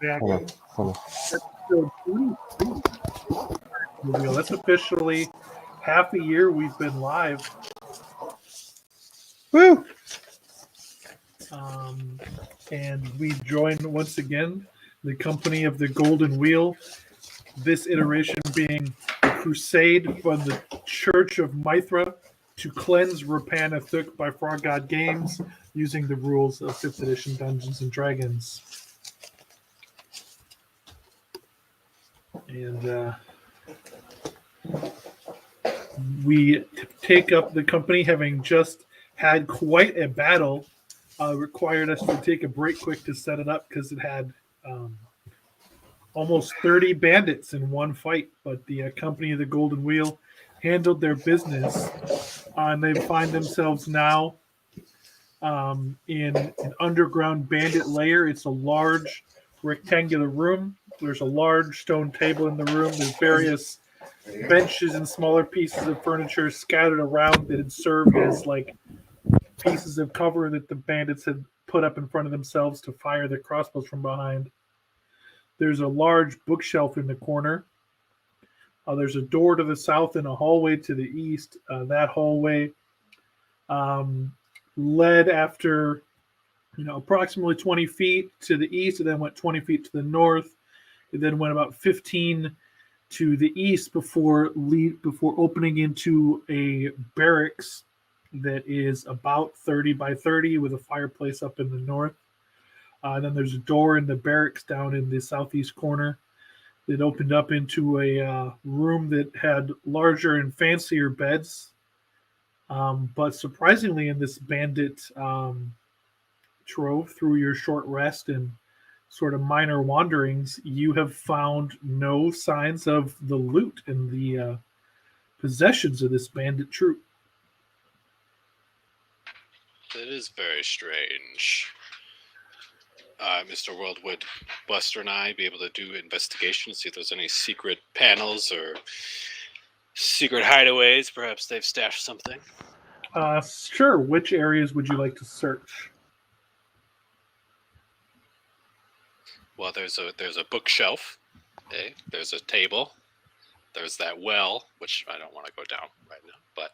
Hold on. Episode 23. That's officially half a year we've been live. Woo! And we join once again the company of the Golden Wheel. This iteration being a crusade from the Church of Mithra to cleanse Rappan Athuk by Frog God Games using the rules of 5th edition Dungeons and Dragons. And we take up the company having just had quite a battle. Required us to take a break quick to set it up because it had almost 30 bandits in one fight. But the company of the Golden Wheel handled their business, and they find themselves now in an underground bandit lair. It's a large rectangular room. There's a large stone table in the room. There's various benches and smaller pieces of furniture scattered around that had served as like pieces of cover that the bandits had put up in front of themselves to fire their crossbows from behind. There's a large bookshelf in the corner. There's a door to the south and a hallway to the east. That hallway led after approximately 20 feet to the east, and then went 20 feet to the north. It then went about 15 to the east before opening into a barracks that is about 30 by 30 with a fireplace up in the north. Then there's a door in the barracks down in the southeast corner that opened up into a room that had larger and fancier beds. But surprisingly, in this bandit trove, through your short rest and sort of minor wanderings, you have found no signs of the loot and the possessions of this bandit troop. That is very strange. Mr. World, would Buster and I be able to do investigation, see if there's any secret panels or secret hideaways? Perhaps they've stashed something. Sure. Which areas would you like to search? Well, there's a bookshelf. Okay? There's a table. There's that well, which I don't want to go down right now, but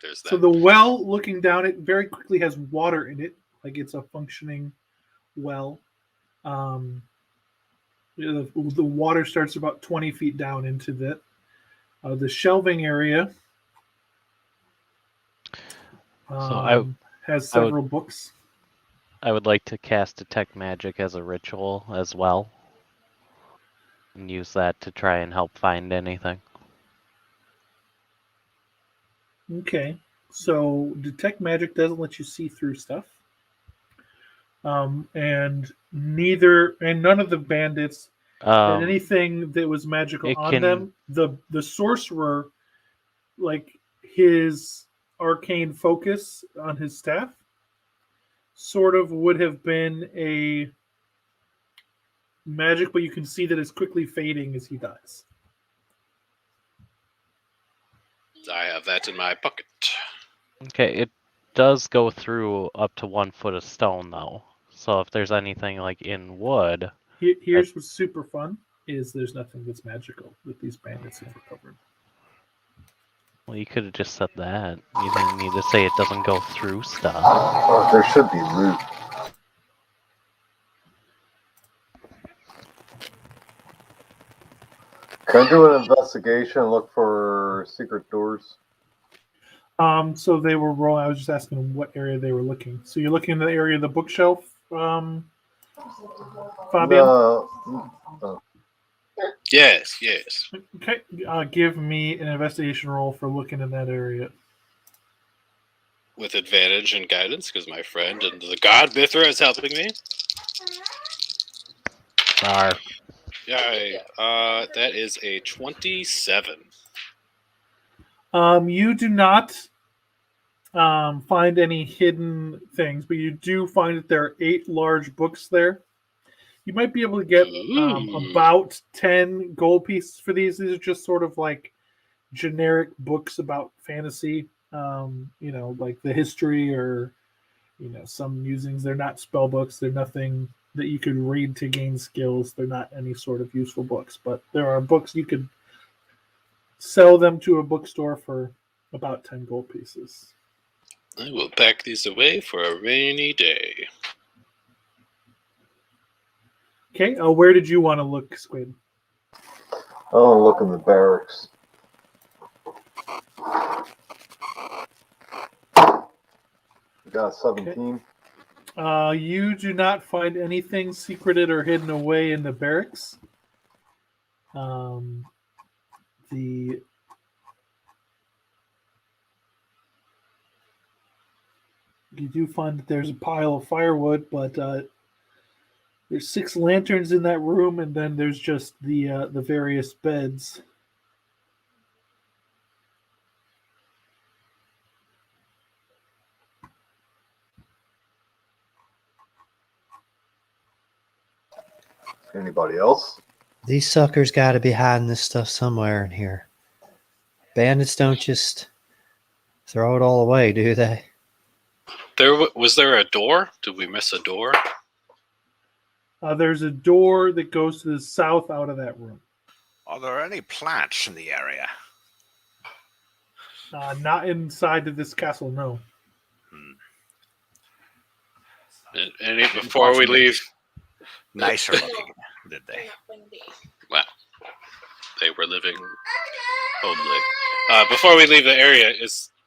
there's that. So the well, looking down it, very quickly has water in it, like it's a functioning well. The water starts about 20 feet down into the shelving area. Has several books. I would like to cast Detect Magic as a ritual as well, and use that to try and help find anything. Okay, so Detect Magic doesn't let you see through stuff. And none of the bandits had anything that was magical on them. The sorcerer, like his arcane focus on his staff, sort of would have been a magic, but you can see that it's quickly fading as he dies. I have that in my pocket. Okay, it does go through up to 1 foot of stone, though. So if there's anything like in wood... Here's what's super fun, is there's nothing that's magical that these bandits have recovered. Well, you could have just said that. You didn't need to say it doesn't go through stuff. Oh, there should be loot. Can I do an investigation and look for secret doors? So they were rolling. I was just asking what area they were looking. So you're looking in the area of the bookshelf, Fabian? Yes. Okay. Give me an investigation roll for looking in that area. With advantage and guidance, because my friend and the god Mithra is helping me. Yay. That is a 27. You do not find any hidden things, but you do find that there are 8 large books there. You might be able to get about 10 gold pieces for these. These are just sort of like generic books about fantasy, like the history or, some musings. They're not spell books. They're nothing that you could read to gain skills. They're not any sort of useful books, but there are books you could sell them to a bookstore for about 10 gold pieces. I will pack these away for a rainy day. Okay, where did you want to look, Squid? I want to look in the barracks. We got 17. You do not find anything secreted or hidden away in the barracks. You do find that there's a pile of firewood, but there's 6 lanterns in that room, and then there's just the various beds. Anybody else? These suckers got to be hiding this stuff somewhere in here. Bandits don't just throw it all away, do they? Was there a door? Did we miss a door? There's a door that goes to the south out of that room. Are there any plants in the area? Not inside of this castle, no. And before we leave, Nicer looking, did they? well, they were living homely. Before we leave the area,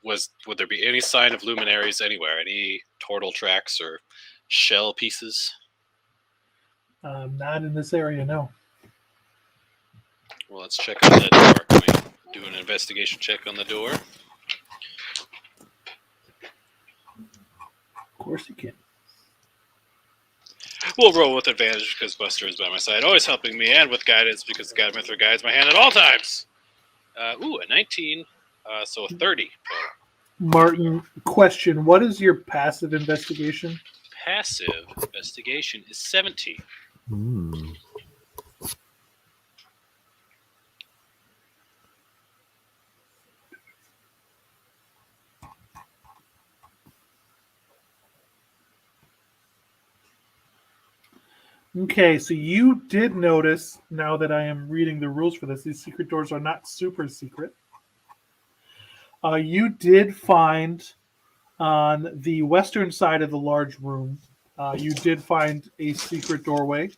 would there be any sign of luminaries anywhere? Any turtle tracks or shell pieces? Not in this area, no. Well, let's check on that door. Can we do an investigation check on the door? Of course you can. We'll roll with advantage because Buster is by my side, always helping me, and with guidance because God Mithra guides my hand at all times. A 19, so a 30 total. Martin, question. What is your passive investigation? Passive investigation is 17. Okay, so you did notice, now that I am reading the rules for this, these secret doors are not super secret. You did find on the western side of the large room, you did find a secret doorway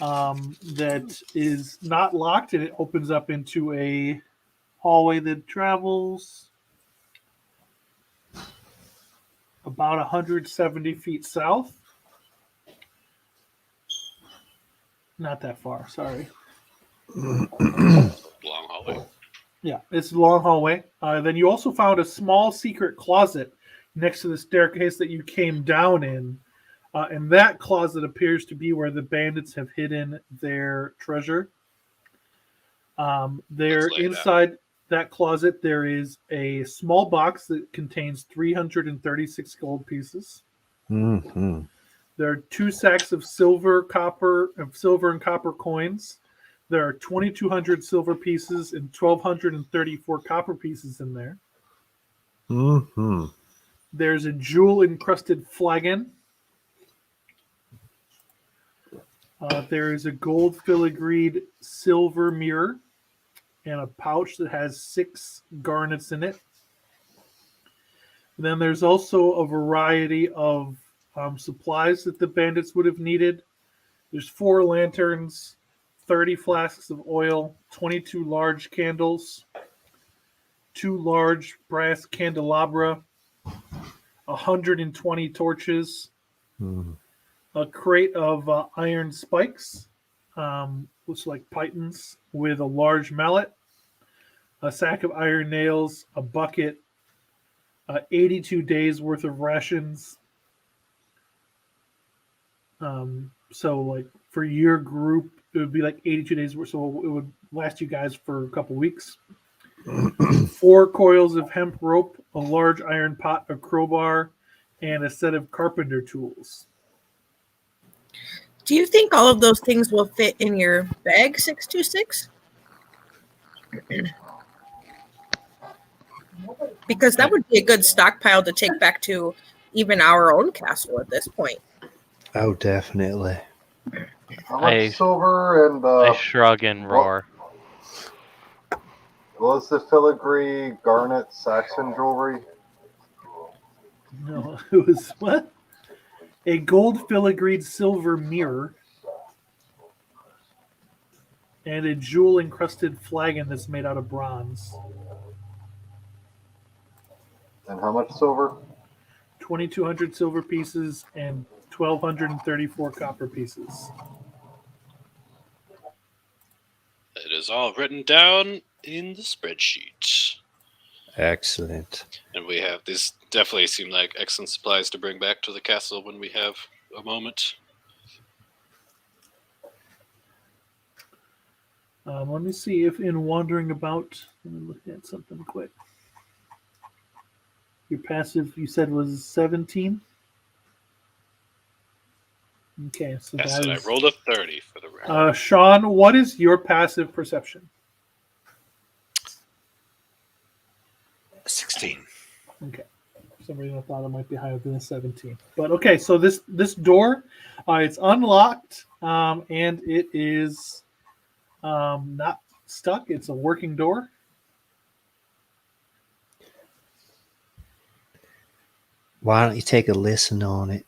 that is not locked, and it opens up into a hallway that travels about 170 feet south. Not that far, sorry. Long hallway. Yeah, it's a long hallway. Then you also found a small secret closet next to the staircase that you came down in. And that closet appears to be where the bandits have hidden their treasure. Inside that closet, there is a small box that contains 336 gold pieces. Mm-hmm. There are 2 sacks of silver and copper coins. There are 2,200 silver pieces and 1,234 copper pieces in there. Mm-hmm. There's a jewel-encrusted flagon. There is a gold filigreed silver mirror and a pouch that has 6 garnets in it. And then there's also a variety of supplies that the bandits would have needed. There's 4 lanterns, 30 flasks of oil, 22 large candles, 2 large brass candelabra, 120 torches, a crate of iron spikes, looks like pythons, with a large mallet, a sack of iron nails, a bucket, 82 days worth of rations. So like for your group, it would be like 82 days worth, so it would last you guys for a couple weeks. 4 coils of hemp rope, a large iron pot, a crowbar, and a set of carpenter tools. Do you think all of those things will fit in your bag, 626? Because that would be a good stockpile to take back to even our own castle at this point. Oh, definitely. How much I- silver and I shrug and what- roar. what was the filigree garnet Saxon jewelry? No, it was what? A gold filigreed silver mirror and a jewel encrusted flagon that's made out of bronze. And how much silver? 2,200 silver pieces and 1,234 copper pieces. It is all written down in the spreadsheet. Excellent. And we have these definitely seem like excellent supplies to bring back to the castle when we have a moment. Let me see if in wandering about, let me look at something quick. Your passive, you said, was 17? Okay, so Yes, that and I is... rolled a 30 for the record. Sean, what is your passive perception? 16. Okay. For some reason I thought it might be higher than a 17. But okay, so this door, it's unlocked, and it is not stuck. It's a working door. Why don't you take a listen on it?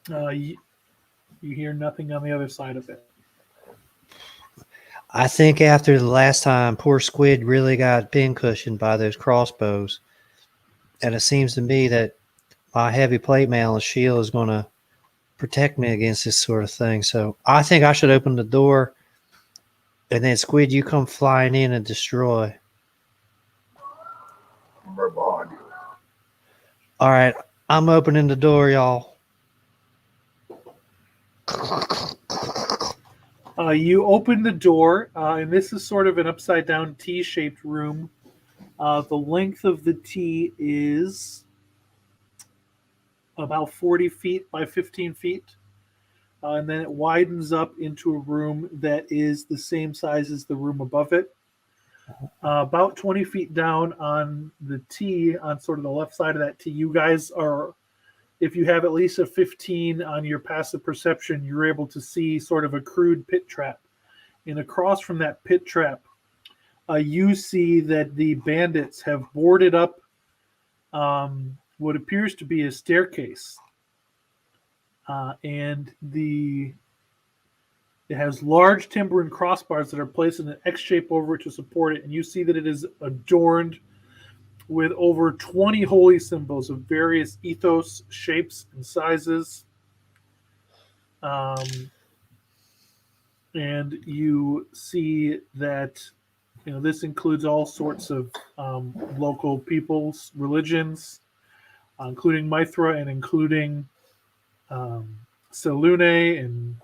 You hear nothing on the other side of it. I think after the last time, poor Squid really got pincushioned by those crossbows. And it seems to me that my heavy plate mail and shield is going to protect me against this sort of thing. So I think I should open the door, and then Squid, you come flying in and destroy. All right, I'm opening the door, y'all. You open the door, and this is sort of an upside down T-shaped room. The length of the T is about 40 feet by 15 feet. And then it widens up into a room that is the same size as the room above it. About 20 feet down on the T, on sort of the left side of that T, you guys are, if you have at least a 15 on your passive perception, you're able to see sort of a crude pit trap. And across from that pit trap, you see that the bandits have boarded up what appears to be a staircase. And it has large timber and crossbars that are placed in an X shape over it to support it. And you see that it is adorned with over 20 holy symbols of various ethos, shapes, and sizes. And you see that this includes all sorts of local peoples, religions, including Mithra and including Selune and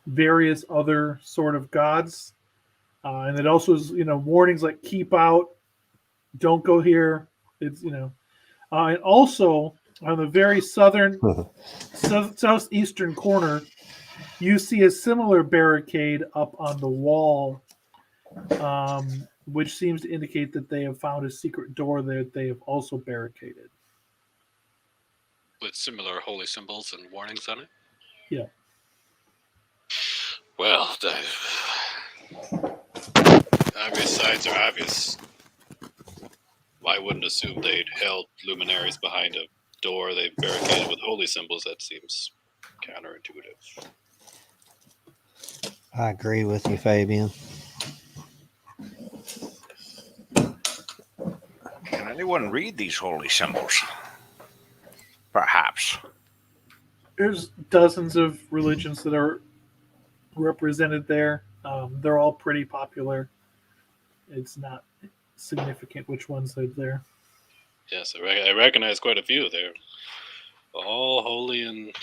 various other sort of gods. And it also is, warnings like keep out, don't go here. It's, and also on the very southeastern corner, you see a similar barricade up on the wall, which seems to indicate that they have found a secret door that they have also barricaded. With similar holy symbols and warnings on it? Yeah. Well, the obvious signs are obvious. I wouldn't assume they'd held luminaries behind a door they barricaded with holy symbols. That seems counterintuitive. I agree with you, Fabian. Can anyone read these holy symbols? Perhaps. There's dozens of religions that are represented there. They're all pretty popular. It's not significant which ones are there. Yes, I recognize quite a few. They're all holy and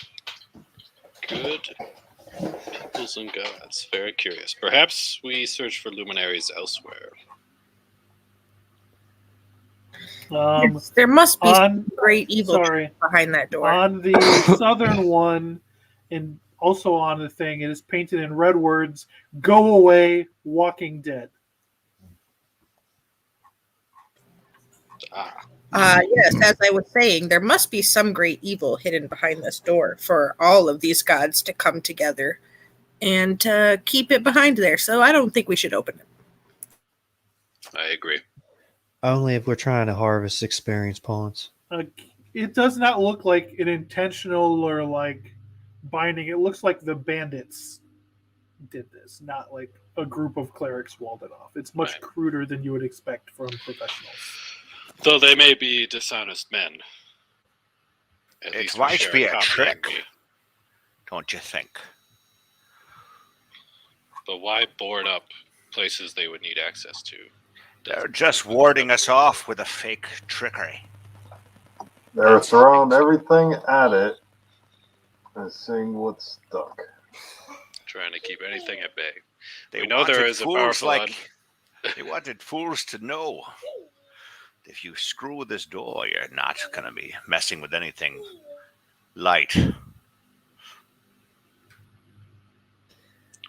good peoples and gods. Very curious. Perhaps we search for luminaries elsewhere. Yes, there must be some great evil behind that door. On the southern one, and also on the thing, it is painted in red words, "Go away, Walking Dead." Yes, as I was saying, there must be some great evil hidden behind this door for all of these gods to come together and keep it behind there. So I don't think we should open it. I agree. Only if we're trying to harvest experience points. It does not look like an intentional or like binding. It looks like the bandits did this, not like a group of clerics walled it off. It's much cruder than you would expect from professionals. Though they may be dishonest men. It might be a trick, don't you think? But why board up places they would need access to? They're just warding us off with a fake trickery. They're throwing everything at it and seeing what's stuck. Trying to keep anything at bay. They We know there is a powerful They wanted fools to know. If you screw this door, you're not going to be messing with anything light.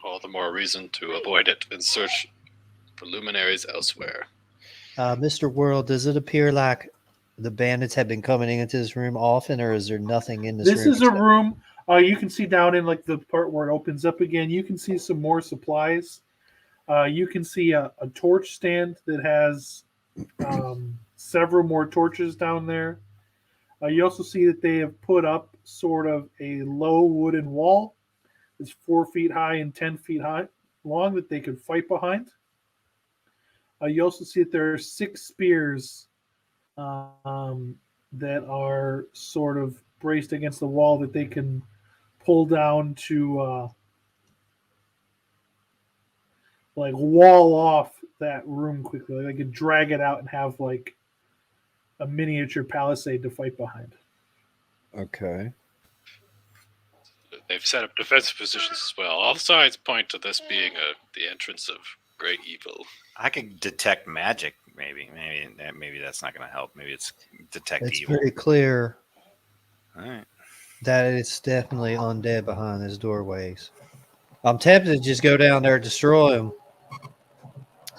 All the more reason to avoid it and search for luminaries elsewhere. Mr. World, does it appear like the bandits have been coming into this room often, or is there nothing in this room? This is a room you can see down in like the part where it opens up again. You can see some more supplies. You can see a torch stand that has several more torches down there. You also see that they have put up sort of a low wooden wall. It's 4 feet high and 10 feet long that they could fight behind. You also see that there are 6 spears that are sort of braced against the wall that they can pull down to like wall off that room quickly. Like they could drag it out and have like a miniature palisade to fight behind. Okay. They've set up defensive positions as well. All sides point to this being the entrance of great evil. I could detect magic. Maybe that's not going to help. Maybe it's detect It's evil. pretty clear All right. that it's definitely undead behind those doorways. I'm tempted to just go down there and destroy them,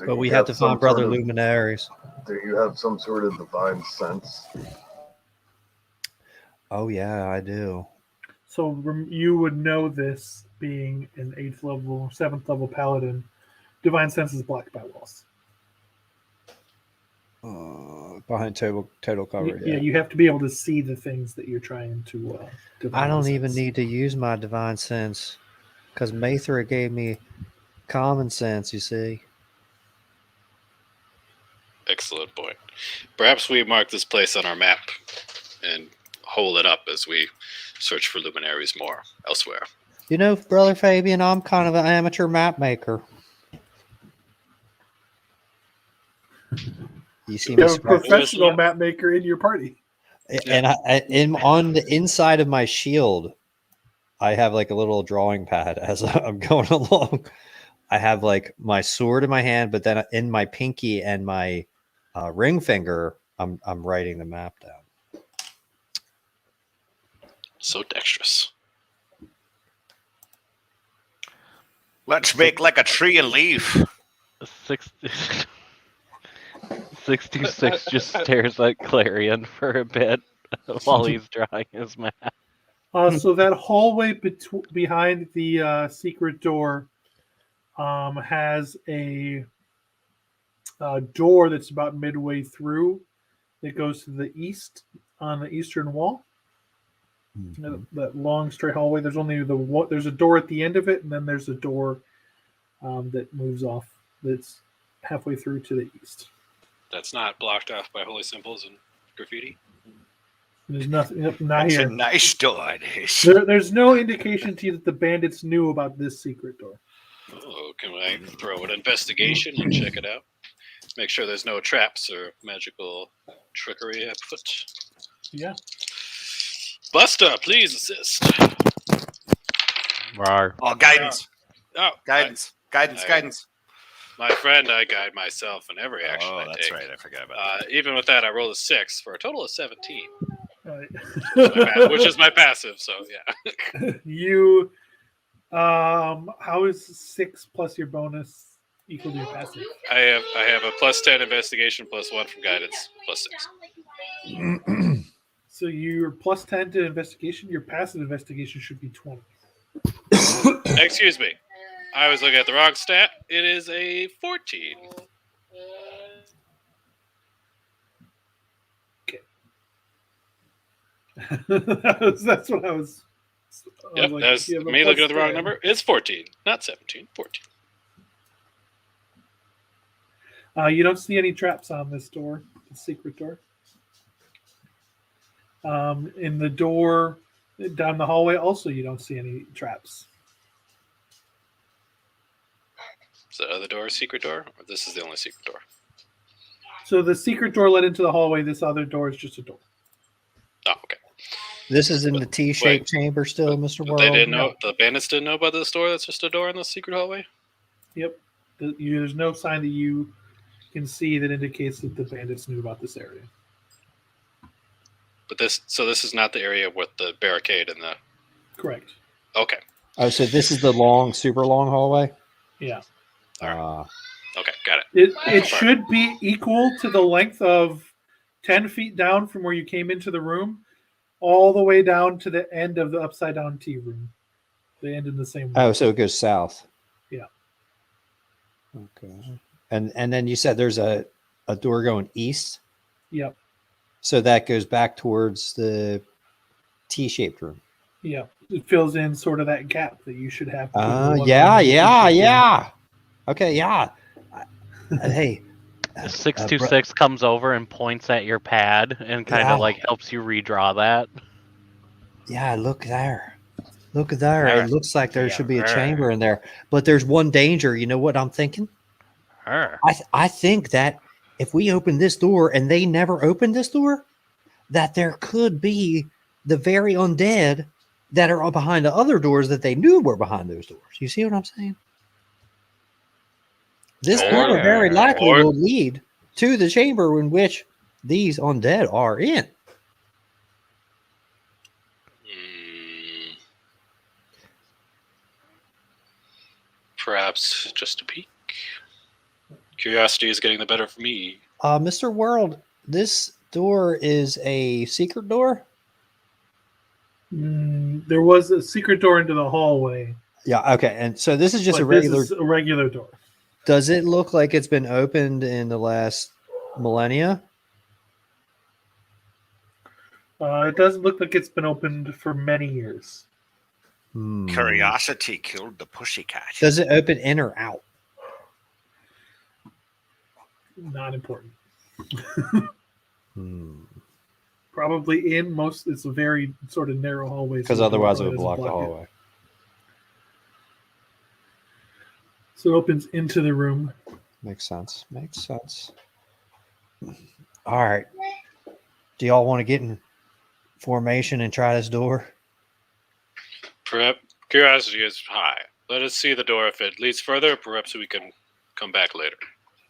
but we have to find Brother Luminaries. Do you have some sort of divine sense? Oh yeah, I do. So you would know this being an 8th level, 7th level paladin. Divine sense is blocked by walls. Behind total cover. Yeah, you have to be able to see the things that you're trying to. I don't even need to use my divine sense because Maethra gave me common sense. You see. Excellent point. Perhaps we mark this place on our map and hold it up as we search for luminaries more elsewhere. You know, Brother Fabian, I'm kind of an amateur map maker. You see me have a professional map maker in your party. And on the inside of my shield, I have like a little drawing pad as I'm going along. I have like my sword in my hand, but then in my pinky and my ring finger, I'm writing the map down. So dexterous. Let's make like a tree and leave. 66 just stares at Clarion for a bit while he's drawing his map. So that hallway behind the secret door has a door that's about midway through that goes to the east on the eastern wall. Mm-hmm. That long straight hallway. There's only there's a door at the end of it, and then there's a door that moves off. That's halfway through to the east. That's not blocked off by holy symbols and graffiti. There's nothing. Not It's here. a nice door. There's no indication to you that the bandits knew about this secret door. Oh, can I throw an investigation and check it out? Make sure there's no traps or magical trickery afoot. Yeah. Buster, please assist. Rawr. Oh, guidance. Guidance. My friend, I guide myself in every action I take. Oh, that's right. I forgot about that. Even with that, I rolled a 6 for a total of 17. Right. Which is my passive, so yeah. You, how is 6 plus your bonus equal to your passive. I have a +10 investigation, +1 from guidance, +6. So your +10 to investigation, your passive investigation should be 20. Excuse me. I was looking at the wrong stat. It is a 14. That's what I was. Yep, like, that's you have a me looking at the wrong +10. number. It's 14, not 17. 14. You don't see any traps on this door, the secret door. In the door down the hallway, also you don't see any traps. Is the other door a secret door, or this is the only secret door? So the secret door led into the hallway. This other door is just a door. Oh, okay. This is in the T-shaped chamber still, Mr. But World. they didn't know. The bandits didn't know about this door. That's just a door in the secret hallway. Yep. There's no sign that you can see that indicates that the bandits knew about this area. But this is not the area with the barricade and the. Correct. Okay. Oh, so this is the long, super long hallway? Yeah. Okay, got it. It should be equal to the length of 10 feet down from where you came into the room, all the way down to the end of the upside down T room. They end in the same room. Oh, so it goes south. Yeah. Okay. And then you said there's a door going east? Yep. So that goes back towards the T-shaped room. Yeah. It fills in sort of that gap that you should have. between the one room Yeah. and the T-shaped room. Okay, yeah. Hey. 626 comes over and points at your pad and kind of Yeah. like helps you redraw that. Yeah, look there. Look there. Arr. It looks like there Yeah, should be a arr. chamber in there. But there's one danger. You know what I'm thinking? I think that if we open this door and they never opened this door, that there could be the very undead that are behind the other doors that they knew were behind those doors. You see what I'm saying? This door very likely will lead to the chamber in which these undead are in. Perhaps just a peek. Curiosity is getting the better of me. Mr. World, this door is a secret door? There was a secret door into the hallway. Yeah, okay. And so this is just but a regular. This is a regular door. Does it look like it's been opened in the last millennia? It doesn't look like it's been opened for many years. Curiosity killed the pussycat. Does it open in or out? Not important. Probably in most. It's a very sort of narrow hallway. Because so otherwise it door would doesn't block the it. hallway. So it opens into the room. Makes sense. Makes sense. All right. Do y'all want to get in formation and try this door? Perhaps curiosity is high. Let us see the door. If it leads further, perhaps we can come back later.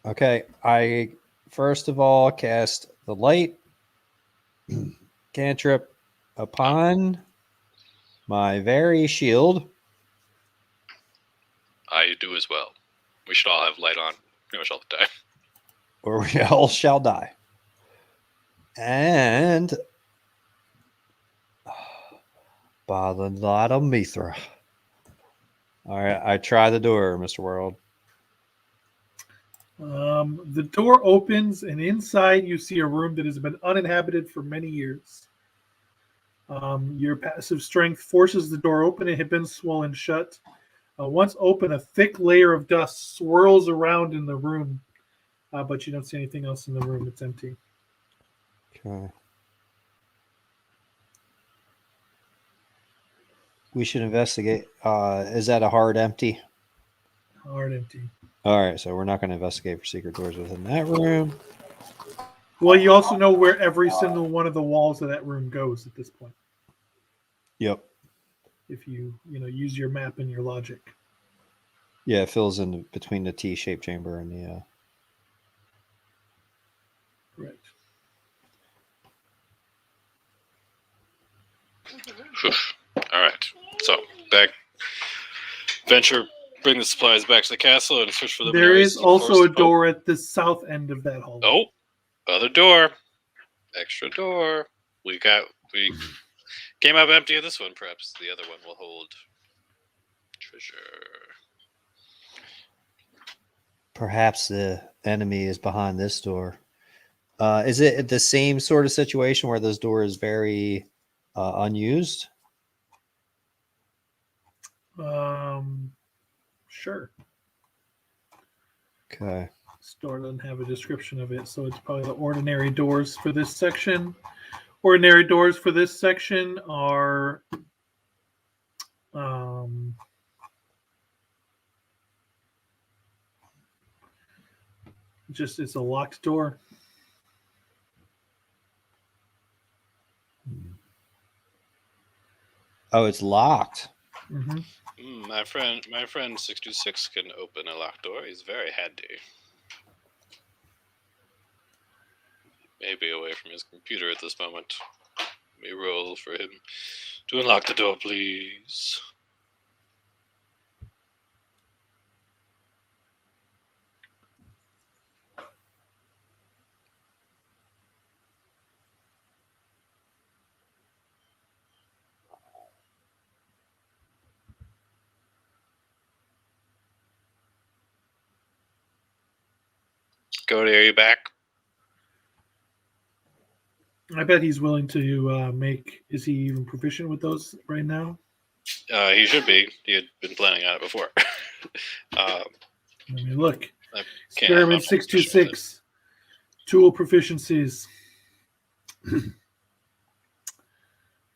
Okay. I first of all cast the light cantrip upon my very shield. I do as well. We should all have light on pretty much all the time. Or we all shall die. And by the light of Mithra. All right, I try the door, Mr. World. The door opens, and inside you see a room that has been uninhabited for many years. Your passive strength forces the door open. It had been swollen shut. Once open, a thick layer of dust swirls around in the room, but you don't see anything else in the room. It's empty. Okay. We should investigate. Is that a hard empty? Hard empty. All right, so we're not going to investigate for secret doors within that room. Well, you also know where every single one of the walls of that room goes at this point. Yep. If you use your map and your logic. Yeah, it fills in between the T-shaped chamber and the. Correct. All right. So back. Venture bring the supplies back to the castle and search for There luminaries. is also a Oh, door at the south end of that hallway. Oh, other door. Extra door. We came up empty of this one. Perhaps the other one will hold treasure. Perhaps the enemy is behind this door. Is it the same sort of situation where this door is very unused? Sure. Okay. This door doesn't have a description of it, so it's probably the ordinary doors for this section. Ordinary doors for this section are just it's a locked door. Oh, it's locked. Mm-hmm. My friend 626 can open a locked door. He's very handy. Maybe away from his computer at this moment. Let me roll for him to unlock the door, please. Cody, are you back? I bet he's willing to make. Is he even proficient with those right now? He should be. He had been planning on it before. Let me look. I can't Experiment have 626. Tool proficiencies.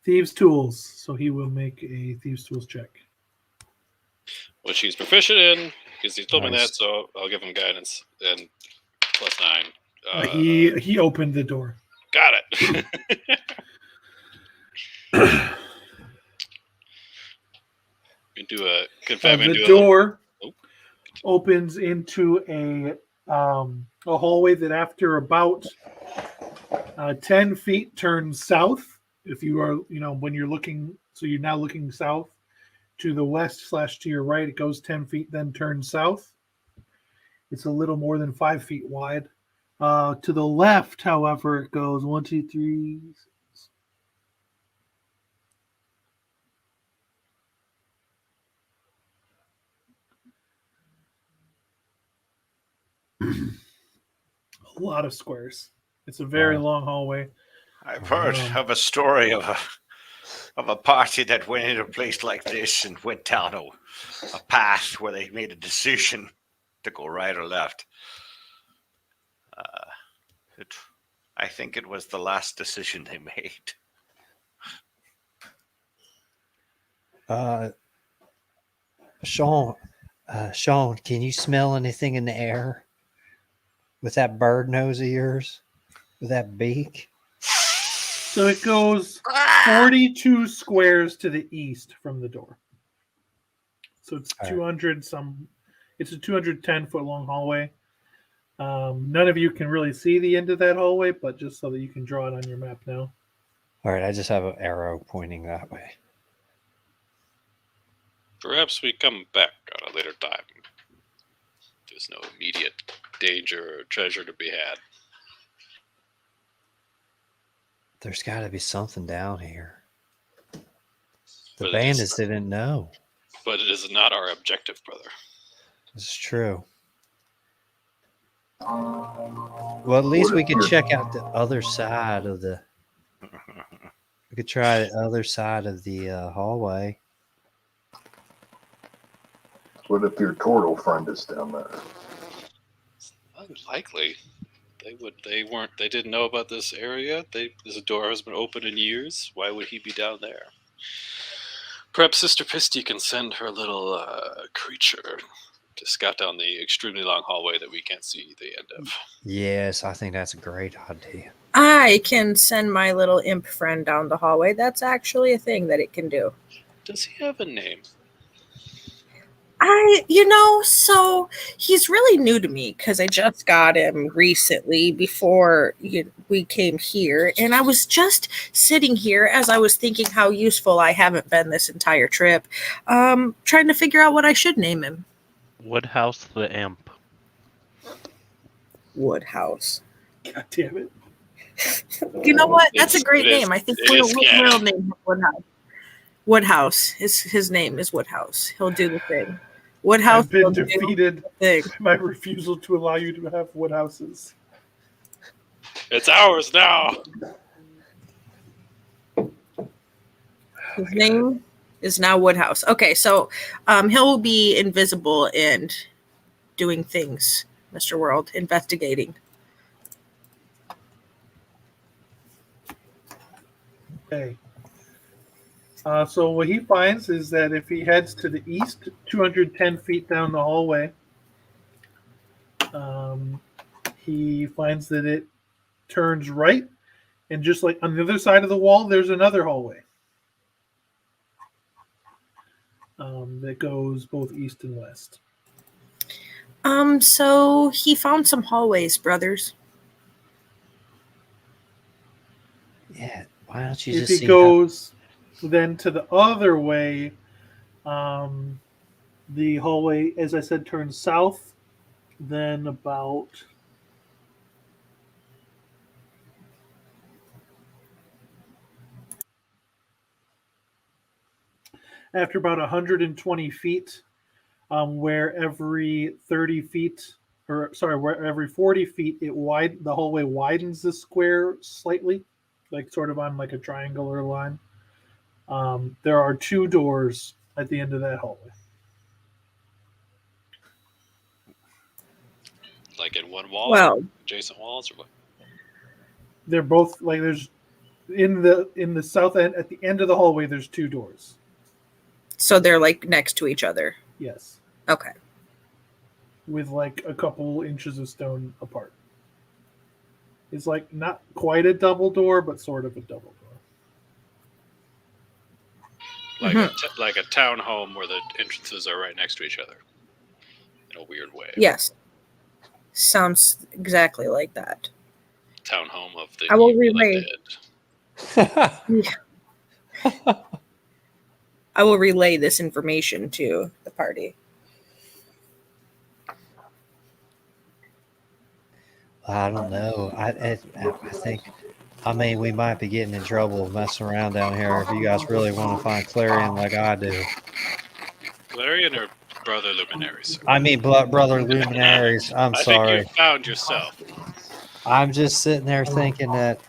Thieves' tools. So he will make a thieves' tools check. which he's proficient in because he told me Nice. that. So I'll give him guidance and +9. He opened the door. Got it. You do a confab The door opens into a hallway that, after about 10 feet, turns south. If you are, when you're looking, so you're now looking south to the west / to your right, it goes 10 feet, then turns south. It's a little more than 5 feet wide. To the left, however, it goes 1, 2, 3. A lot of squares. It's a very long hallway. I've heard of a story of a party that went into a place like this and went down a path where they made a decision to go right or left. I think it was the last decision they made. Sean, can you smell anything in the air with that bird nose of yours, with that beak? So it goes 42 squares to the east from the door. So it's 200 some. It's a 210-foot long hallway. None of you can really see the end of that hallway, but just so that you can draw it on your map now. All right, I just have an arrow pointing that way. Perhaps we come back on a later time. There's no immediate danger or treasure to be had. There's got to be something down here. The But it bandits is- didn't know. But it is not our objective, brother. This is true. Well, at least we could check out the other side of the. We could try the other side of the hallway. What if your turtle friend is down there? Unlikely. They didn't know about this area. This door has been open in years. Why would he be down there? Perhaps Sister Pisty can send her little creature to scout down the extremely long hallway that we can't see the end of. Yes, I think that's a great idea. I can send my little imp friend down the hallway. That's actually a thing that it can do. Does he have a name? So he's really new to me because I just got him recently before we came here. And I was just sitting here as I was thinking how useful I haven't been this entire trip, trying to figure out what I should name him. Woodhouse the Imp. Woodhouse. God damn it. You know what? That's a great It is- name. I think it we'll is canon. name him Woodhouse. Woodhouse. His name is Woodhouse. He'll do the thing. Woodhouse I've been will do defeated the thing. by my refusal to allow you to have Woodhouses. It's ours now. His name is now Woodhouse. Okay, so he'll be invisible and doing things, Mr. World, investigating. Okay. So what he finds is that if he heads to the east, 210 feet down the hallway, he finds that it turns right, and just like on the other side of the wall, there's another hallway that goes both east and west. So he found some hallways, brothers. Yeah. Why don't you If just he see? goes then to the other way, the hallway, as I said, turns south. Then about after about 120 feet, where every 30 feet, or sorry, where every 40 feet, the hallway widens the square slightly, like sort of on like a triangular line. There are two doors at the end of that hallway. Like in one wall, Well, adjacent walls, or what? They're both like there's in the south end at the end of the hallway. There's two doors. so they're like next to each other. Yes, Okay. with like a couple inches of stone apart. It's like not quite a double door, but sort of a double door. Like like a townhome where the entrances are right next to each other. In a weird way. Yes. Sounds exactly like that. Townhome of the I will evil relay. dead. I will relay this information to the party. I don't know. I think, I mean, we might be getting in trouble messing around down here if you guys really want to find Clarion like I do. Clarion or Brother Luminaries? I mean, brother luminaries. I'm I sorry. think you found yourself. I'm just sitting there thinking that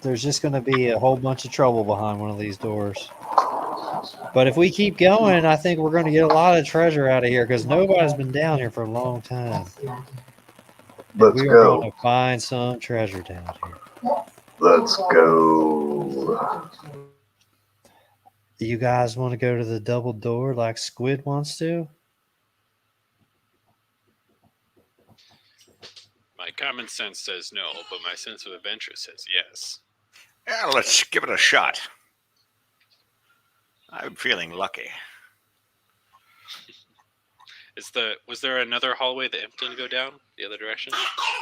there's just going to be a whole bunch of trouble behind one of these doors. But if we keep going, I think we're going to get a lot of treasure out of here because nobody's been down here for a long time. Let's We are go. going to find some treasure down here. Let's go. You guys want to go to the double door like Squid wants to? My common sense says no, but my sense of adventure says yes. Yeah, let's give it a shot. I'm feeling lucky. Was there another hallway that didn't go down the other direction?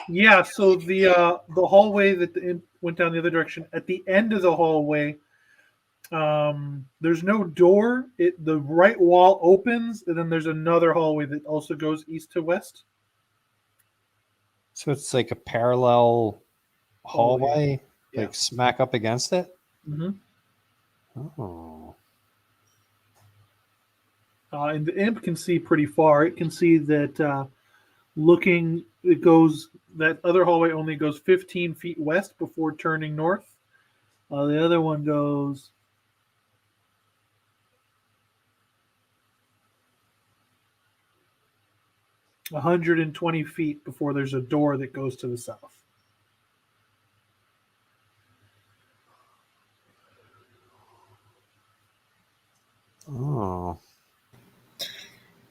Yeah, so the hallway that went down the other direction, at the end of the hallway, there's no door. The right wall opens, and then there's another hallway that also goes east to west. So it's like a parallel hallway, Yeah. like smack up against it? Mm-hmm. Oh. And the imp can see pretty far. It can see that that other hallway only goes 15 feet west before turning north. The other one goes 120 feet before there's a door that goes to the south. Oh.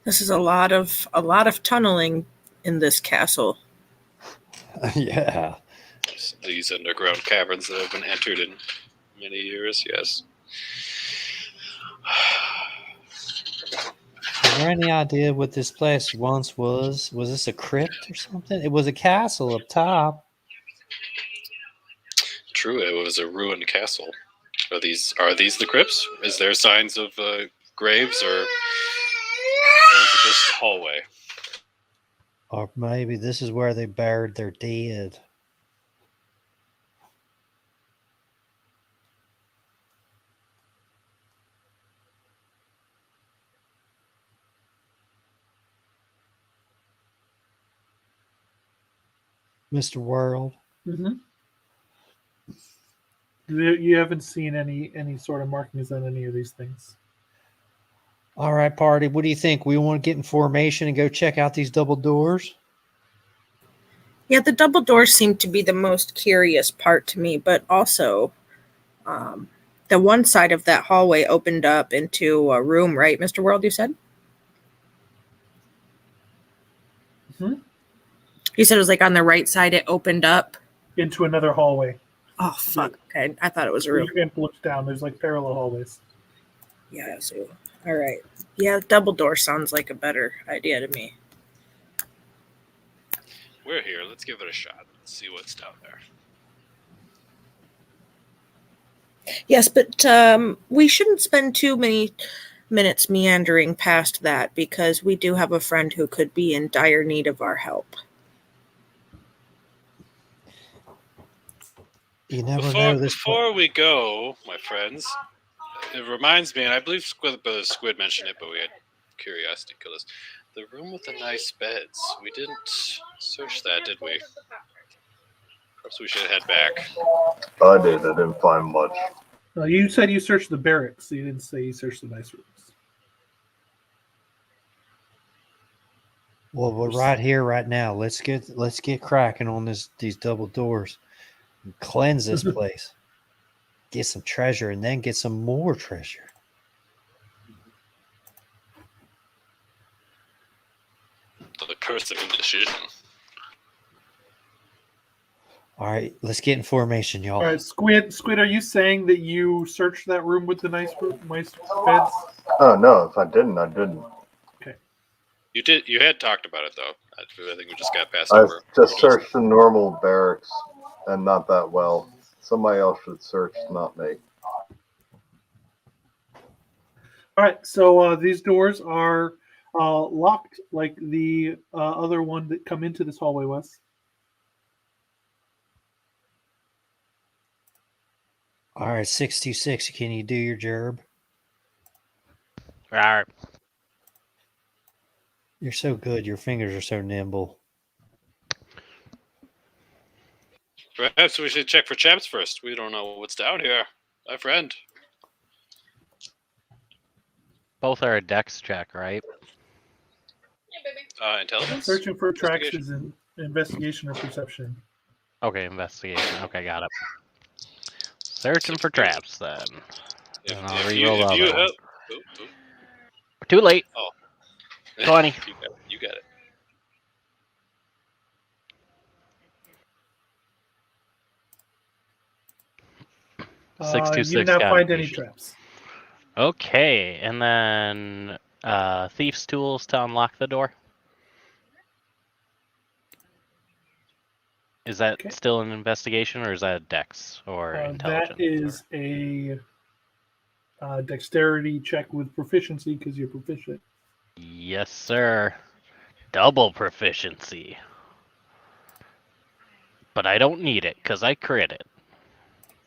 This is a lot of tunneling in this castle. Yeah. These underground caverns that have been entered in many years, yes. Is there any idea what this place once was? Was this a crypt or something? It was a castle up top. True, it was a ruined castle. Are these the crypts? Is there signs of graves or is it this hallway. Or maybe this is where they buried their dead. Mr. World. Mm-hmm. You haven't seen any sort of markings on any of these things. All right, party. What do you think? We want to get in formation and go check out these double doors? Yeah, the double doors seem to be the most curious part to me, but also the one side of that hallway opened up into a room, right, Mr. World, you said? Mm-hmm. You said it was like on the right side it opened up? Into another hallway. Oh, fuck. Okay, I thought it was a Where room. your imp looks down. There's like parallel hallways. Yeah, so, all right. Yeah, double door sounds like a better idea to me. We're here. Let's give it a shot. Let's see what's down there. Yes, but we shouldn't spend too many minutes meandering past that because we do have a friend who could be in dire need of our help. You never know this. Before we go, my friends, it reminds me, and I believe Squid mentioned it, but we had curiosity kill us. The room with the nice beds. We didn't search that, did we? Perhaps we should head back. I did. I didn't find much. You said you searched the barracks. You didn't say you searched the nice rooms. Well, we're right here, right now. Let's get cracking on these double doors. And cleanse this place. Get some treasure, and then get some more treasure. The curse of indecision. All right, let's get in formation, y'all. All right, Squid, are you saying that you searched that room with the nice beds? Oh, no. If I didn't, I didn't. You did. You had talked about it though. I think we just got passed I over. just searched the normal barracks, and not that well. Somebody else should search, not me. All right, so these doors are locked like the other one that come into this hallway was. All right, 626. Can you do your gerb? All right. You're so good. Your fingers are so nimble. Perhaps we should check for chaps first. We don't know what's down here, my friend. Both are a dex check, right? Intelligence. Searching for tracks is an investigation or perception. Okay, investigation. Okay, got it. Searching for traps then. And I'll reroll the other one. Too late. Oh. 20. You got it. Six two You six. did not got find it. any traps. Okay, and then thief's tools to unlock the door. Is that Okay. still an investigation, or is that a dex or intelligence? That is a dexterity check with proficiency because you're proficient. Yes, sir. Double proficiency. But I don't need it because I crit it.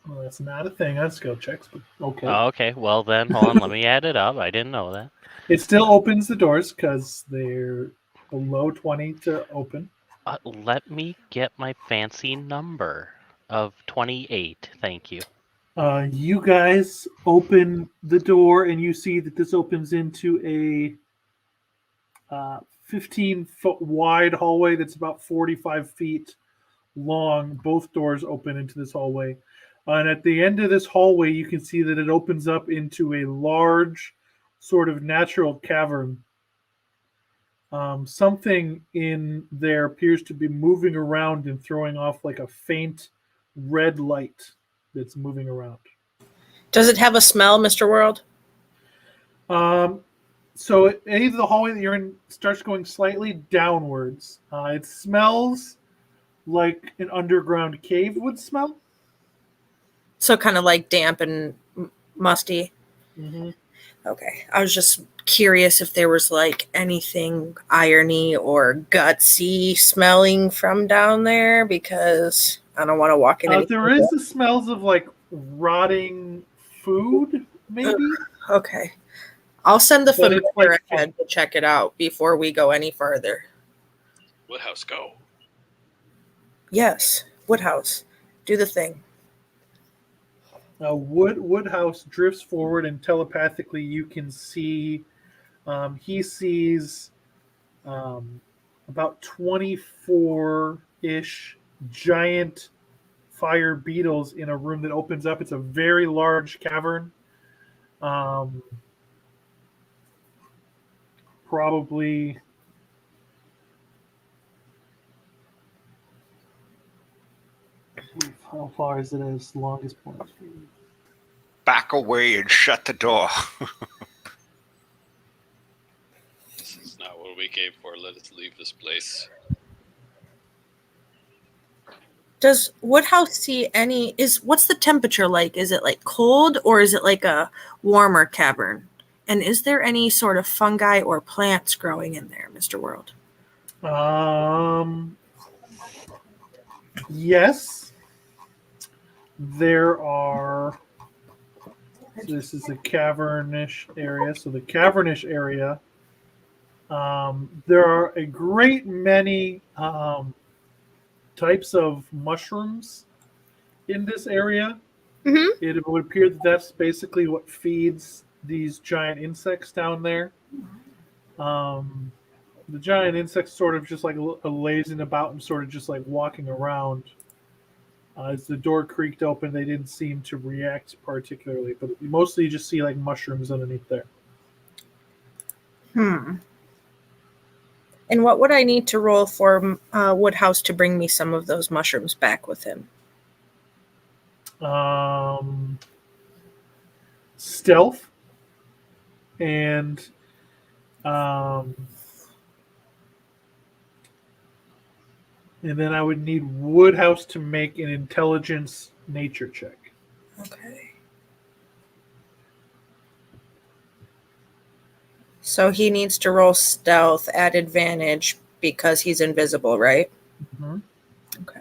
Well, that's not a thing on skill checks, but okay. Oh, okay, well then, hold on, let me add it up. I didn't know that. It still opens the doors because they're below 20 to open. Let me get my fancy number of 28. Thank you. You guys open the door and you see that this opens into a 15-foot wide hallway that's about 45 feet long. Both doors open into this hallway. And at the end of this hallway, you can see that it opens up into a large sort of natural cavern. Something in there appears to be moving around and throwing off like a faint red light that's moving around. Does it have a smell, Mr. World? So any of the hallway that you're in starts going slightly downwards. It smells like an underground cave would smell. So kind of like damp and musty. Mm-hmm. Okay. I was just curious if there was like anything irony or gutsy smelling from down there because I don't want to walk in. There is the smells of like rotting food, maybe. Okay. I'll send the But it's familiar like- ahead to check it out before we go any further. Woodhouse, go. Yes. Woodhouse. Do the thing. Woodhouse drifts forward, and telepathically you can see he sees about 24-ish giant fire beetles in a room that opens up. It's a very large cavern. Probably how far is it as longest point? Back away and shut the door. This is not what we came for. Let us leave this place. Does Woodhouse see any what's the temperature like? Is it like cold or is it like a warmer cavern? And is there any sort of fungi or plants growing in there, Mr. World? Yes. There are. This is a cavernish area. So the cavernish area, there are a great many types of mushrooms in this area. Mm-hmm. It would appear that that's basically what feeds these giant insects down there. The giant insects sort of just like lazing about and sort of just like walking around. As the door creaked open, they didn't seem to react particularly, but mostly you just see like mushrooms underneath there. And what would I need to roll for Woodhouse to bring me some of those mushrooms back with him? Stealth and then I would need Woodhouse to make an intelligence nature check. Okay. So he needs to roll stealth at advantage because he's invisible, right? Mm-hmm. Okay.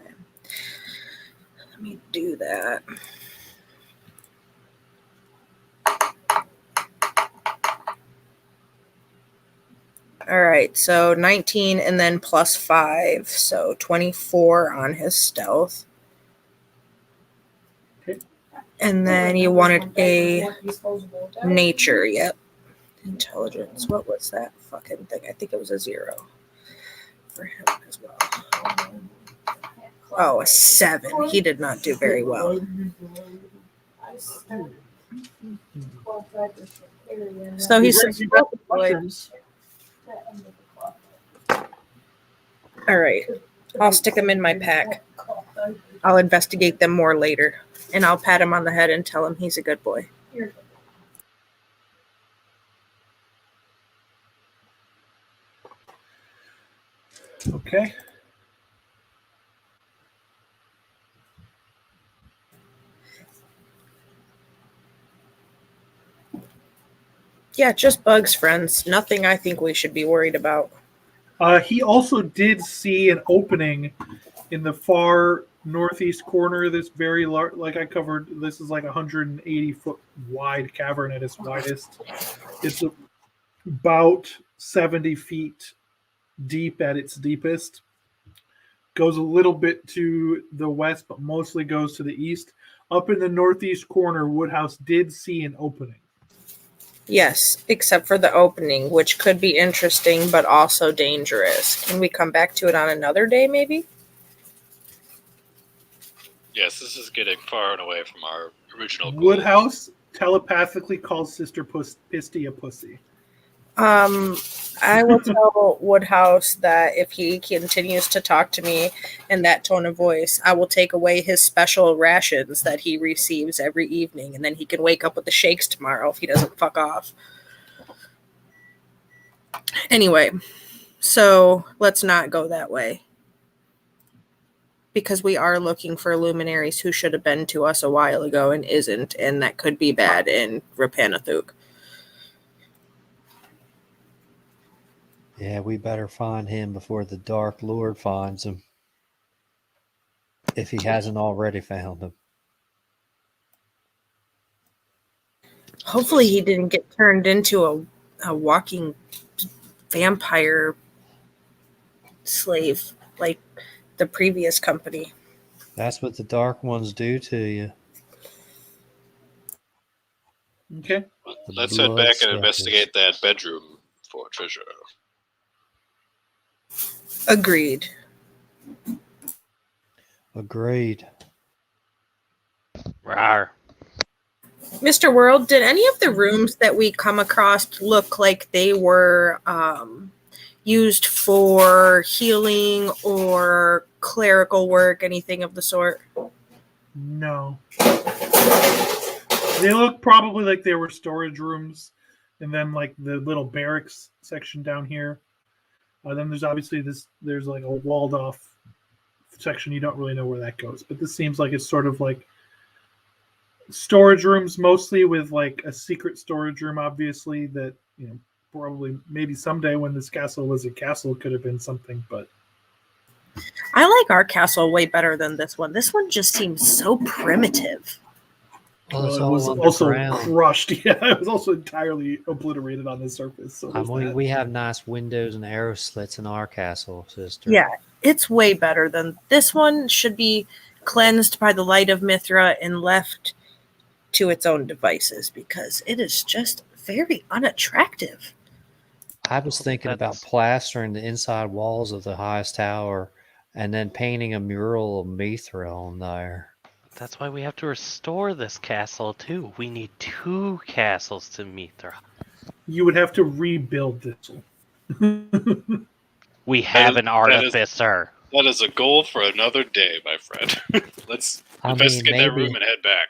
Let me do that. All right, so 19 and then plus 5, so 24 on his stealth. Okay. And then you wanted a nature, yep. Intelligence, what was that fucking thing? I think it was a 0 for him as well. Oh, a 7. He did not do very well. So he's mushrooms. all right. I'll stick them in my pack. I'll investigate them more later, and I'll pat him on the head and tell him he's a good boy. Okay. Yeah, just bugs, friends. Nothing I think we should be worried about. He also did see an opening in the far northeast corner of this very large, like I covered, this is like 180-foot wide cavern at its widest. It's about 70 feet deep at its deepest. Goes a little bit to the west, but mostly goes to the east. Up in the northeast corner, Woodhouse did see an opening. Yes, except for the opening, which could be interesting, but also dangerous. Can we come back to it on another day, maybe? Yes, this is getting far and away from our original goal. Woodhouse telepathically calls Sister Pisty a pussy. I will tell Woodhouse that if he continues to talk to me in that tone of voice, I will take away his special rations that he receives every evening, and then he can wake up with the shakes tomorrow if he doesn't fuck off. Anyway, so let's not go that way. Because we are looking for luminaries who should have been to us a while ago and isn't, and that could be bad in Rappan Athuk. Yeah, we better find him before the Dark Lord finds him. If he hasn't already found him. Hopefully, he didn't get turned into a walking vampire slave like the previous company. That's what the Dark Ones do to you. Okay. Let's head back and investigate that bedroom for treasure. Agreed. Agreed. Rawr. Mr. World, did any of the rooms that we come across look like they were used for healing or clerical work, anything of the sort? No. They look probably like they were storage rooms, and then like the little barracks section down here. Then there's obviously there's like a walled off section. You don't really know where that goes, but this seems like it's sort of like storage rooms, mostly with like a secret storage room, obviously, that, you know, probably maybe someday when this castle was a castle could have been something. But I like our castle way better than this one. This one just seems so primitive. Well, it was also crushed. Yeah, it was also entirely obliterated on the surface. So we have nice windows and arrow slits in our castle, sister. Yeah, it's way better than this one. Should be cleansed by the light of Mithra and left to its own devices because it is just very unattractive. I was thinking about plastering the inside walls of the highest tower and then painting a mural of Mithra on there. That's why we have to restore this castle too. We need 2 castles to Mithra. You would have to rebuild this one. We have an artificer. That is a goal for another day, my friend. Let's investigate that room and head back.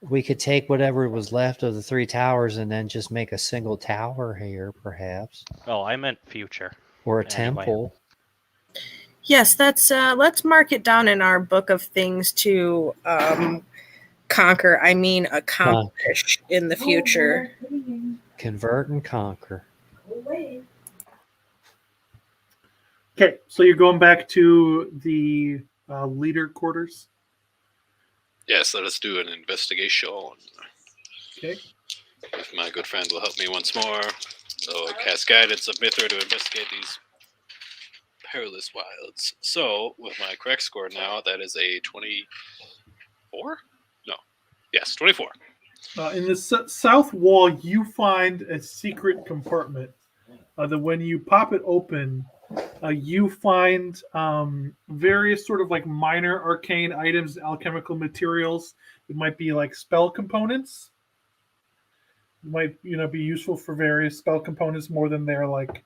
We could take whatever was left of the 3 towers and then just make a single tower here, perhaps. Oh, I meant future. Or a temple. Yes, that's let's mark it down in our book of things to conquer. I mean, accomplish in the future. Convert and conquer. Okay, so you're going back to the leader quarters? Yes, let us do an investigation. Okay. If my good friend will help me once more, I'll cast guidance of Mithra to investigate these perilous wilds. So, with my correct score now, that is a 24? No. Yes, 24. In the south wall, you find a secret compartment that when you pop it open, you find various sort of like minor arcane items, alchemical materials. It might be like spell components. It might, you know, be useful for various spell components more than they're like,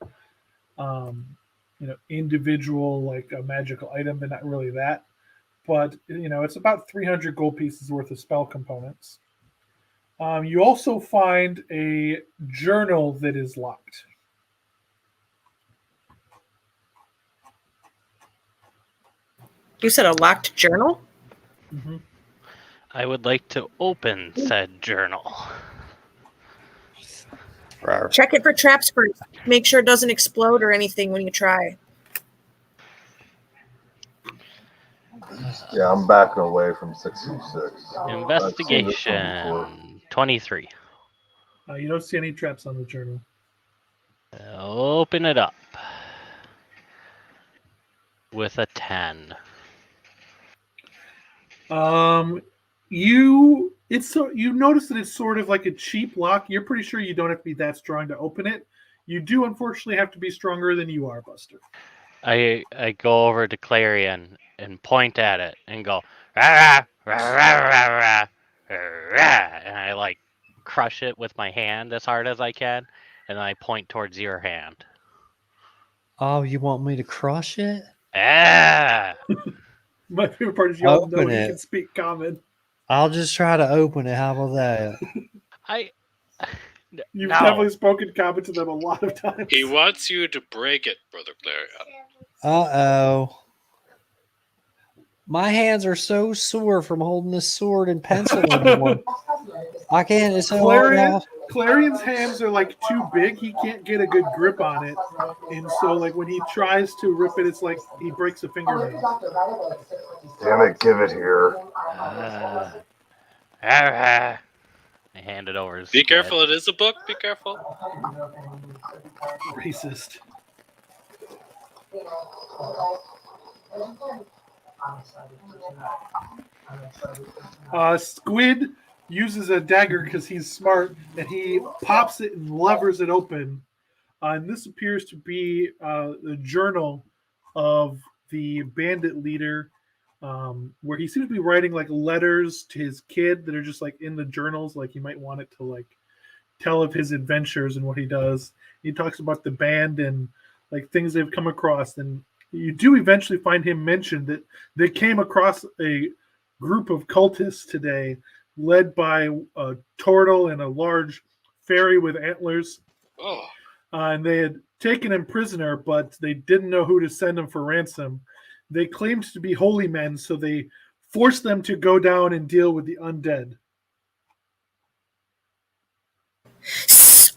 you know, individual like a magical item. They're not really that, but you know, it's about 300 gold pieces worth of spell components. You also find a journal that is locked. You said a locked journal? Mm-hmm. I would like to open said journal. Check it for traps first. Make sure it doesn't explode or anything when you try. Yeah, I'm backing away from 66. Investigation 23. You don't see any traps on the journal. Open it up with a 10. You notice that it's sort of like a cheap lock. You're pretty sure you don't have to be that strong to open it. You do unfortunately have to be stronger than you are, Buster. I go over to Clarion and point at it and go rah, rah, rah, rah, rah, rah, and I like crush it with my hand as hard as I can, and then I point towards your hand. Oh, you want me to crush it? Ah! My favorite part is y'all know you can speak common. I'll just try to open it. How about that? You've definitely spoken common to them a lot of times. He wants you to break it, Brother Clarion. Uh-oh. My hands are so sore from holding this sword and pencil in one. I can't. It's so hard. Clarion's hands are like too big. He can't get a good grip on it, and so like when he tries to rip it, it's like he breaks a fingernail. Damn it, give it here. I hand it over to Be Squid. careful, it is a book. Be careful. Racist. Squid uses a dagger because he's smart, and he pops it and levers it open. And this appears to be the journal of the bandit leader, where he seems to be writing like letters to his kid that are just like in the journals. Like he might want it to like tell of his adventures and what he does. He talks about the band and like things they've come across. And you do eventually find him mentioned that they came across a group of cultists today, led by a turtle and a large fairy with antlers. Oh, And they had taken him prisoner, but they didn't know who to send him for ransom. They claimed to be holy men, so they forced them to go down and deal with the undead.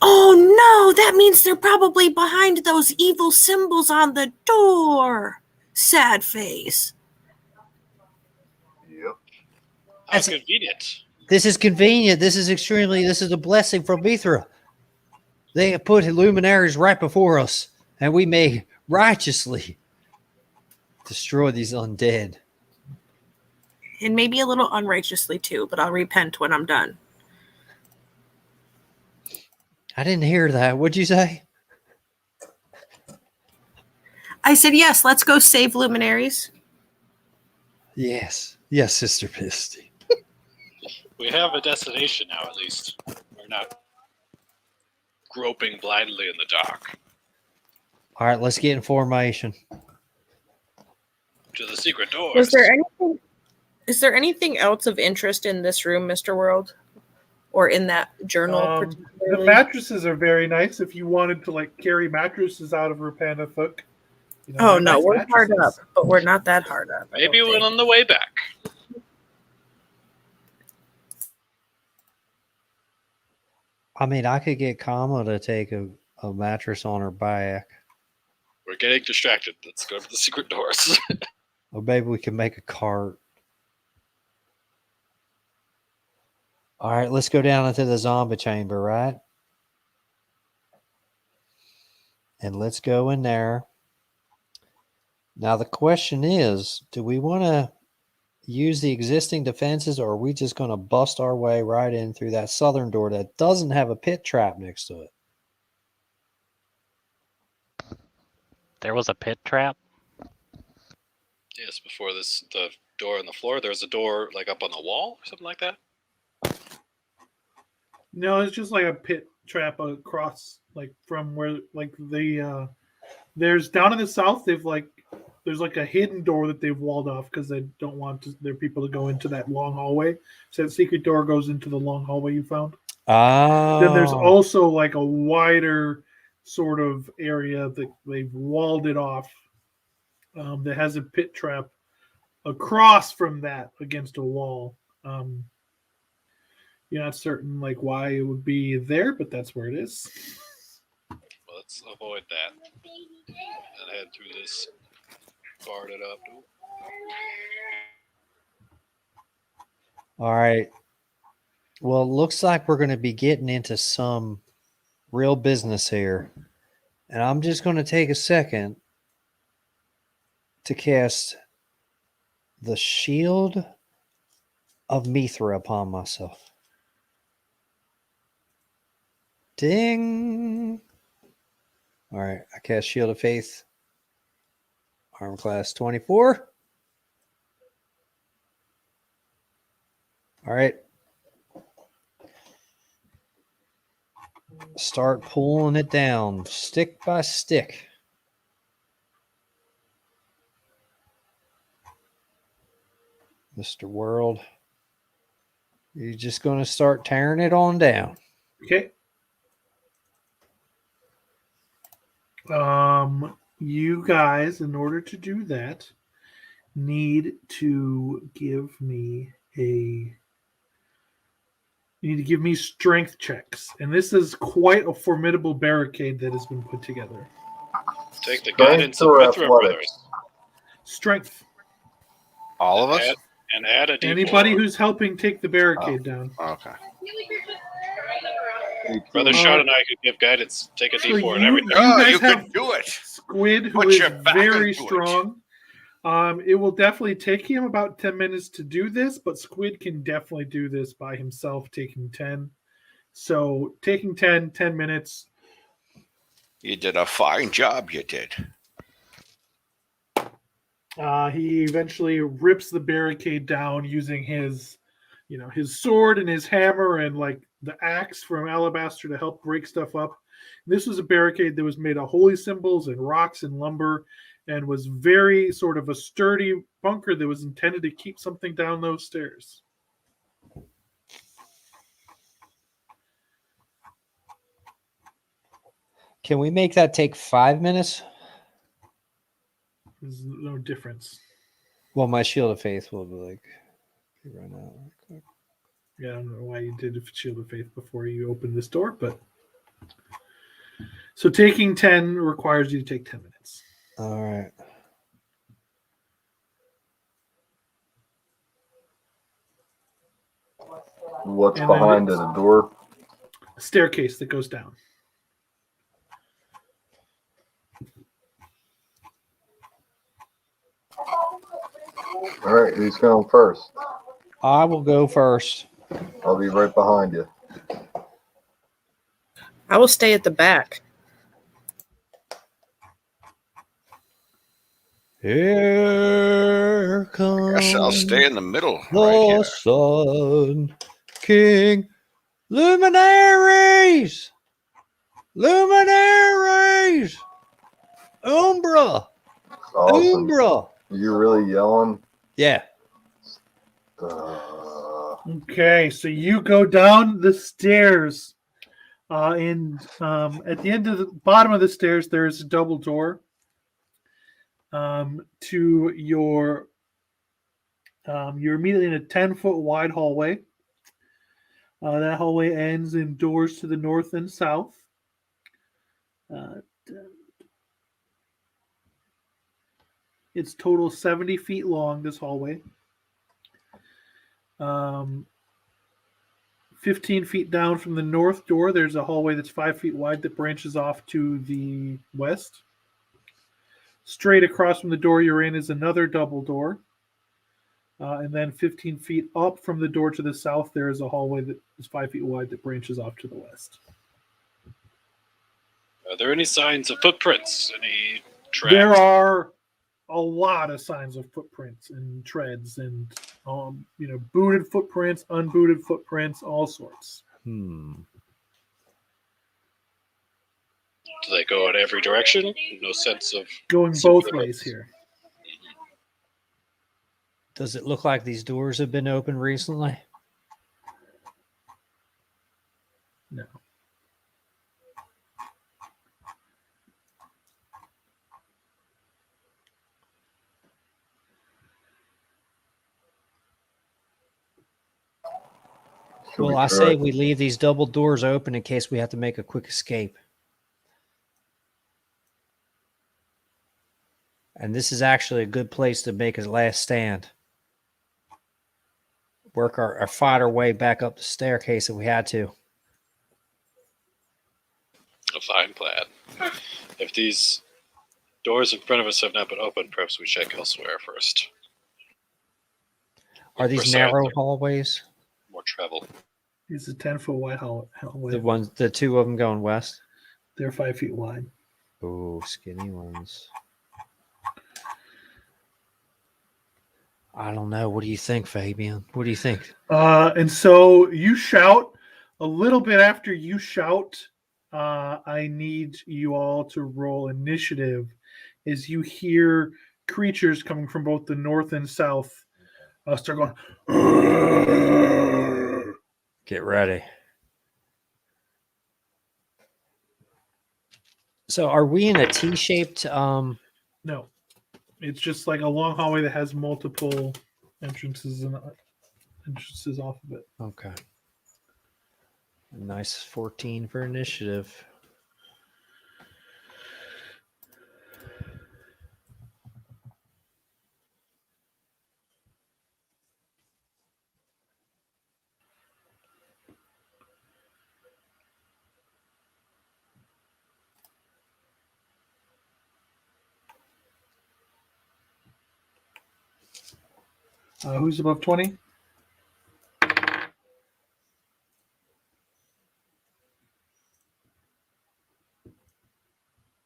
Oh no, that means they're probably behind those evil symbols on the door. Sad face. Yep. how That's- convenient. This is convenient. This is a blessing from Mithra. They have put luminaries right before us, and we may righteously destroy these undead. And maybe a little unrighteously too, but I'll repent when I'm done. I didn't hear that. What'd you say? I said, yes, let's go save luminaries. Yes. Yes, Sister Pisty. We have a destination now, at least. We're not groping blindly in the dark. All right, let's get in formation. To the secret doors. Is there anything else of interest in this room, Mr. World? Or in that journal The particularly? mattresses are very nice. If you wanted to like carry mattresses out of Rappan Athuk. Oh no, we're hard up, but we're not that hard up. Maybe when on the way back. I mean, I could get Kama to take a mattress on her back. We're getting distracted. Let's go to the secret doors. Or maybe we can make a cart. All right, let's go down into the zombie chamber, right? And let's go in there. Now, the question is, do we want to use the existing defenses, or are we just going to bust our way right in through that southern door that doesn't have a pit trap next to it? There was a pit trap. Yes, before this, the door on the floor, there's a door like up on the wall or something like that. No, it's just like a pit trap across, like from where, like the there's down in the south. They've like there's like a hidden door that they've walled off because they don't want their people to go into that long hallway. So that secret door goes into the long hallway you found. Oh. Then there's also like a wider sort of area that they've walled it off that has a pit trap across from that against a wall. You're not certain like why it would be there, but that's where it is. Well, let's avoid that and head through this guarded up door. All right. Well, it looks like we're going to be getting into some real business here. And I'm just going to take a second to cast the Shield of Mithra upon myself. Ding. All right. I cast Shield of Faith. Armor class 24. All right. Start pulling it down stick by stick. Mr. World, you're just going to start tearing it on down. Okay. You guys, in order to do that, need to give me a. You need to give me strength checks. And this is quite a formidable barricade that has been put together. Take the Strength guidance of or Mithra athletics? brothers. Strength. All of us? And add a D4. Anybody who's helping take the barricade down. Okay. Brother 18. Sean and I could give guidance. Take a So D4 and you everything. guys you have can do it. Squid, who Put is your back very into it. strong. It will definitely take him about 10 minutes to do this, but Squid can definitely do this by himself, taking 10. So taking 10 minutes. You did a fine job, you did. He eventually rips the barricade down using his sword and his hammer and like the axe from alabaster to help break stuff up. This was a barricade that was made of holy symbols and rocks and lumber and was very sort of a sturdy bunker that was intended to keep something down those stairs. Can we make that take 5 minutes? There's no difference. Well, my shield of faith will be like run out. Real quick. Yeah, I don't know why you did Shield of Faith before you opened this door, but so taking 10 requires you to take 10 minutes. All right. What's And then behind it? it's- A door? A staircase that goes down. All right, who's going first? I will go first. I'll be right behind you. I will stay at the back. Here I guess I'll comes stay in the middle the right here. Sun King. Luminaries! Luminaries! Umbra! Awesome. Umbra! You're really yelling? Yeah. Okay, so you go down the stairs, and at the end of the bottom of the stairs, there is a double door. To your, you're immediately in a 10-foot wide hallway. That hallway ends in doors to the north and south. It's total 70 feet long, this hallway. 15 feet down from the north door, there's a hallway that's 5 feet wide that branches off to the west. Straight across from the door you're in is another double door. And then 15 feet up from the door to the south, there is a hallway that is 5 feet wide that branches off to the west. Are there any signs of footprints? Any tracks? There are a lot of signs of footprints and treads and booted footprints, unbooted footprints, all sorts. Do they go in every direction? No sense of Going both ways here. Does it look like these doors have been opened recently? No. Should we Well, I try? say we leave these double doors open in case we have to make a quick escape. And this is actually a good place to make a last stand. Work our fight our way back up the staircase if we had to. a fine plan. If these doors in front of us have not been opened, perhaps we check elsewhere first. Are these Besides, narrow there- hallways? More travel. It's a 10-foot wide hallway. The two of them going west? They're 5 feet wide. Oh, skinny ones. I don't know. What do you think, Fabian? What do you think? And so you shout. A little bit after you shout, I need you all to roll initiative as you hear creatures coming from both the north and south start going. Get ready. So are we in a T-shaped No, it's just like a long hallway that has multiple entrances and entrances off of it. Okay. Nice 14 for initiative. Who's above 20?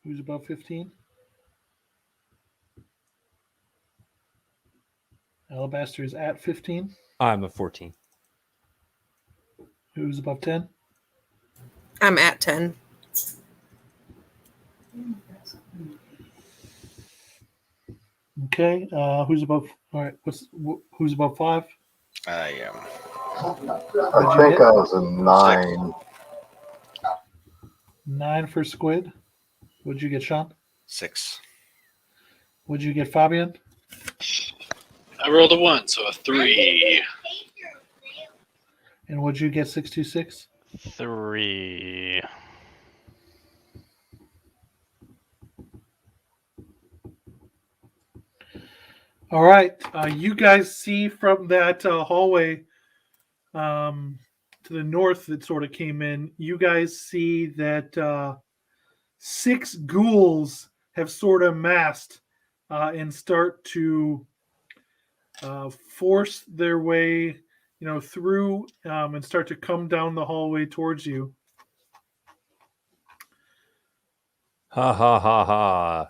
Who's above 15? Alabaster is at 15. I'm a 14. Who's above 10? I'm at 10. Okay. Who's above? All right. Who's above 5? I am. I think I was a 9. 9 for Squid. What'd you get, Sean? 6. What'd you get, Fabian? I rolled a 1, so a 3. And what'd you get, 626? 3. All right. You guys see from that hallway to the north that sort of came in, you guys see that 6 ghouls have sort of massed and start to force their way, through and start to come down the hallway towards you. Ha ha ha ha.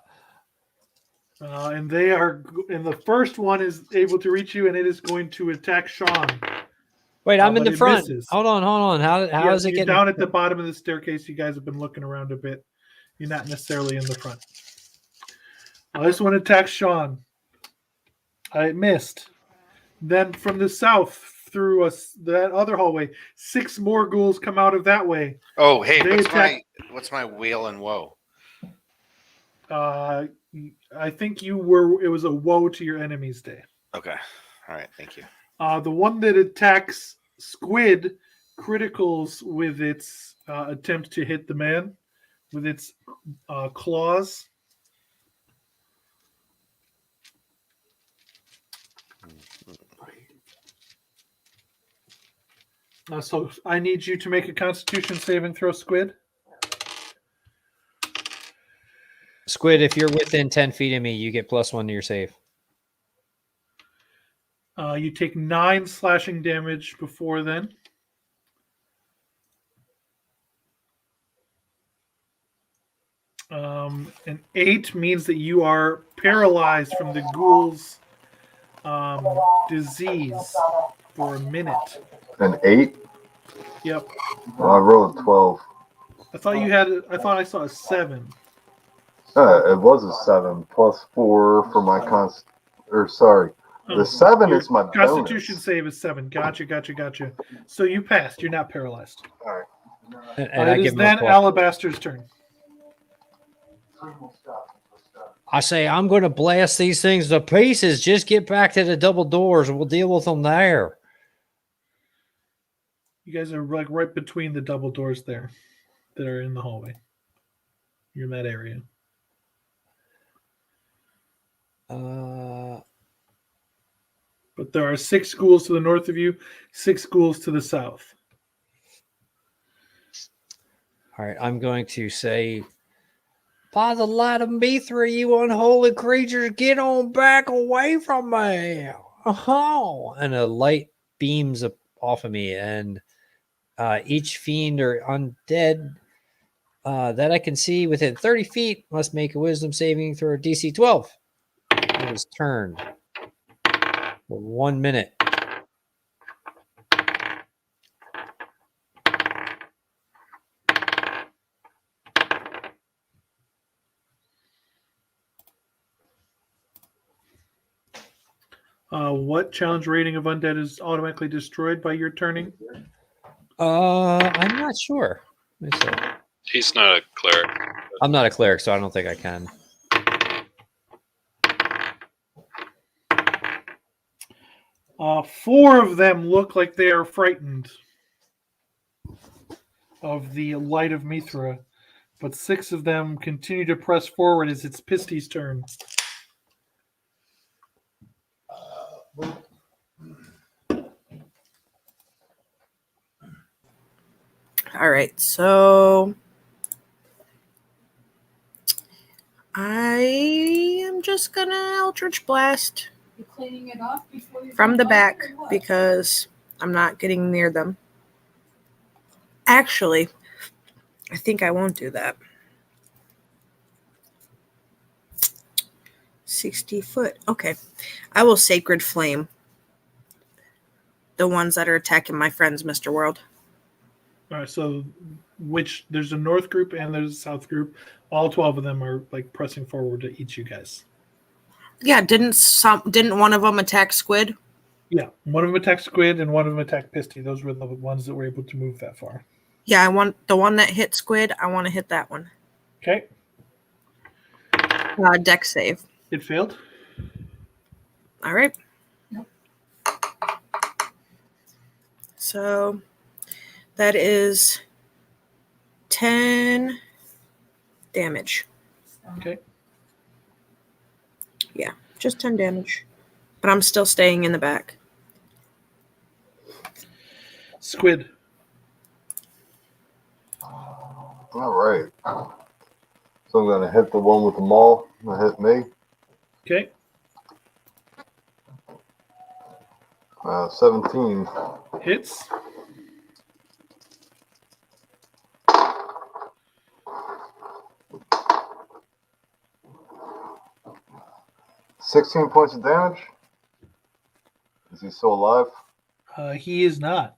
And the first one is able to reach you, and it is going to attack Sean. Wait, I'm in but the it front. misses. Hold on. How Yeah, is it you're getting down at the bottom of the staircase? You guys have been looking around a bit. You're not necessarily in the front. This one attacks Sean. It missed. Then from the south through that other hallway, 6 more ghouls come out of that way. Oh, hey, They what's my wheel and woe? I think it was a woe to your enemy's day. Okay. All right. Thank you. The one that attacks Squid criticals with its attempt to hit the man with its claws. So I need you to make a Constitution saving throw, Squid. Squid, if you're within 10 feet of me, you get +1 to your save. You take 9 slashing damage before then. An 8 means that you are paralyzed from the ghoul's disease for a minute. An 8? Yep. Well, I rolled a 12. I thought I saw a 7. It was a 7 plus 4 for my the 7 is my Constitution bonus. save is 7. Gotcha. So you passed. You're not paralyzed. All right. And I It is give him a then +. Alabaster's turn. I say, I'm going to blast these things to pieces. Just get back to the double doors and we'll deal with them there. You guys are like right between the double doors there that are in the hallway. You're in that area. But there are 6 schools to the north of you, 6 schools to the south. All right, I'm going to say, by the light of Mithra, you unholy creatures, get on back away from me. Oh, and a light beams off of me, and each fiend or undead that I can see within 30 feet must make a wisdom saving throw DC 12. It is turn for 1 minute. What challenge rating of undead is automatically destroyed by your turning? I'm not sure. Let me see. He's not a cleric. I'm not a cleric, so I don't think I can. 4 of them look like they are frightened. of the light of Mithra, but 6 of them continue to press forward as it's Pisty's turn. All right, so I am just gonna Eldritch Blast You're cleaning it off before you from the come back, back or what? because I'm not getting near them. Actually, I think I won't do that. 60 foot. Okay. I will Sacred Flame the ones that are attacking my friends, Mr. World. All right, so there's a north group and there's a south group. All 12 of them are like pressing forward to each you guys. Yeah, didn't one of them attack Squid? Yeah, one of them attacked Squid and one of them attacked Pisty. Those were the ones that were able to move that far. Yeah, I want the one that hit Squid. I want to hit that one. Okay. Deck save. It failed. All right. So that is 10 damage. Okay. Yeah, just 10 damage. But I'm still staying in the back. Squid. All right. So I'm going to hit the one with the maul. Gonna hit me. Okay. 17. Hits. $16 points of damage. Is he still alive? He is not.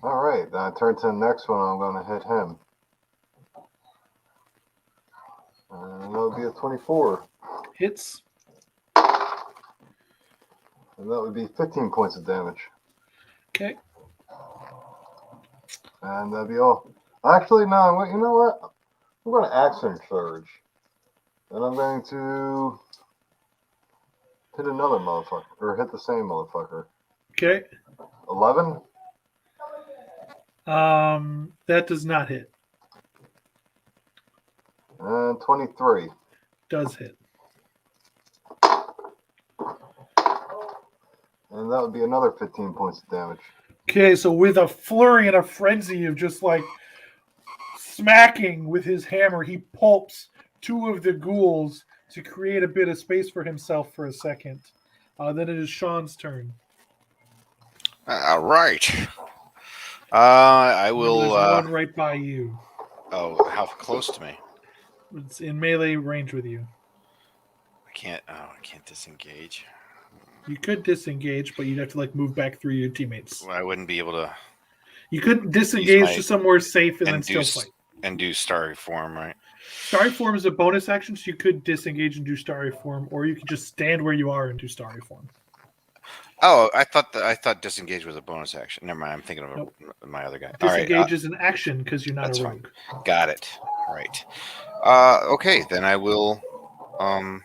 All right. Then I turn to the next one. I'm going to hit him. And that'll be a 24. Hits. And that would be 15 points of damage. Okay. And that'd be all. Actually, no. You know what? I'm going to action surge. And I'm going to hit another motherfucker. Or hit the same motherfucker. Okay. 11? That does not hit. And 23. Does hit. And that would be another 15 points of damage. Okay, so with a flurry and a frenzy of just like smacking with his hammer, he pulps 2 of the ghouls to create a bit of space for himself for a second. Then it is Sean's turn. All right. I will. There's one right by you. Oh, how close to me? It's in melee range with you. I can't disengage. You could disengage, but you'd have to like move back through your teammates. Well, I wouldn't be able to. You could disengage to somewhere safe and then and still do fight. and do starry form, right? Starry form is a bonus action, so you could disengage and do starry form, or you could just stand where you are and do starry form. Oh, I thought disengage was a bonus action. Never mind. I'm thinking of Nope. my other guy. Disengage All right, is an action because you're not that's a rogue. fine. Got it. Right. Okay, then I will. I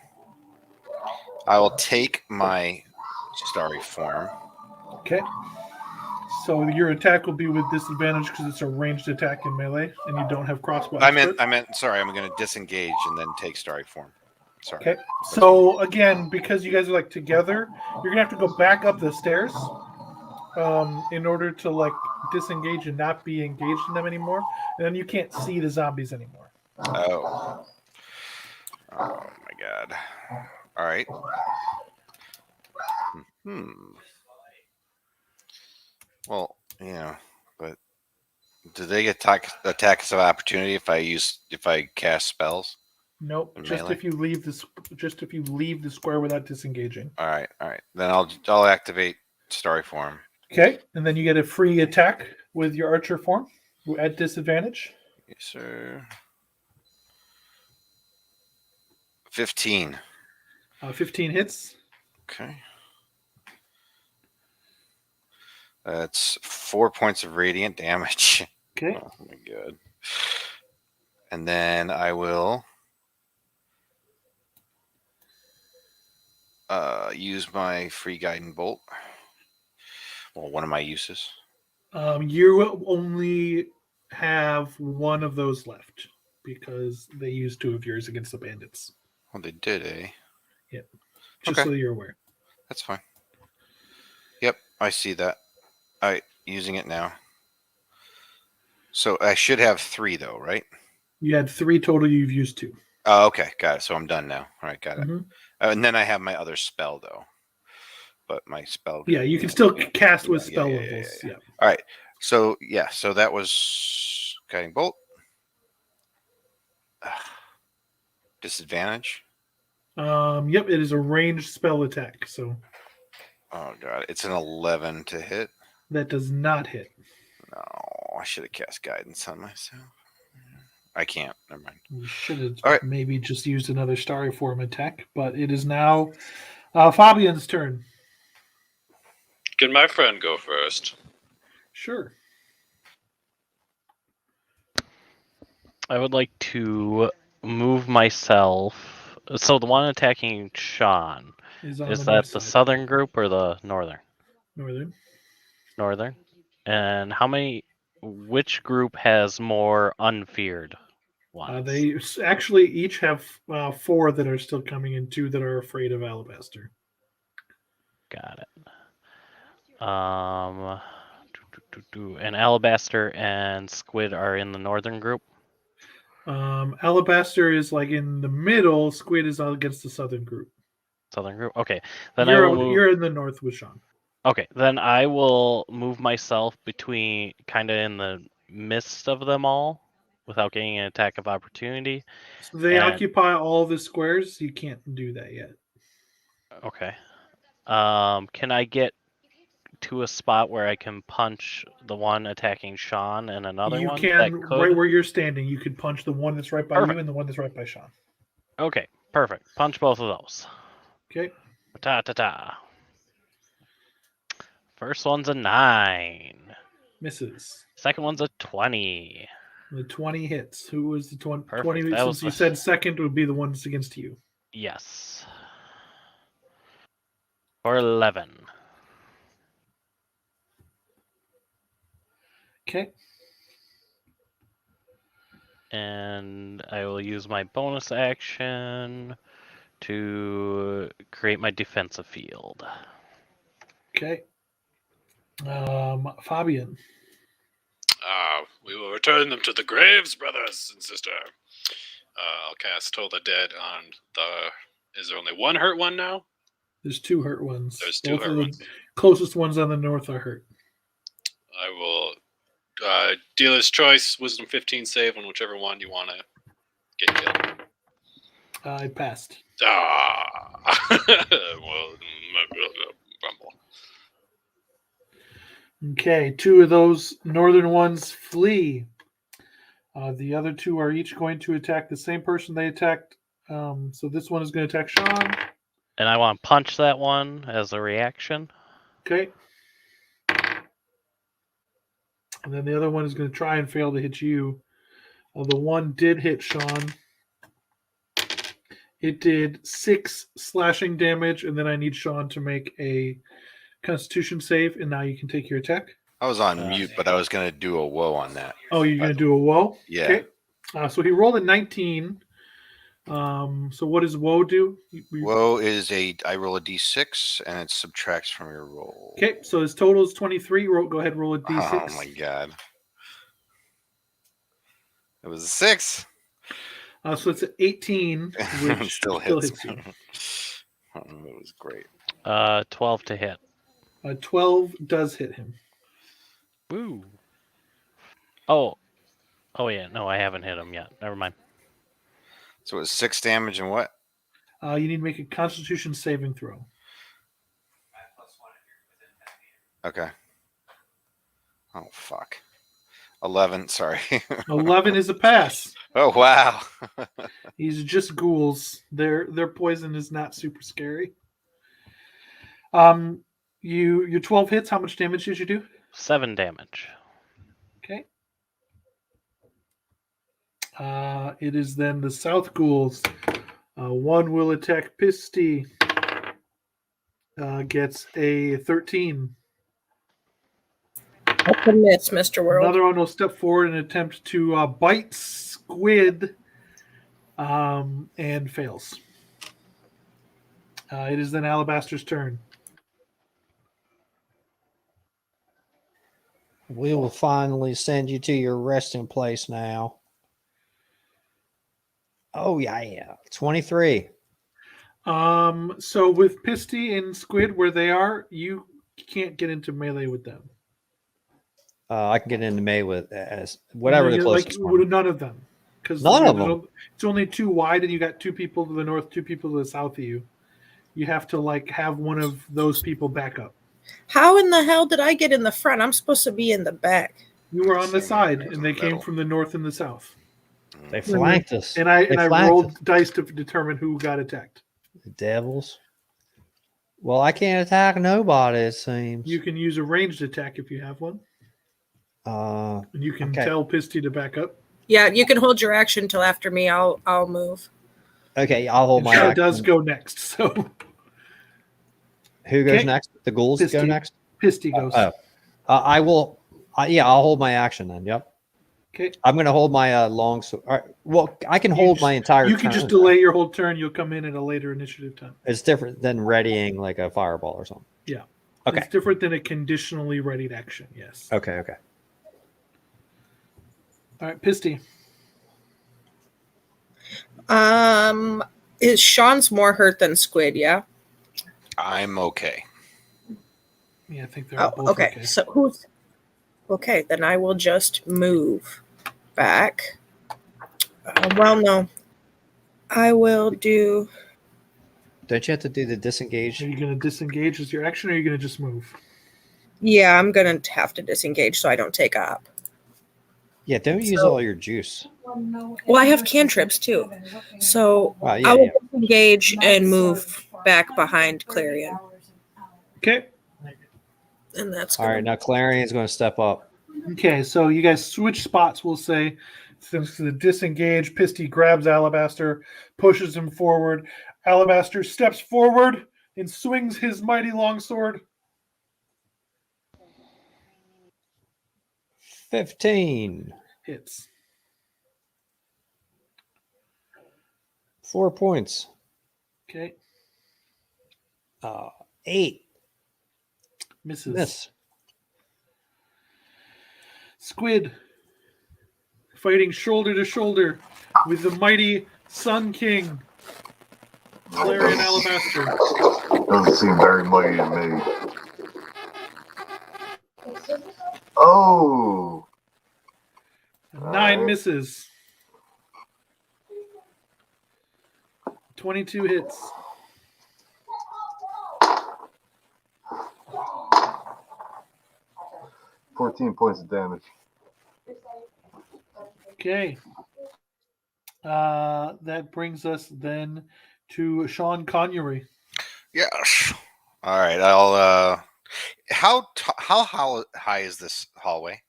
will take my starry form. Okay. So your attack will be with disadvantage because it's a ranged attack in melee, and you don't have crossbow. I meant. Sorry, I'm going to disengage and then take starry form. Sorry. Okay. So again, because you guys are like together, you're gonna have to go back up the stairs, in order to like disengage and not be engaged in them anymore. And then you can't see the zombies anymore. Oh my god. All right. Well, yeah, but do they get attacks of opportunity if I cast spells? Nope. In Just melee? if you leave the square without disengaging. All right. Then I'll activate starry form. Okay. And then you get a free attack with your archer form at disadvantage. Yes, sir. 15. 15 hits. Okay. That's 4 points of radiant damage. Okay. Oh my god. And then I will use my free guiding bolt. Well, one of my uses. You only have one of those left because they used 2 of yours against the bandits. Well, they did, eh? Just so you're aware. That's fine. Yep, I see that. Using it now. So I should have 3 though, right? You had 3 total. You've used 2. Oh, okay, got it. So I'm done now. All right, got it. Mhm. And then I have my other spell though. But my spell. Yeah, you can still cast with spell levels. Yeah. All right. So so that was guiding bolt. Disadvantage. Yep, it is a ranged spell attack, so Oh god, it's an 11 to hit. that does not hit. No, I should have cast guidance on myself. I can't. Never mind. You should have All right. maybe just used another starry form attack, but it is now Fabian's turn. Can my friend go first? Sure. I would like to move myself. So the one attacking Sean, Is on is the that north the side. southern group or the northern? Northern. Northern. And which group has more unfeared ones? They actually each have 4 that are still coming and 2 that are afraid of Alabaster. Got it. And Alabaster and Squid are in the northern group? Alabaster is like in the middle. Squid is against the southern group. Southern group? Okay. Then You're in the north with Sean. Okay, then I will move myself between kind of in the midst of them all without getting an attack of opportunity. So they And- occupy all the squares. You can't do that yet. Okay. Can I get to a spot where I can punch the one attacking Sean and another You one? can that could? right where you're standing. You could punch the one that's right by Perfect. you and the one that's right by Sean. Okay, perfect. Punch both of those. Okay. Ta-ta-ta. First one's a 9. Misses. Second one's a 20. The 20 hits. Who was the 20? Perfect. 20 That since was you the- said second would be the ones against you. Yes. For 11. Okay. And I will use my bonus action to create my defensive field. Okay. Fabian. We will return them to the graves, brothers and sister. I'll cast Toll the Dead on the... Is there only one hurt one now? There's 2 hurt ones. There's 2 Both hurt of the ones. closest ones on the north are hurt. I will dealer's choice, wisdom 15 save on whichever one you want to get killed. I passed. Well, rumble. Okay, 2 of those northern ones flee. The other 2 are each going to attack the same person they attacked. So this one is going to attack Sean. And I want to punch that one as a reaction. Okay. And then the other one is going to try and fail to hit you. The one did hit Sean. It did 6 slashing damage, and then I need Sean to make a Constitution save, and now you can take your attack. I was on mute, but I was going to do a woe on that. Oh, you're going to do a woe? Yeah. Okay. So he rolled a 19. So what does woe do? Woe is I roll a d6 and it subtracts from your roll. Okay, so his total is 23. Go ahead, roll a d6. Oh my god. It was a 6. So it's an 18, which It still hits. you. It was great. 12 to hit. 12 does hit him. Woo. Oh yeah. No, I haven't hit him yet. Never mind. So it was 6 damage and what? You need to make a Constitution saving throw. Okay. Oh fuck. 11. Sorry. 11 is a pass. Oh wow. These are just ghouls. Their poison is not super scary. Your 12 hits. How much damage did you do? 7 damage. Okay. It is then the South Ghouls. One will attack Pisty. Gets a 13. That's a miss, Mr. World. Another one will step forward and attempt to bite Squid and fails. It is then Alabaster's turn. We will finally send you to your resting place now. Oh, yeah. 23. So with Pisty and Squid where they are, you can't get into melee with them. I can get into melee with as whatever the closest one. None of them. Because None of them. It's only 2 wide, and you got 2 people to the north, 2 people to the south of you. You have to have one of those people back up. How in the hell did I get in the front? I'm supposed to be in the back. You were on the side, and they came from the north and the south. They flanked us. And I rolled dice to determine who got attacked. The devils. Well, I can't attack nobody, it seems. You can use a ranged attack if you have one. And you can tell Pisty to back up. Yeah, you can hold your action till after me. I'll move. Okay, I'll hold my action. It does go next, so. Who goes next? The ghouls go next? Pisty goes. I will. I'll hold my action then. Yep. Okay. I'm going to hold my long sword. All right. Well, I can hold my entire turn. You can just delay your whole turn. You'll come in at a later initiative time. It's different than readying like a fireball or something. Yeah. Okay. It's different than a conditionally readied action. Yes. Okay. All right, Pisty. Is Sean's more hurt than Squid? Yeah. I'm okay. Yeah, I think they're both okay. So who's okay? Then I will just move back. No, I will do. Don't you have to do the disengage? Are you going to disengage as your action, or are you going to just move? Yeah, I'm going to have to disengage so I don't take up. Yeah, don't use all your juice. Well, I have cantrips too. So I will disengage and move back behind Clarion. Okay. And that's all right. Now Clarion's going to step up. Okay, so you guys switch spots, we'll say. Since the disengage, Pisty grabs Alabaster, pushes him forward. Alabaster steps forward and swings his mighty longsword. 15. Hits. 4 points. Okay. 8. Misses. Miss. Squid fighting shoulder to shoulder with the mighty Sun King, Clarion Alabaster. Doesn't seem very mighty to me. Oh! 9 misses. 22 hits. $14 points of damage. Okay. That brings us then to Sean Connery. Yes. All right. I'll. How high is this hallway?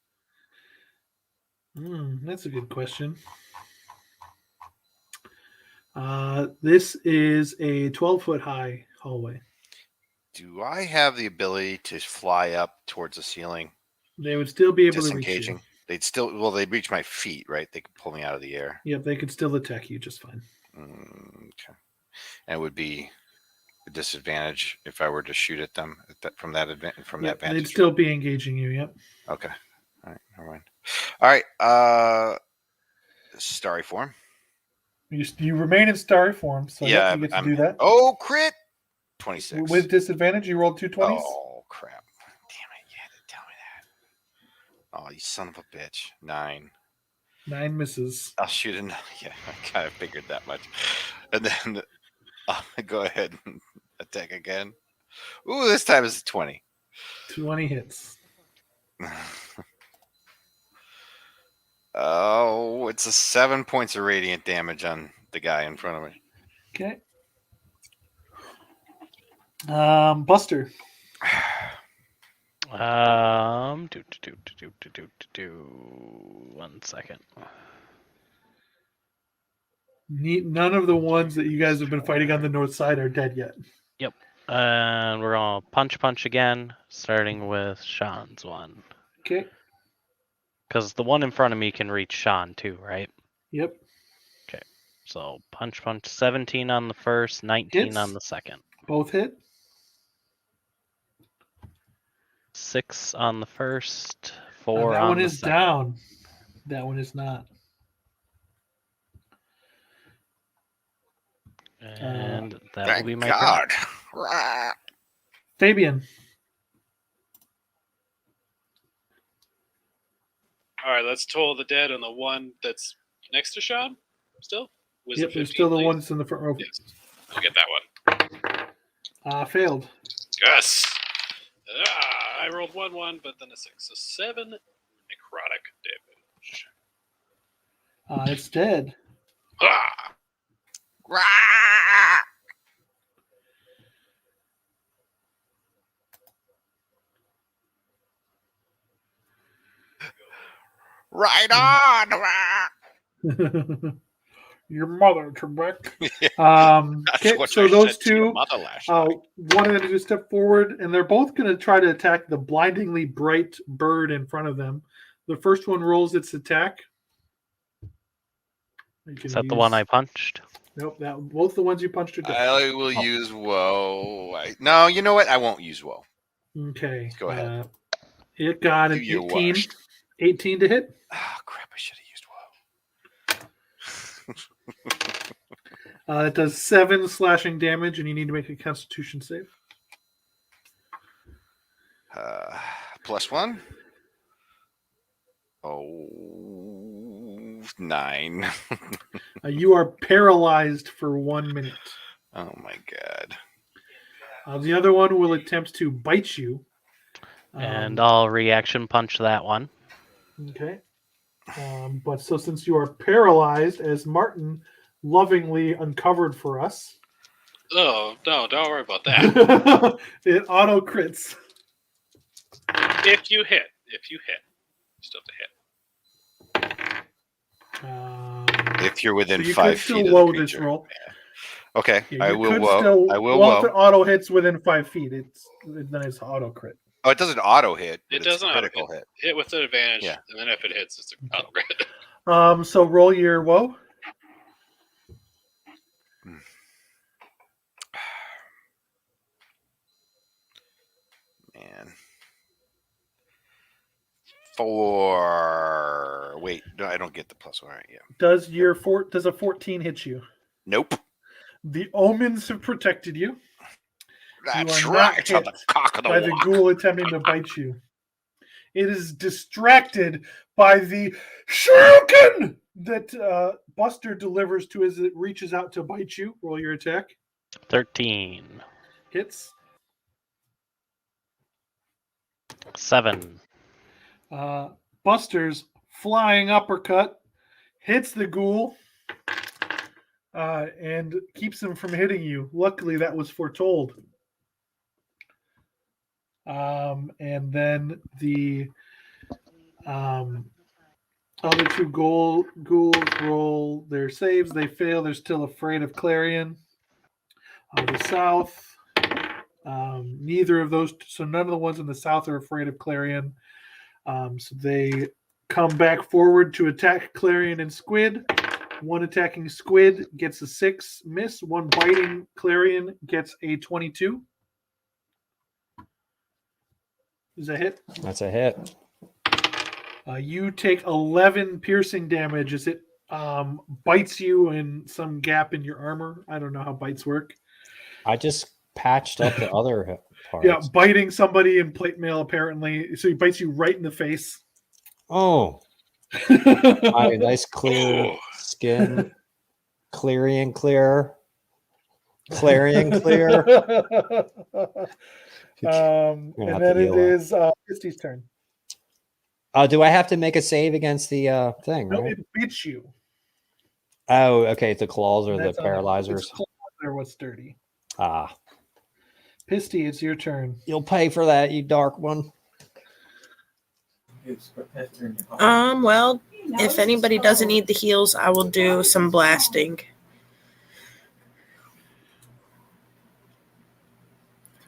That's a good question. This is a 12-foot high hallway. Do I have the ability to fly up towards the ceiling? They would still be able to reach you. They'd reach my feet, right? They could pull me out of the air. Yep, they could still attack you just fine. Okay. And it would be a disadvantage if I were to shoot at them from that vantage. They'd still be engaging you, yep. Okay. All right, never mind. All right, starry form. You remain in starry form, so you get to do that. Oh, crit! 26. With disadvantage, you rolled 2 20s? Oh, crap. Damn it, you had to tell me that. Oh, you son of a bitch. 9. 9 misses. I'll shoot another. Yeah, I kind of figured that much. And then I'll go ahead and attack again. Ooh, this time it's 20. 20 hits. Oh, it's a 7 points of radiant damage on the guy in front of me. Okay. Buster. One second. None of the ones that you guys have been fighting on the north side are dead yet. Yep. And we're all punch again, starting with Sean's one. Okay. Because the one in front of me can reach Sean too, right? Yep. So punch, 17 on the first, 19 Hits. on the second. Both hit. 6 on the first, Now, 4 that on one the is second. down. That one is not. And that will Thank be my God. turn. Fabian. All right, let's toll the dead on the one that's next to Sean. Still. Wisdom Yep, there's 15, still the please. ones in the front row. Yes, I'll get that one. Failed. Yes. I rolled 1-1, but then a 6, so 7 necrotic damage. It's dead. Ah! Right on. Your mother, Trebek. That's Okay, what so I those said to your two, mother last night. one of them to step forward, and they're both going to try to attack the blindingly bright bird in front of them. The first one rolls its attack. Is that the one I punched? Nope, both the ones you punched are dead. I will use woe. No, you know what? I won't use woe. Okay. Go ahead. It got an Do your 18. worst. 18 to hit. Oh, crap. I should have used woe. It does 7 slashing damage, and you need to make a Constitution save. +1. Oh, 9. You are paralyzed for 1 minute. Oh, my God. The other one will attempt to bite you. And I'll reaction punch that one. Okay. But so since you are paralyzed, as Martin lovingly uncovered for us, Oh, no, don't worry about that. it auto crits. If you hit. You still have to hit. If you're within so you 5 could feet still of the woe this creature. roll. Okay, Yeah, I you will could woe. still- I will well, if woe. it auto hits within 5 feet, then it's auto crit. Oh, it doesn't auto hit. It But doesn't it's a auto critical hit. Hit with an advantage, Yeah. and then if it hits, it's a auto crit. So roll your woe. Man. 4. Wait, no, I don't get the +1. All right, yeah. Does a 14 hit you? Nope. The omens have protected you. That's you are not right. On the hit cock of the by the walk. ghoul attempting to bite you. It is distracted by the shuriken that Buster delivers to as it reaches out to bite you. Roll your attack. 13. Hits. 7. Buster's flying uppercut hits the ghoul and keeps him from hitting you. Luckily, that was foretold. And then the other two ghouls roll their saves. They fail. They're still afraid of Clarion. The south, neither of those. So none of the ones in the south are afraid of Clarion. So they come back forward to attack Clarion and Squid. One attacking Squid gets a 6 miss. One biting Clarion gets a 22. Is that a hit? That's a hit. You take 11 piercing damage as it bites you in some gap in your armor. I don't know how bites work. I just patched up the other parts. Yeah, biting somebody in plate mail apparently. So he bites you right in the face. Oh. My nice clear skin. Clarion clear. Clarion clear. And then it is Christy's turn. Do I have to make a save against the thing, No, right? it beats you. Oh, okay. The claws or the That's on paralyzers. Its claws are what's dirty. Ah. Pisty, it's your turn. You'll pay for that, you dark one. Well, if anybody doesn't need the heals, I will do some blasting.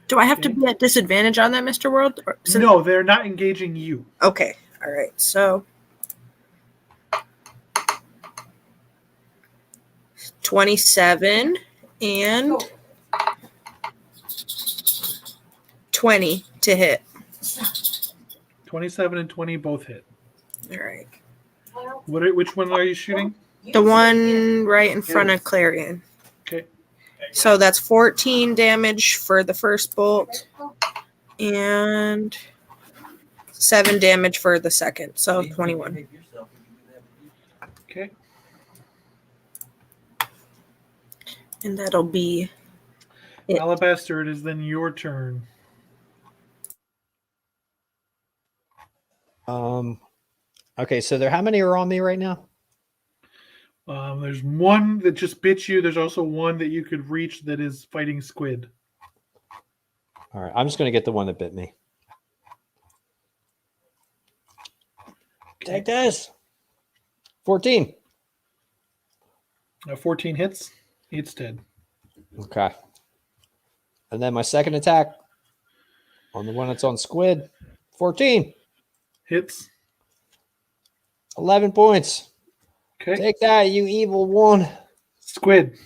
Do I have to Okay. be at disadvantage on that, Mr. World? No, they're not engaging you. Okay. All right. So 27 and 20 to hit. 27 and 20 both hit. All right. Which one are you shooting? The one right in front of Clarion. Okay. So that's 14 damage for the first bolt and 7 damage for the second. So 21. Okay. And that'll be it. Alabaster, it is then your turn. Okay, so how many are on me right now? There's one that just bit you. There's also one that you could reach that is fighting squid. All right, I'm just going to get the one that bit me. Take this. 14. 14 hits. It's dead. Okay. And then my second attack on the one that's on squid. 14. Hits. 11 points. Okay. Take that, you evil one. Squid.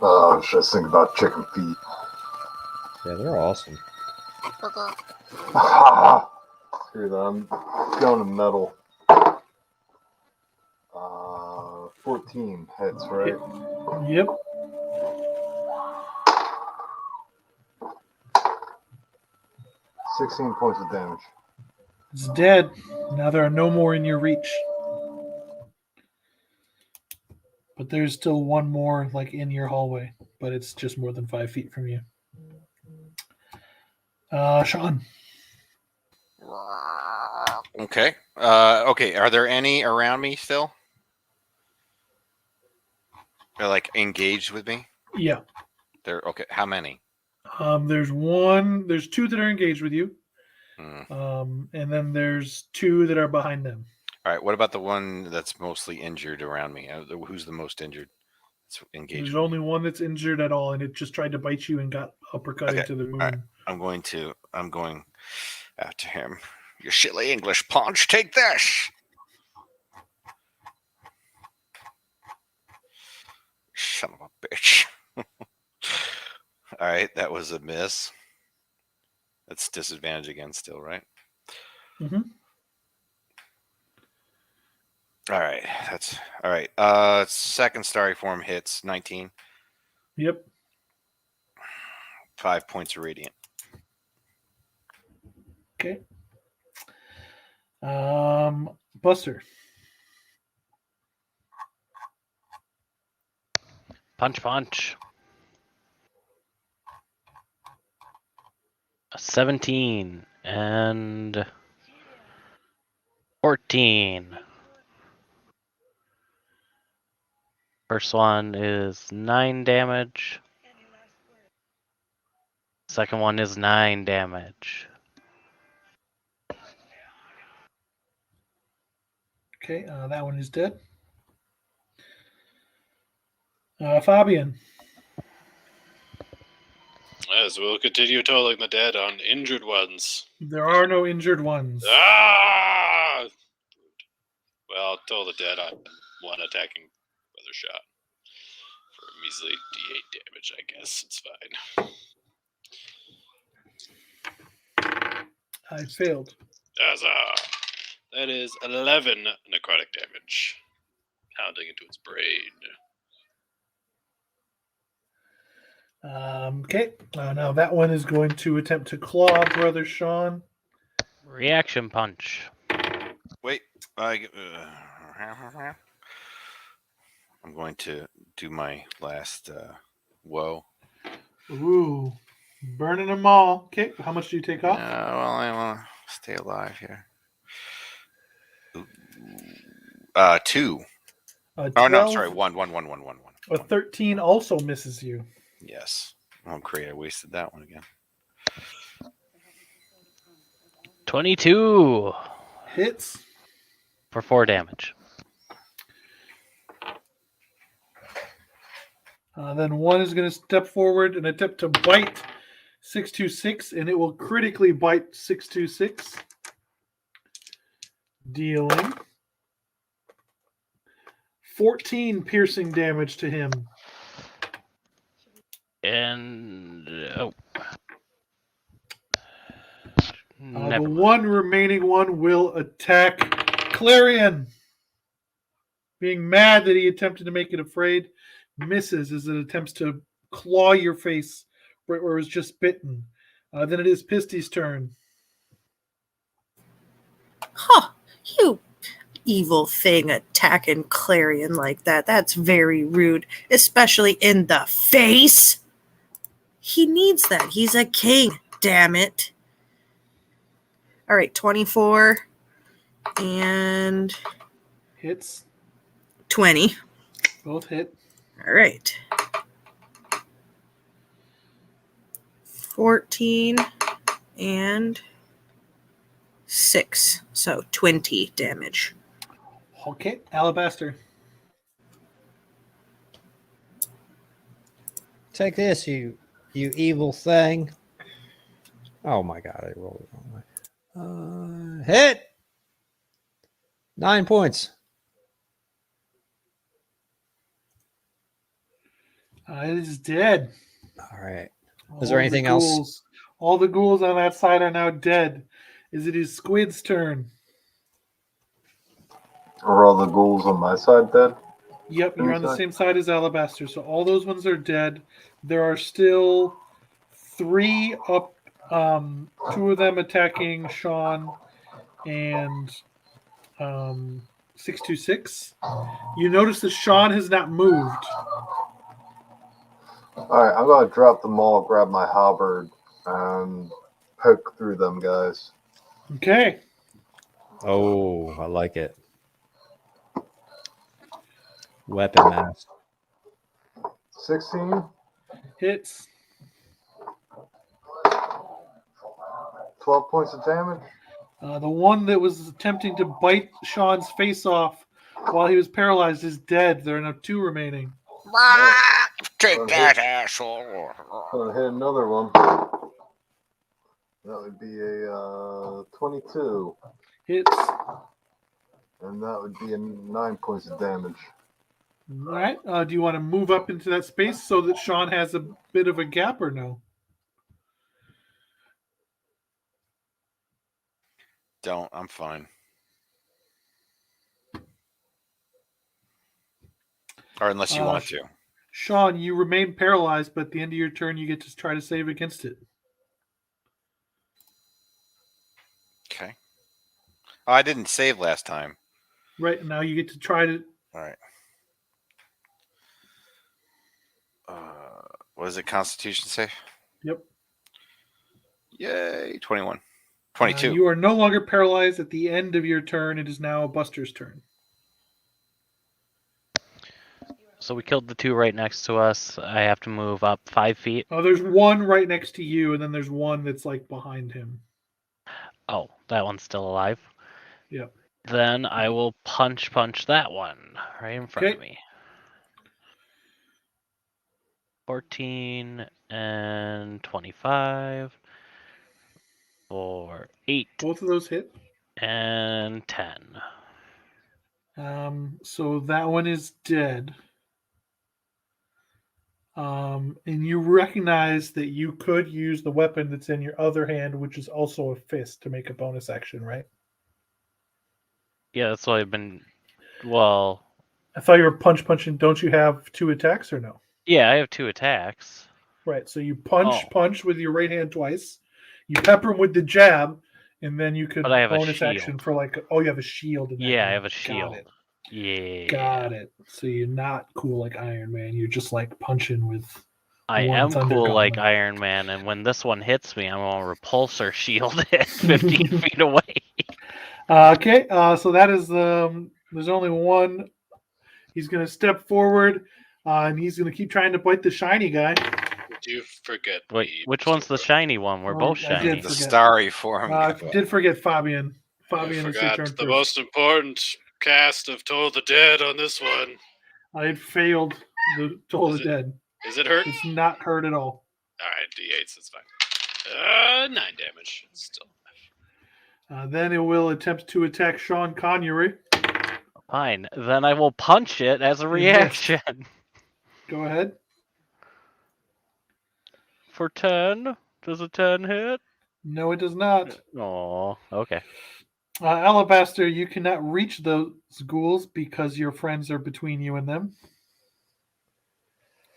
Oh, I was just thinking about chicken feet. Yeah, they're awesome. Screw that. I'm going to metal. 14 hits, right? Yep. $16 points of damage. It's dead. Now there are no more in your reach. But there's still one more like in your hallway, but it's just more than 5 feet from you. Sean. Okay. Okay. Are there any around me still? They're like engaged with me. Yeah. They're okay. How many? There's two that are engaged with you. Hmm. And then there's two that are behind them. All right. What about the one that's mostly injured around me? Who's the most injured? It's engaged. There's with me? only one that's injured at all, and it just tried to bite you and got uppercut Okay. into the moon. All right. I'm going after him. You shitly English punch. Take this. Son of a bitch. All right. That was a miss. That's disadvantage again still, right? Mm-hmm. All right. That's all right. Second starry form hits 19. Yep. 5 points of radiant. Okay. Buster. Punch. A 17 and 14. First one is 9 damage. Second one is 9 damage. Okay, that one is dead. Fabian. As we'll continue tolling the dead on injured ones. There are no injured ones. Ah! Well, I'll toll the dead on one attacking other shot. For a measly D8 damage, I guess. It's fine. I failed. That is 11 necrotic damage. Pounding into its brain. Okay, now that one is going to attempt to claw Brother Sean. Reaction punch. Wait. I'm going to do my last woe. Ooh, burning them all. Okay, how much do you take off? Well, I want to stay alive here. 2. Oh, no, sorry. 1. A 13 also misses you. Yes. Oh, great. I wasted that one again. 22 Hits. for 4 damage. Then one is going to step forward and attempt to bite 626, and it will critically bite 626, dealing 14 piercing damage to him. And The never mind. one remaining one will attack Clarion. Being mad that he attempted to make it afraid, misses as it attempts to claw your face right where it was just bitten. Then it is Pisty's turn. Huh, you evil thing attacking Clarion like that. That's very rude, especially in the face. He needs that. He's a king, damn it. All right, 24 and Hits. 20. Both hit. All right. 14 and 6. So 20 damage. Okay, Alabaster. Take this, you evil thing. Oh my god, I rolled it wrong way. Hit! 9 points. It is dead. All right. All Is there the anything else? ghouls- All the ghouls on that side are now dead. Is it his Squid's turn? Are all the ghouls on my side dead? Yep, you're on the Inside? same side as Alabaster, so all those ones are dead. There are still 3 up. 2 of them attacking Sean and 626. You notice that Sean has not moved. Alright, I'm gonna drop them all, grab my halberd, and poke through them guys. Okay. Oh, I like it. Weapon mask. 16, Hits. 12 points of damage. The one that was attempting to bite Sean's face off while he was paralyzed is dead. There are now 2 remaining. Take that, asshole. Gonna hit another one. That would be a 22. Hits. And that would be a 9 points of damage. All right. Do you want to move up into that space so that Sean has a bit of a gap or no? Don't. I'm fine. Or unless you want to. Sean, you remain paralyzed, but at the end of your turn, you get to try to save against it. Okay. Oh, I didn't save last time. Right. Now you get to try to. All right. What is it? Constitution save? Yep. Yay. 21. 22. You are no longer paralyzed at the end of your turn. It is now Buster's turn. So we killed the 2 right next to us. I have to move up 5 feet. Oh, there's one right next to you, and then there's one that's like behind him. Oh, that one's still alive. Yep. Then I will punch that one right in front of me. 14 and 25 for 8 Both of those hit. and 10. So that one is dead. And you recognize that you could use the weapon that's in your other hand, which is also a fist, to make a bonus action, right? Yeah, that's what I've been. Well, I thought you were punching. Don't you have 2 attacks or no? yeah, I have 2 attacks. Right. So you punch with your right hand twice. You pepper him with the jab, and then you could But I have a bonus action shield. for like. Oh, you have a shield. In that Yeah, I hand. have a shield. Got it. Yeah. Got it. So you're not cool like Iron Man. You're just like punching with. I one am thunder cool like gauntlet. Iron Man, and when this one hits me, I'm gonna repulsor shield it 15 feet away. Okay. So that is there's only one. He's gonna step forward, and he's gonna keep trying to bite the shiny guy. Did you forget Wait, me, which Mr. ones the Wood? shiny one? We're Oh, both I did shiny. The forget. starry form. Did forget Fabian. I Fabian, it's your forgot turn the first. most important cast of Toll the Dead on this one. I had failed the Toll Is the Dead. Is it hurt? It's not hurt at all. All right, D8s. That's fine. 9 damage. Still. Then it will attempt to attack Sean Connery. Fine. Then I will punch it as a You missed. reaction. Go ahead. For 10. Does a 10 hit? No, it does not. Oh, okay. Alabaster, you cannot reach those ghouls because your friends are between you and them.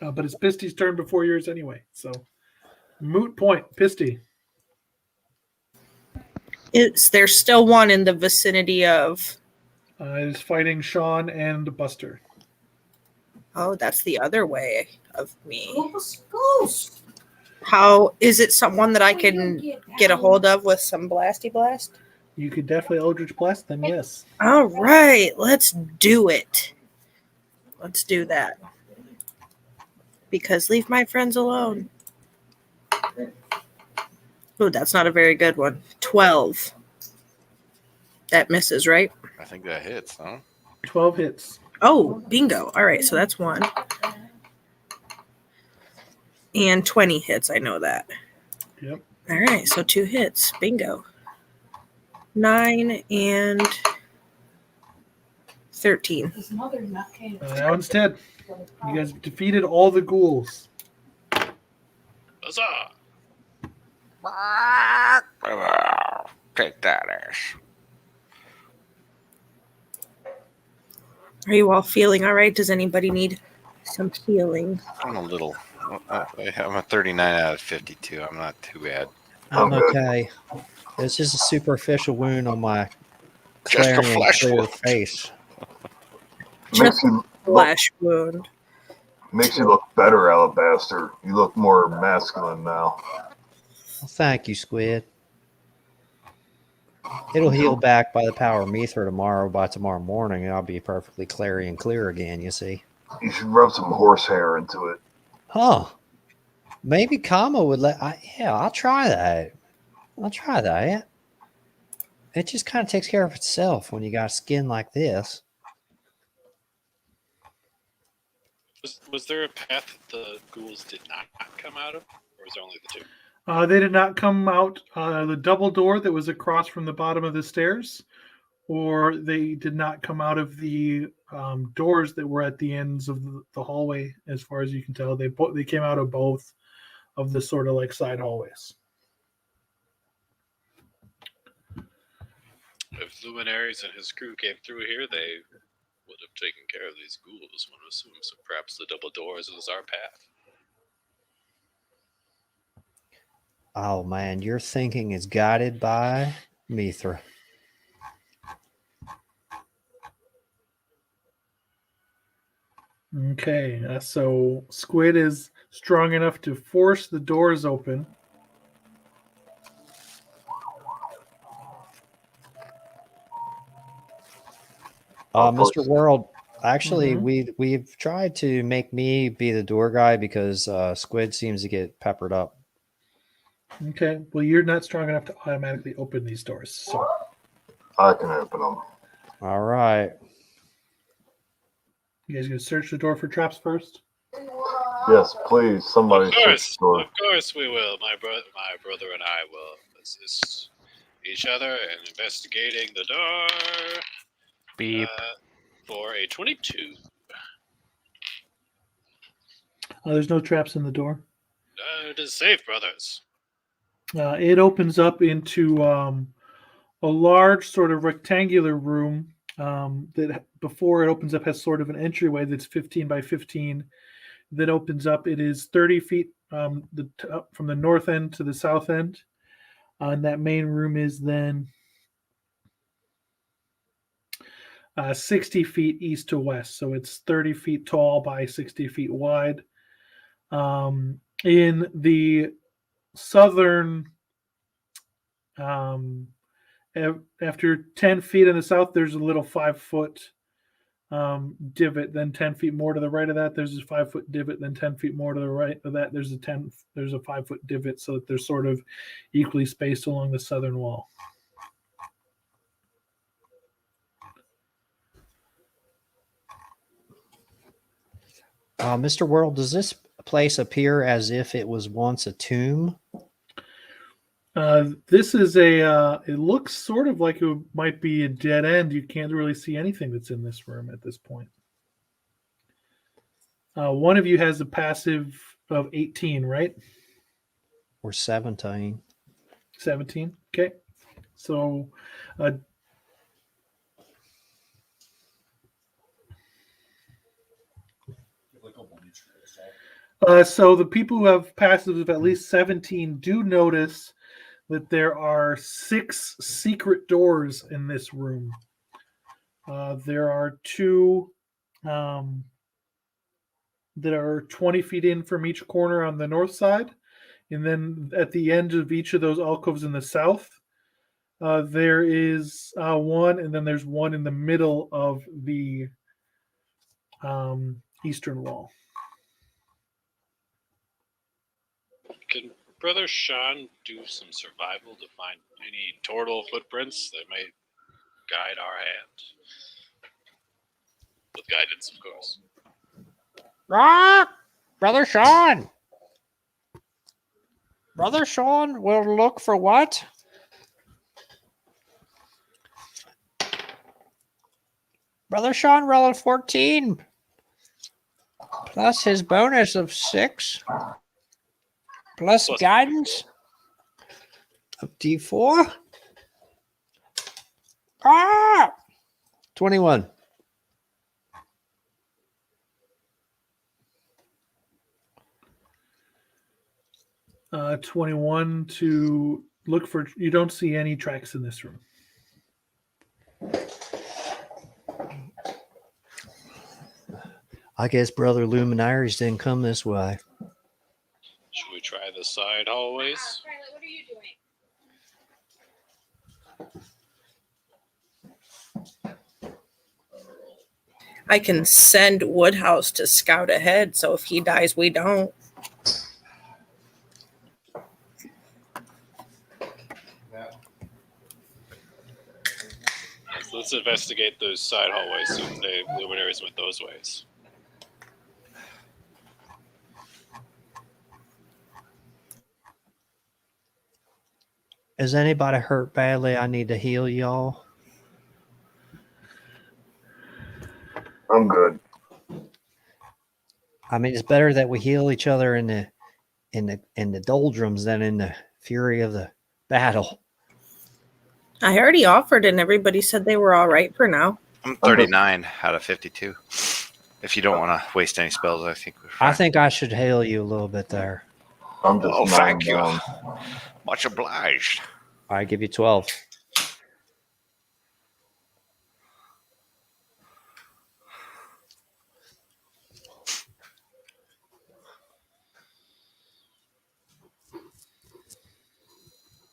But it's Pisty's turn before yours anyway. So, moot point, Pisty. Is there still one in the vicinity of? Is fighting Sean and Buster. Oh, that's the other way of me. Ghost. How is it? Someone that I can get a hold of with some blasty blast? You could definitely Eldritch Blast them, yes. All right, let's do it. Let's do that. Because leave my friends alone. Oh, that's not a very good one. 12. That misses, right? I think that hits, huh? 12 hits. Oh, bingo. All right, so that's 1. And 20 hits, I know that. Yep. All right, so 2 hits. Bingo. 9 and 13. His mother not came. Now instead, you guys defeated all the ghouls. Huzzah! Take that ass. Are you all feeling all right? Does anybody need some healing? I'm a little. I'm a 39 out of 52. I'm not too bad. I'm Okay. okay. It's just a superficial wound on my Just a clarion flesh clear wound. face. Just you flesh wound. makes you look better, Alabaster. You look more masculine now. Well, thank you, Squid. It'll heal back by the power of Mither tomorrow. By tomorrow morning, and I'll be perfectly clarion clear again, you see. You should rub some horsehair into it. Huh. Maybe Kama would yeah, I'll try that. I'll try that. It just kind of takes care of itself when you got skin like this. Was there a path that the ghouls did not come out of? Or was there only the 2? They did not come out the double door that was across from the bottom of the stairs, or they did not come out of the doors that were at the ends of the hallway. As far as you can tell, they came out of both of the sort of like side hallways. If Luminaries and his crew came through here, they would have taken care of these ghouls, one would assume. So perhaps the double doors is our path. Oh man, your thinking is guided by Mither. Okay, so Squid is strong enough to force the doors open. Mr. World, actually, Mhm. we've tried to make me be the door guy because Squid seems to get peppered up. Okay, well, you're not strong enough to automatically open these doors. So I can open them. All right. you guys gonna search the door for traps first? Yes, please. Somebody search the door. Of course we will. My brother and I will assist each other in investigating the door. Beep. For a 22. There's no traps in the door. It is safe, brothers. It opens up into a large sort of rectangular room that before it opens up has sort of an entryway that's 15 by 15 that opens up. It is 30 feet from the north end to the south end. And that main room is then 60 feet east to west. So it's 30 feet tall by 60 feet wide. In the southern, after 10 feet in the south, there's a little 5-foot divot. Then 10 feet more to the right of that, there's a 5-foot divot. Then 10 feet more to the right of that, there's a 5-foot divot, so that they're sort of equally spaced along the southern wall. Mr. World, does this place appear as if it was once a tomb? This is a. It looks sort of like it might be a dead end. You can't really see anything that's in this room at this point. One of you has a passive of 18, right? Or 17? 17. Okay. So, so the people who have passives of at least 17 do notice that there are 6 secret doors in this room. There are 2 that are 20 feet in from each corner on the north side. And then at the end of each of those alcoves in the south, there is one, and then there's one in the middle of the eastern wall. Can Brother Sean do some survival to find any turtle footprints that may guide our hand? With guidance, of course. Brother Sean. Brother Sean will look for what? Brother Sean rolled 14. Plus his bonus of 6. Plus guidance of D4. 21. Uh, 21 to look for. You don't see any tracks in this room. I guess Brother Luminaries didn't come this way. Should we try the side hallways? What are you doing? I can send Woodhouse to scout ahead, so if he dies, we don't. Let's investigate those side hallways, see if the luminaries went those ways. Is anybody hurt badly? I need to heal y'all. I'm good. I mean, it's better that we heal each other in the doldrums than in the fury of the battle. I already offered, and everybody said they were all right for now. I'm 39 out of 52. If you don't want to waste any spells, I think we're fine. I think I should heal you a little bit there. I'm just thank you. down. Much obliged. I give you 12.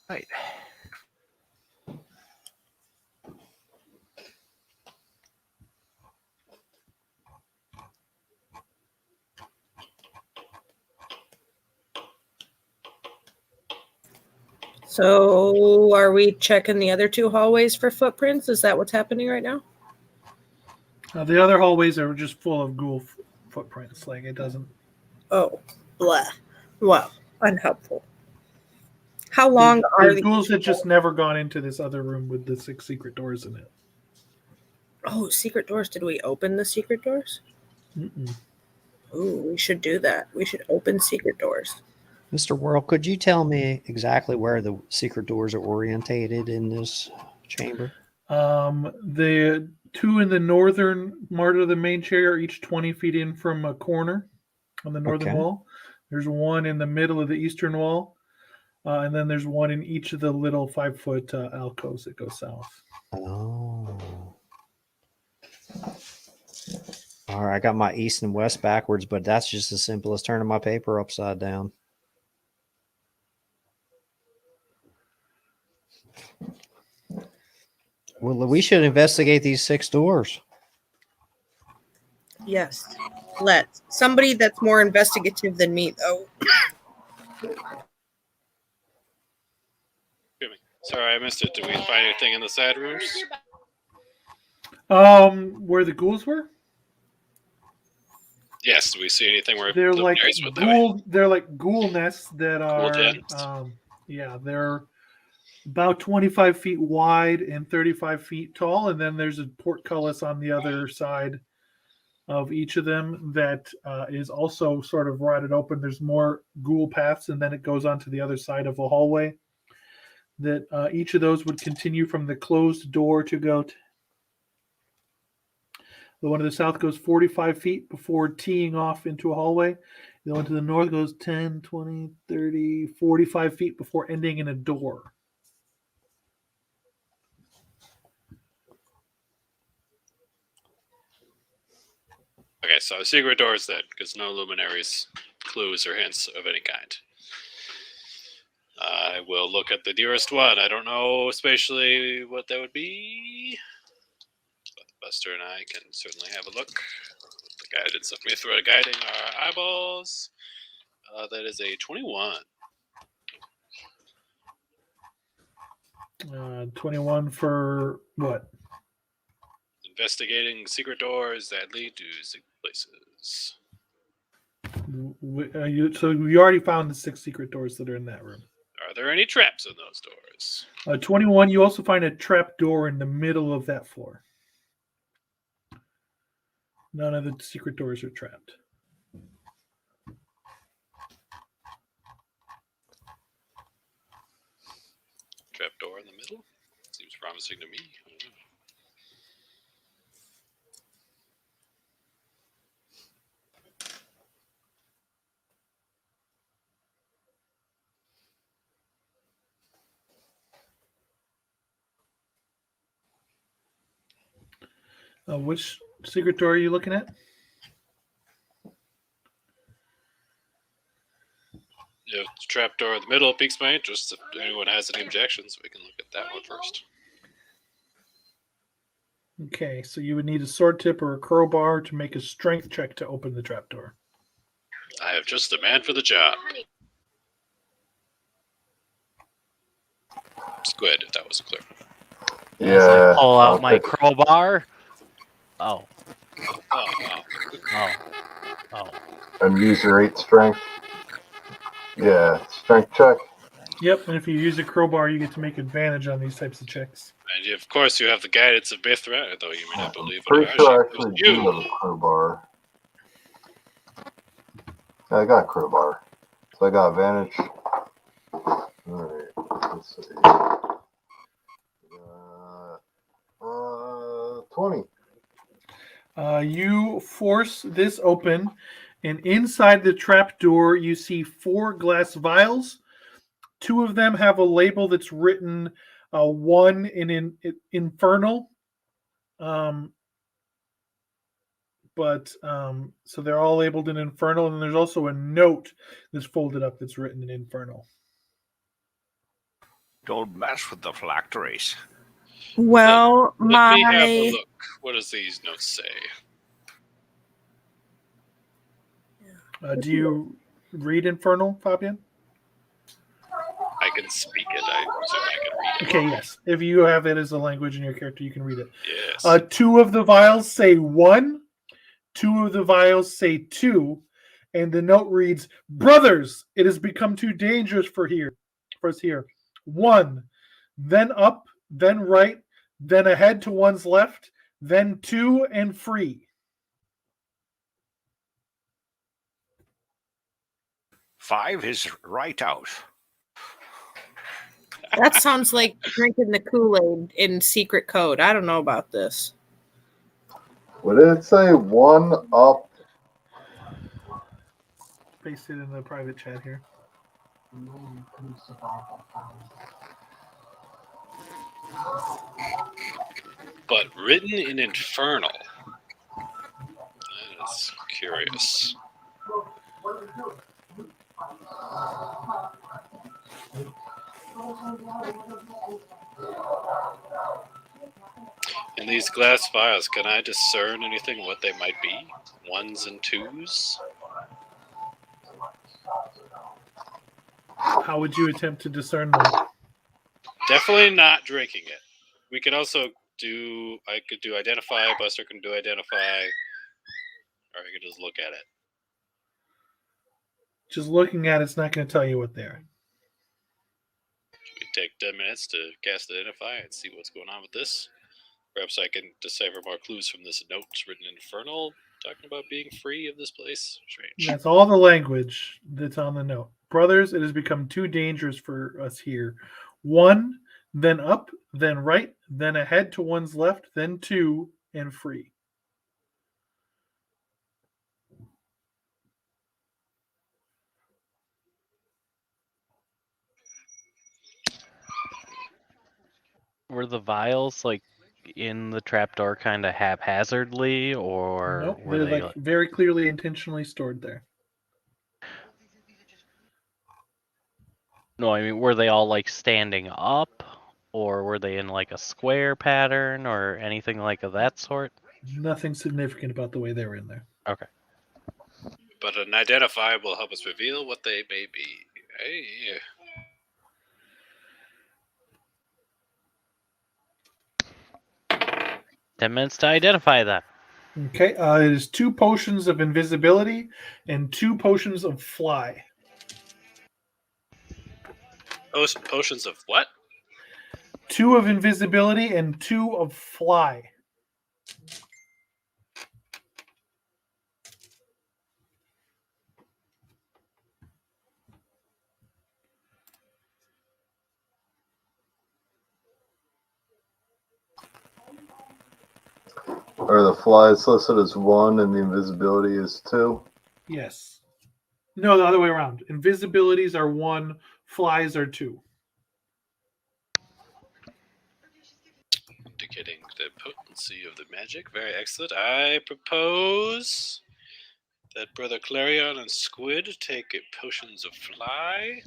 Right. So, are we checking the other 2 hallways for footprints? Is that what's happening right now? The other hallways are just full of ghoul footprints. Like, it doesn't. Oh, blah. Well, unhelpful. How long are The the ghouls had just never gone into this other room with the 6 secret doors in it. Oh, secret doors. Did we open the secret doors? Mm-mm. Ooh, we should do that. We should open secret doors. Mr. World, could you tell me exactly where the secret doors are orientated in this chamber? The 2 in the northern part of the main chair are each 20 feet in from a corner on the northern Okay. wall. There's one in the middle of the eastern wall. And then there's one in each of the little 5-foot alcoves that go south. Oh. All right, I got my east and west backwards, but that's just as simple as turning my paper upside down. Well, we should investigate these 6 doors. Yes. Let's. Somebody that's more investigative than me, though. Sorry, I missed it. Did we find anything in the side rooms? Where the ghouls were? Yes. Do we see anything where They're like luminaries went that way? ghoul. They're like ghoul nests that are. dens. Yeah, they're about 25 feet wide and 35 feet tall, and then there's a portcullis on the other side of each of them that is also sort of rotted open. There's more ghoul paths, and then it goes on to the other side of a hallway. That each of those would continue from the closed door to go. The one to the south goes 45 feet before teeing off into a hallway. The one to the north goes 10, 20, 30, 45 feet before ending in a door. Okay, so secret doors then, because no luminaries, clues, or hints of any kind. I will look at the nearest one. I don't know spatially what that would be. But Buster and I can certainly have a look. With the guidance of me through guiding our eyeballs. That is a 21. 21 for what? Investigating secret doors that lead to secret places. So you already found the 6 secret doors that are in that room. Are there any traps in those doors? 21, you also find a trap door in the middle of that floor. None of the secret doors are trapped. Trap door in the middle? Seems promising to me. I don't know. Which secret door are you looking at? If the trap door in the middle piques my interest, if anyone has any objections, we can look at that one first. Okay, so you would need a sword tip or a crowbar to make a strength check to open the trapdoor. I have just the man for the job. Squid, if that wasn't clear. As Yeah. I pull I'll out my take- crowbar. Oh. Oh, wow. Oh. And use your 8 strength. Yeah, strength check. Yep, and if you use a crowbar, you get to make advantage on these types of checks. And of course, you have the guidance of Mithra, though you may not believe it. Pretty sure I actually do you. have a crowbar. Yeah, I got a crowbar. So I got advantage. Alright, let's see. 20. You force this open, and inside the trapdoor, you see 4 glass vials. 2 of them have a label that's written one in infernal. So they're all labeled in infernal, and there's also a note that's folded up that's written in infernal. Don't mess with the phylacteries. Well, Let me have a my look. What does these notes say? Do you read infernal, Fabian? I can speak it. I presume I can read it. Okay, yes. If you have it as a language in your character, you can read it. Yes. 2 of the vials say 1. 2 of the vials say 2. And the note reads, "Brothers, it has become too dangerous for us here. 1, then up, then right, then ahead to one's left, then 2 and free." 5 is right out. that sounds like drinking the Kool-Aid in secret code. I don't know about this. What did it say? 1 up. Paste it in the private chat here. But written in infernal. That is curious. In these glass vials, can I discern anything what they might be? 1s and 2s? How would you attempt to discern them? Definitely not drinking it. We could also I could do identify, Buster can do identify, or I could just look at it. Just looking at it's not going to tell you what they are. We take 10 minutes to cast Identify and see what's going on with this. Perhaps I can decipher more clues from this note written in Infernal, talking about being free of this place. Strange. That's all the language that's on the note. Brothers, it has become too dangerous for us here. 1, then up, then right, then ahead to one's left, then 2, and free. Were the vials like in the trapdoor kind of haphazardly, or Nope, were they're they? like very clearly intentionally stored there. No, I mean, were they all like standing up, or were they in like a square pattern, or anything like of that sort? Nothing significant about the way they were in there. Okay. But an Identify will help us reveal what they may be. Hey. 10 minutes to identify that. Okay, it is 2 potions of invisibility and 2 potions of fly. Potions of what? 2 of invisibility and 2 of fly. Are the flies listed as 1 and the invisibility is 2? Yes. No, the other way around. Invisibilities are 1, flies are 2. Indicating the potency of the magic. Very excellent. I propose that Brother Clarion and Squid take potions of fly.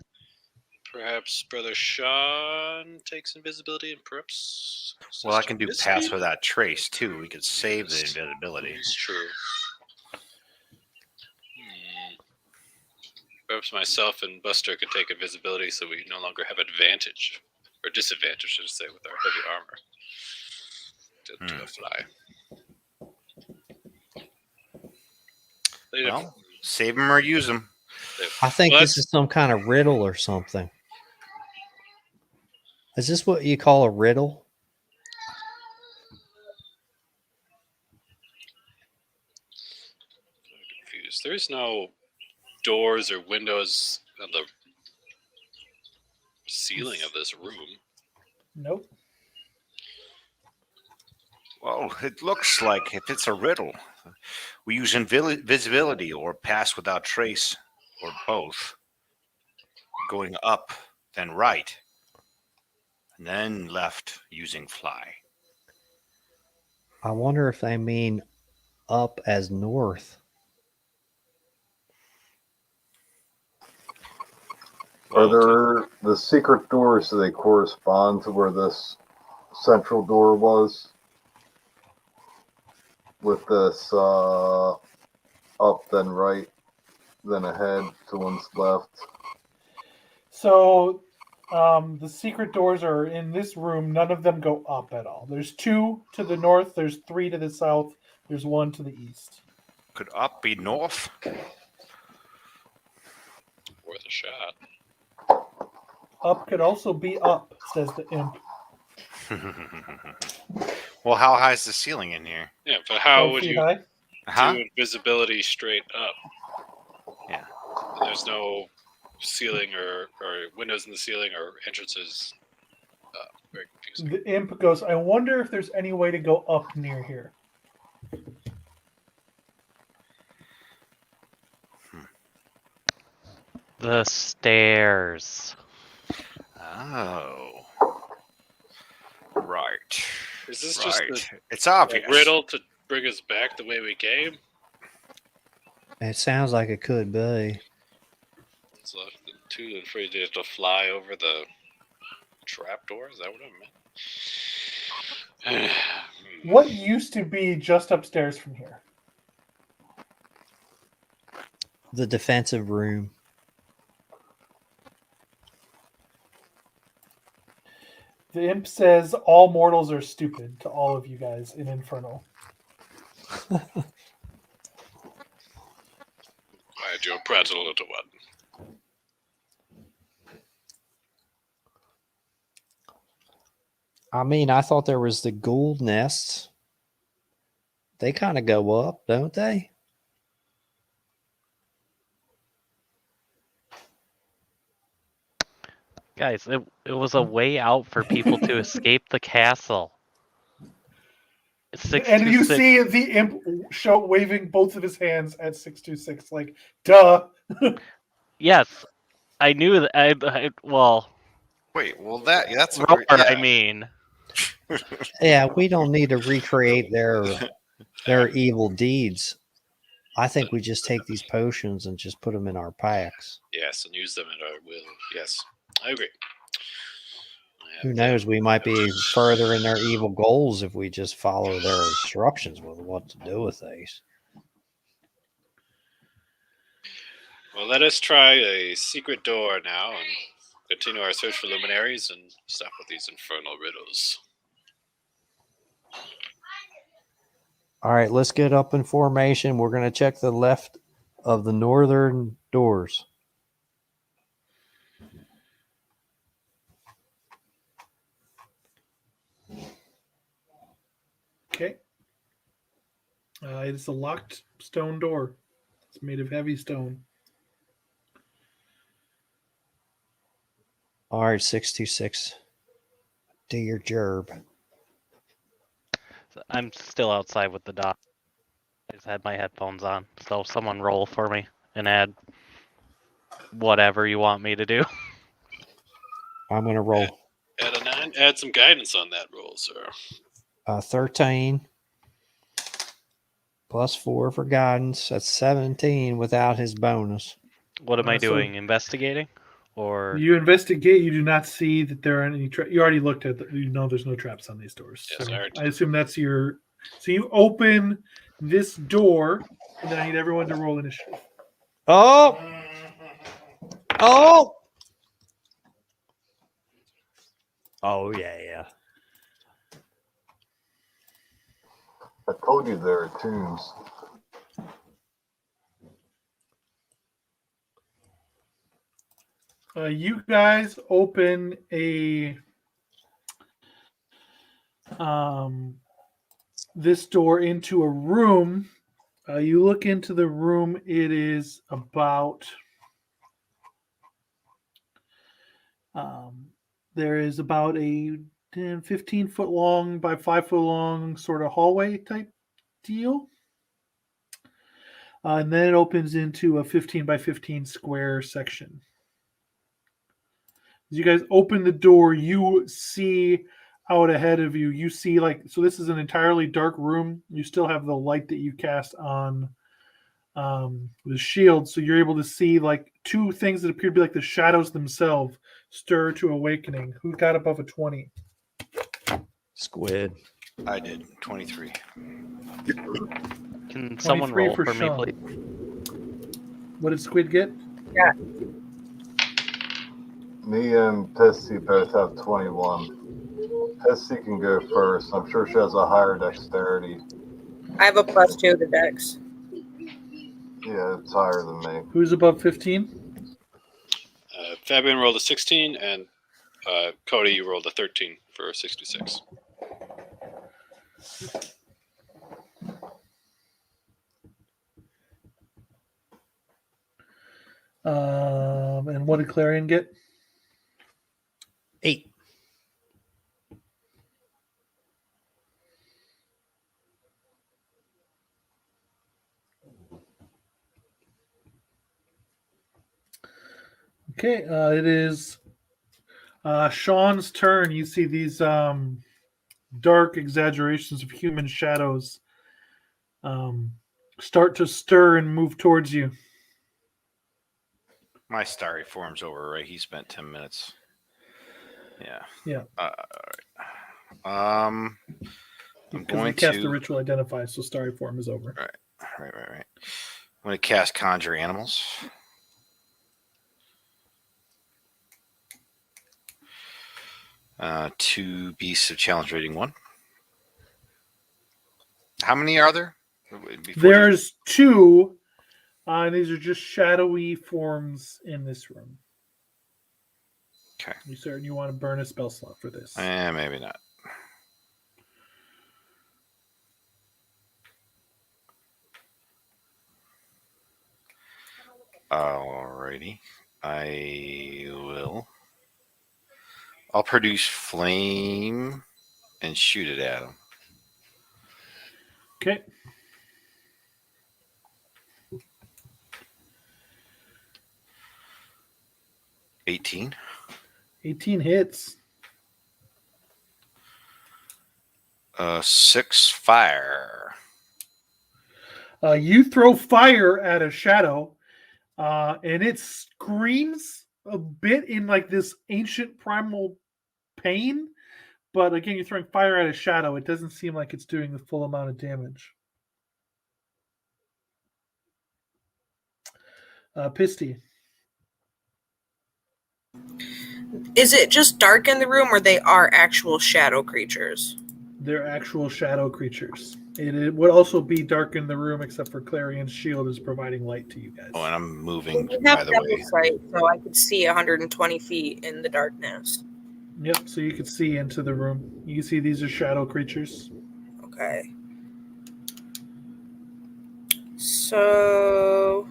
Perhaps Brother Sean takes invisibility, and perhaps. Well, I can do pass Misty? without trace too. We could save the invisibility. It's true. Perhaps myself and Buster could take invisibility so we no longer have advantage. Or disadvantage, I should say, with our heavy armor. To a fly. Well, save them or use them. I think this is some kind of riddle or something. Is this what you call a riddle? I'm confused. There's no doors or windows on the ceiling of this room. Nope. Well, it looks like if it's a riddle, we use invisibility or pass without trace, or both. Going up, then right, and then left using fly. I wonder if they mean up as north. Are there the secret doors? Do they correspond to where this central door was? With this up, then right, then ahead to one's left. So the secret doors are in this room. None of them go up at all. There's 2 to the north. There's 3 to the south. There's 1 to the east. Could up be north? Worth a shot. Up could also be up, says the imp. Well, how high is the ceiling in here? Yeah, but how 12 would feet you high. do invisibility straight up? Yeah. There's no ceiling or windows in the ceiling or entrances. Very confusing. The imp goes, I wonder if there's any way to go up near here. The stairs. Oh. Right. Is this just It's obvious. a riddle to bring us back the way we came? It sounds like it could be. It's left the 2 and 3 days to fly over the trapdoor. Is that what I meant? What used to be just upstairs from here? The defensive room. The imp says all mortals are stupid to all of you guys in Infernal. I do a pretzel little one. I mean, I thought there was the ghoul nests. They kind of go up, don't they? Guys, it was a way out for people to escape the castle. And you 626. see the imp show waving both of his hands at 626, like, duh. Yes, I knew that. Well, Wait, well that's Roar, yeah. I mean. Yeah, we don't need to recreate their evil deeds. I think we just take these potions and just put them in our packs. Yes, and use them at our will. Yes, I agree. Who knows? We might be further in their evil goals if we just follow their instructions with what to do with these. Well, let us try a secret door now and continue our search for luminaries and stop with these infernal riddles. All right, let's get up in formation. We're going to check the left of the northern doors. Okay. It is a locked stone door. It's made of heavy stone. All right, 626. Do your gerb. I'm still outside with the doc. I just had my headphones on. So someone roll for me and add whatever you want me to do. I'm going to roll Add a 9. Add some guidance on that roll, sir. 13 plus 4 for guidance. That's 17 without his bonus. What am I So- doing? Investigating? Or You investigate. You do not see that there are any. You already looked at. You know there's no traps on these doors. Yes, So I already I assume that's your. So you open this door, and then I need everyone to roll initiative. Oh! Oh! Oh, yeah. I told you there are tombs. You guys open a this door into a room. You look into the room. It is about there is about a 10, 15 foot long by 5 foot long sort of hallway type deal. And then it opens into a 15 by 15 square section. As you guys open the door, you see out ahead of you. You see, so this is an entirely dark room. You still have the light that you cast on the shield. So you're able to see two things that appear to be like the shadows themselves stir to awakening. Who got above a 20? Squid. I did 23. can someone 23 roll for for me, Sean. please? What did Squid get? Me and Pessy both have 21. Pessy can go first. I'm sure she has a higher dexterity. I have a +2 to Dex. Yeah, it's higher than me. Who's above 15? Fabian rolled a 16, and Cody, you rolled a 13 for 66. And what did Clarion get? 8. Okay, it is Sean's turn. You see these dark exaggerations of human shadows start to stir and move towards you. My starry form's over, right? He spent 10 minutes. Yeah. Yeah. All right. I'm Because going we cast to the ritual identify, so starry form is over. Right. I'm going to cast Conjure Animals. Two beasts of challenge rating 1. How many are there? There's 2, and these are just shadowy forms in this room. Okay. You certain you want to burn a spell slot for this? Maybe not. Alrighty. I'll produce flame and shoot it at him. Okay. $18. 18 hits. 6 fire. You throw fire at a shadow, and it screams a bit in like this ancient primal pain. But again, you're throwing fire at a shadow. It doesn't seem like it's doing the full amount of damage. Pisty. Is it just dark in the room, or they are actual shadow creatures? They're actual shadow creatures. It would also be dark in the room, except for Clarion's shield is providing light to you guys. Oh, and I'm moving, We by have the double way. sight, so I could see 120 feet in the darkness. Yep, so you can see into the room. You can see these are shadow creatures. Okay. So...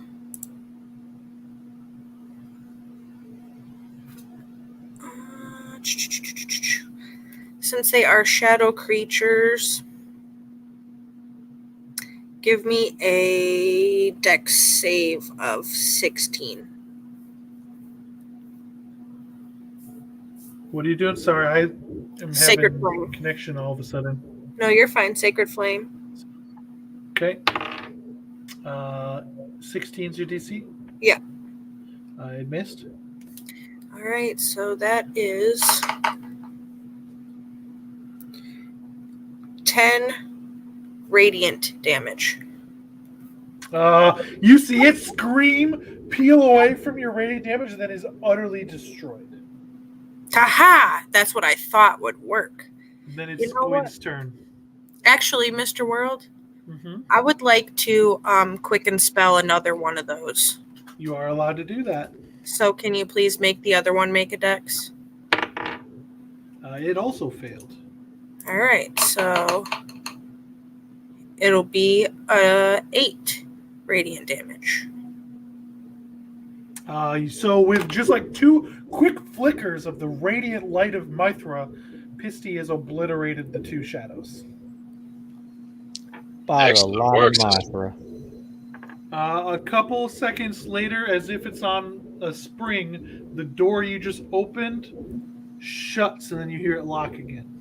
since they are shadow creatures, give me a dex save of 16. What are you doing? Sorry, I am Sacred having Flame. connection all of a sudden. No, you're fine. Sacred Flame. Okay. 16's your DC? Yeah. I missed. All right, so that is 10 radiant damage. You see it scream, peel away from your radiant damage, and then is utterly destroyed. Haha! That's what I thought would work. And then it's You know Squid's what? turn. Actually, Mr. World, Mm-hmm. I would like to quicken spell another one of those. You are allowed to do that. So can you please make the other one make a dex? It also failed. All right, so it'll be 8 radiant damage. So with just like 2 quick flickers of the radiant light of Mithra, Pisty has obliterated the 2 shadows. By the Excellent lot work, of sister. Mithra. A couple seconds later, as if it's on a spring, the door you just opened shuts, and then you hear it lock again.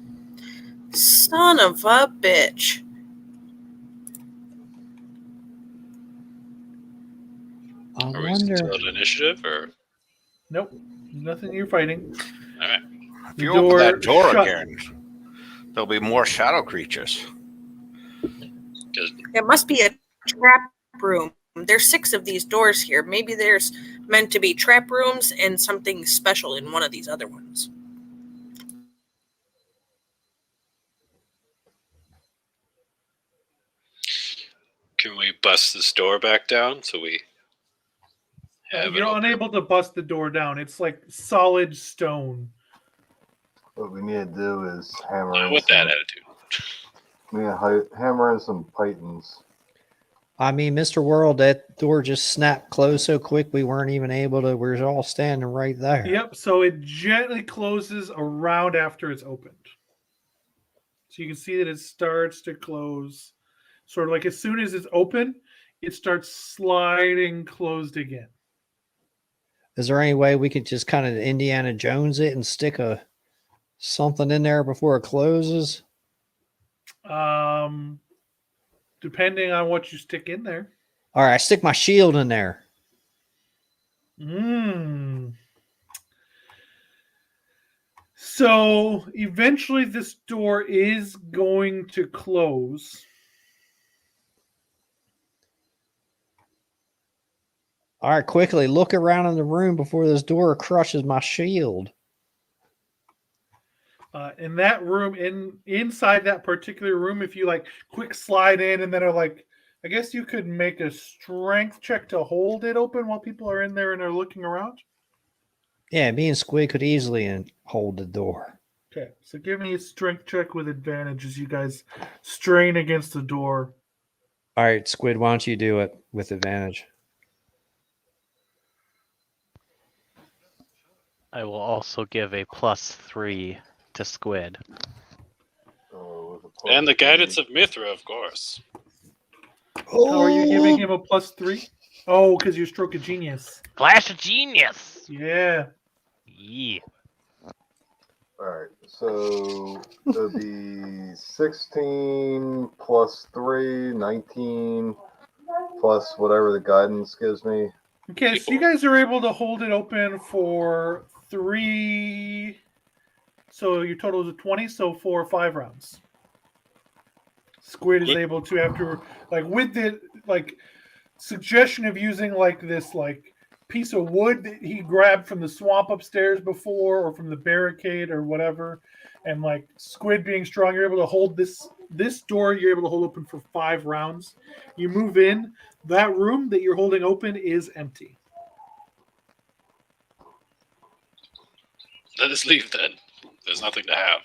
Son of a bitch. I Are we wonder. still at initiative or? Nope, nothing you're fighting. All right. If The you open that door shut. again, there'll be more shadow creatures. It must be a trap room. There's 6 of these doors here. Maybe there's meant to be trap rooms and something special in one of these other ones. Can we bust this door back down so we have it You're open? unable to bust the door down. It's like solid stone. What we need to do is hammer Not in with that some, attitude. we need to hammer in some pythons. I mean, Mr. World, that door just snapped closed so quick we weren't even able to. We were all standing right there. Yep, so it gently closes around after it's opened. So you can see that it starts to close. Sort of like as soon as it's open, it starts sliding closed again. Is there any way we could just kind of Indiana Jones it and stick something in there before it closes? Depending on what you stick in there. All right, I stick my shield in there. So eventually this door is going to close. All right, quickly look around in the room before this door crushes my shield. In that room, inside that particular room, if you like quick slide in and then are like, I guess you could make a strength check to hold it open while people are in there and are looking around. Yeah, me and Squid could easily hold the door. Okay, so give me a strength check with advantage as you guys strain against the door. All right, Squid, why don't you do it with advantage? I will also give a +3 to Squid. Oh, with a And the +3. guidance of Mithra, of course. How are you giving him a +3? Oh, because you're Stroke of Genius. Flash of Genius! Yeah. Yeah. Alright, so it'll be 16 plus 3, 19 plus whatever the guidance gives me. Okay, so you guys are able to hold it open for 3. So your total is a 20, so 4 or 5 rounds. Squid is Good. able to, after, like, with the, like, suggestion of using, like, this, like, piece of wood that he grabbed from the swamp upstairs before, or from the barricade or whatever, and, like, Squid being strong, you're able to hold this door, you're able to hold open for 5 rounds. You move in, that room that you're holding open is empty. Let us leave then. There's nothing to have.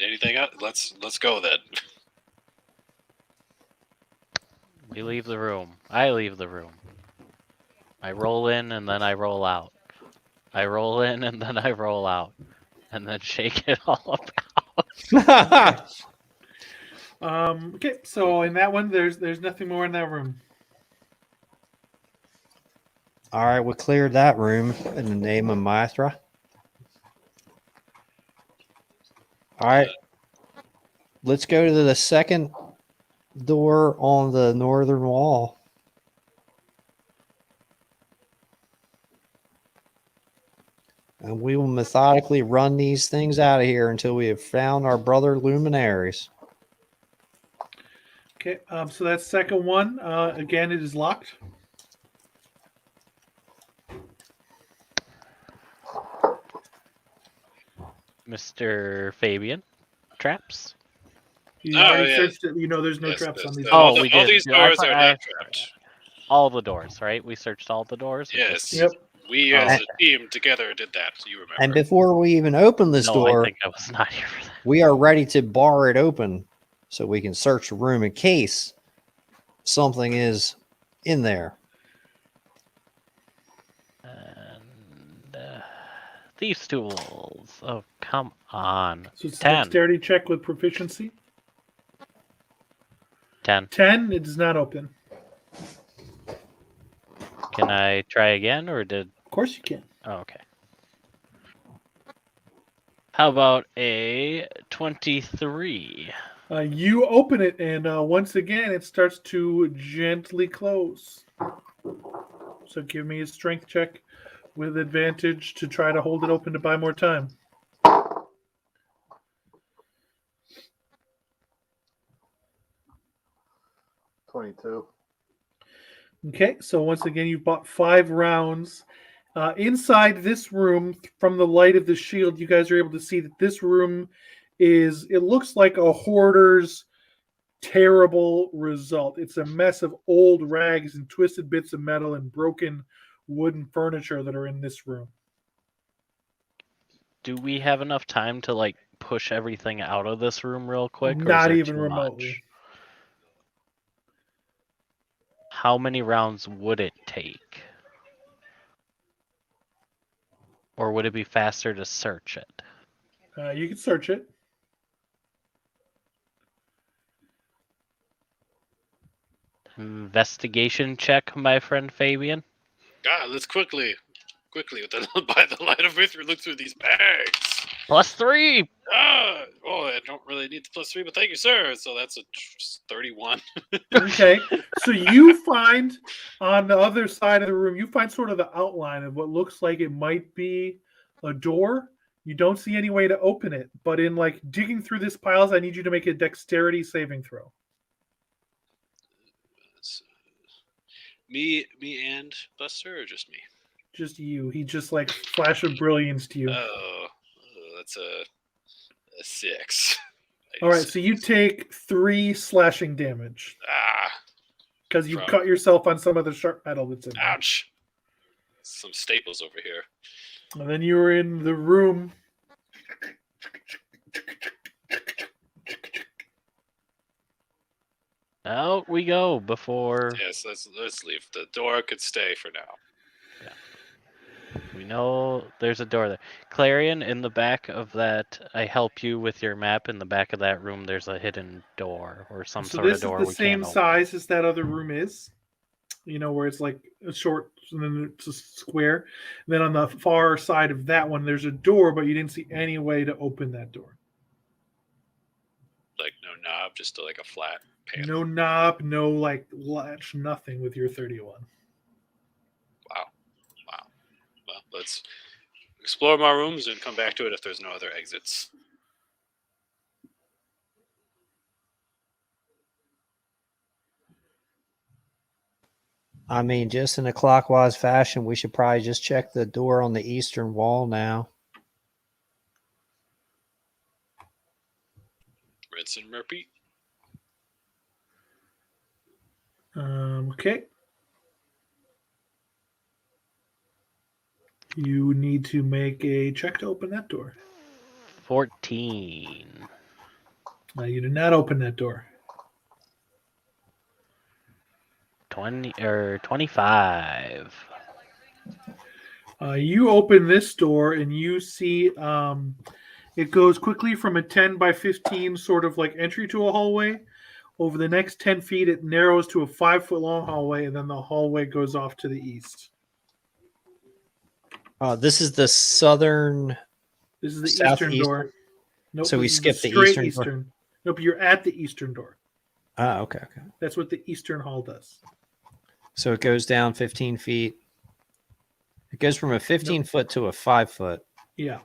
Anything else? Let's go then. We leave the room. I leave the room. I roll in and then I roll out. I roll in and then I roll out. And then shake it all about. Okay, so in that one, there's nothing more in that room. All right, we cleared that room in the name of Mithra. All right, let's go to the second door on the northern wall. And we will methodically run these things out of here until we have found our brother luminaries. Okay, so that's second one. Again, it is locked. Mr. Fabian, traps? You Oh, already yeah. searched it. You know there's no Yes, traps yes, on these. yes. Oh, we all did. these Dude, I doors thought are I- not trapped. All the doors, right? We searched all the doors? or Yes. just- Yep. We Oh, as okay. a team together did that. You remember? And before we even open this No, door, I think I was not here for that. we are ready to bar it open so we can search the room in case something is in there. And thieves' tools. Oh, come on. So it's a 10. dexterity check with proficiency. 10. 10, it does not open. Can I try again, or did... Of course you can. Oh, okay. How about a 23? You open it, and once again, it starts to gently close. So give me a strength check with advantage to try to hold it open to buy more time. 22. Okay, so once again, you've bought 5 rounds. Inside this room, from the light of the shield, you guys are able to see that this room it looks like a hoarder's terrible result. It's a mess of old rags and twisted bits of metal and broken wooden furniture that are in this room. Do we have enough time to, like, push everything out of this room real quick? Or is Not there even too remotely. much? How many rounds would it take? Or would it be faster to search it? You can search it. Investigation check, my friend Fabian. God, let's quickly, by the light of Mithra, look through these bags. +3! Oh, I don't really need the +3, but thank you, sir. So that's a 31. Okay, so you find on the other side of the room, you find sort of the outline of what looks like it might be a door. You don't see any way to open it, but in like digging through this piles, I need you to make a dexterity saving throw. Me and Buster, or just me? Just you. He just like flash of brilliance to you. Oh, that's a 6. All right, so you take 3 slashing damage because you From- cut yourself on some of the sharp metal that's in there. Ouch. Some staples over here. And then you were in the room. Out we go before Yes, let's leave. The door could stay for now. we know there's a door there. Clarion, in the back of that, I help you with your map. In the back of that room, there's a hidden door or some So sort of this is door the we same can't open. size as that other room is. You know, where it's like a short, and then it's a square. And then on the far side of that one, there's a door, but you didn't see any way to open that door. Like no knob, just like a flat panel. No knob, no like latch, nothing with your 31. Wow. Well, let's explore more rooms and come back to it if there's no other exits. I mean, just in a clockwise fashion, we should probably just check the door on the eastern wall now. Rinse and repeat. Okay. You need to make a check to open that door. 14. You did not open that door. 20 or 25. You open this door and you see it goes quickly from a 10 by 15 sort of like entry to a hallway. Over the next 10 feet, it narrows to a 5-foot long hallway, and then the hallway goes off to the east. This is the southern. This is the Southeastern? eastern door. Nope, So we this is skipped the straight eastern door? Nope, you're at the eastern door. Oh, okay. That's what the eastern hall does. So it goes down 15 feet. It goes from a 15-foot to a 5-foot. Yeah,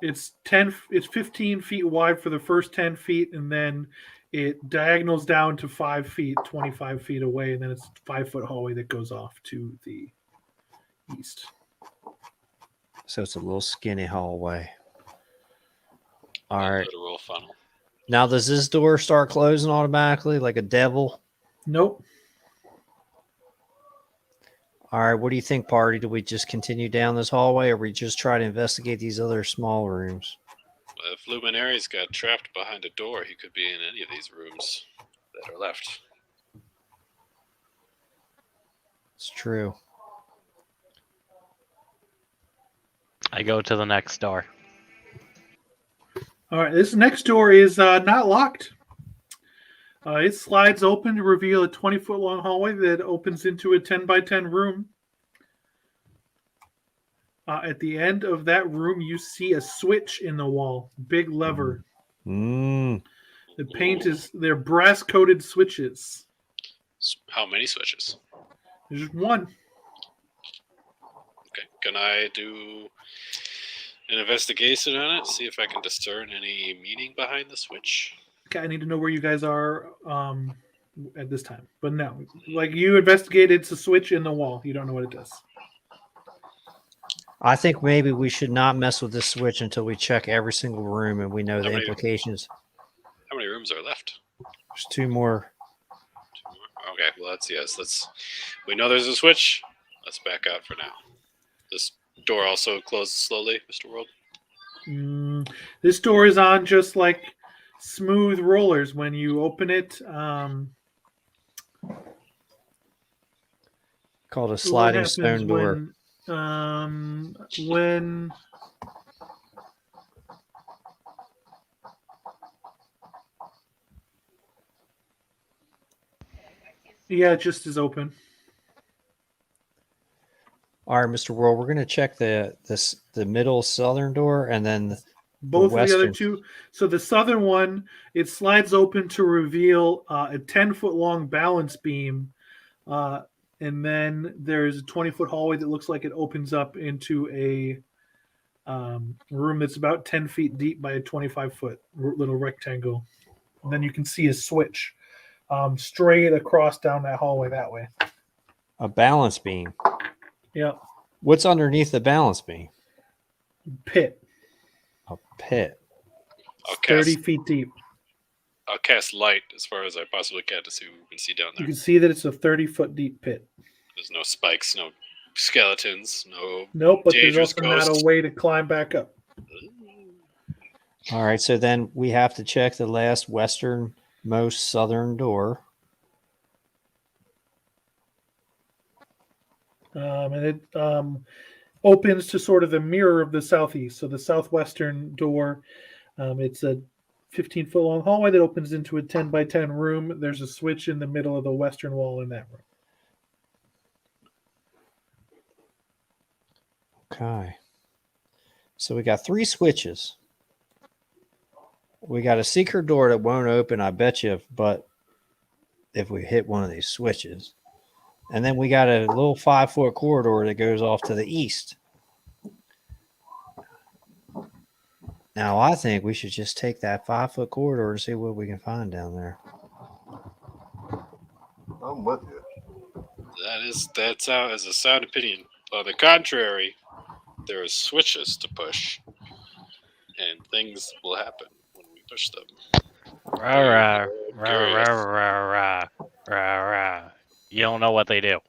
it's 15 feet wide for the first 10 feet, and then it diagonals down to 5 feet, 25 feet away, and then it's a 5-foot hallway that goes off to the east. So it's a little skinny hallway. All A right. literal funnel. Now, does this door start closing automatically like a devil? Nope. All right. What do you think, party? Do we just continue down this hallway, or we just try to investigate these other small rooms? If Luminaries got trapped behind a door, he could be in any of these rooms that are left. It's true. I go to the next door. All right, this next door is not locked. It slides open to reveal a 20-foot long hallway that opens into a 10 by 10 room. At the end of that room, you see a switch in the wall, big lever. Mm. The paint they're brass-coated switches. How many switches? There's just one. Okay, can I do an investigation on it? See if I can discern any meaning behind the switch. Okay, I need to know where you guys are at this time. But no, like you investigated, it's a switch in the wall. You don't know what it does. I think maybe we should not mess with this switch until we check every single room and we know the many- implications. How many rooms are left? There's two more. Two more? Okay, well we know there's a switch. Let's back out for now. This door also closes slowly, Mr. World. This door is on just like smooth rollers. When you open it, Called a sliding stone door. When yeah, it just is open. All right, Mr. World, we're going to check the middle southern door and then Both of the other western. two. So the southern one, it slides open to reveal a 10-foot long balance beam. And then there's a 20-foot hallway that looks like it opens up into a room that's about 10 feet deep by a 25-foot little rectangle. And then you can see a switch straight across down that hallway that way. A balance beam. Yeah. What's underneath the balance beam? Pit. A pit. I'll 30 cast, feet deep. I'll cast light as far as I possibly can to see what we can see down You there. can see that it's a 30-foot deep pit. There's no spikes, no skeletons, no. Nope, but there's Dangerous also not ghosts. a way to climb back up. All right, so then we have to check the last western most southern door. And it opens to sort of the mirror of the southeast. So the southwestern door, it's a 15-foot long hallway that opens into a 10 by 10 room. There's a switch in the middle of the western wall in that room. Okay. So we got 3 switches. We got a secret door that won't open, I bet you, but if we hit one of these switches. And then we got a little 5-foot corridor that goes off to the east. Now, I think we should just take that 5-foot corridor and see what we can find down there. I'm with you. That's out as a sound opinion. On the contrary, there are switches to push, and things will happen when we push them. Rah, rah, rah, rah, rah, rah, rah. You don't know what they do.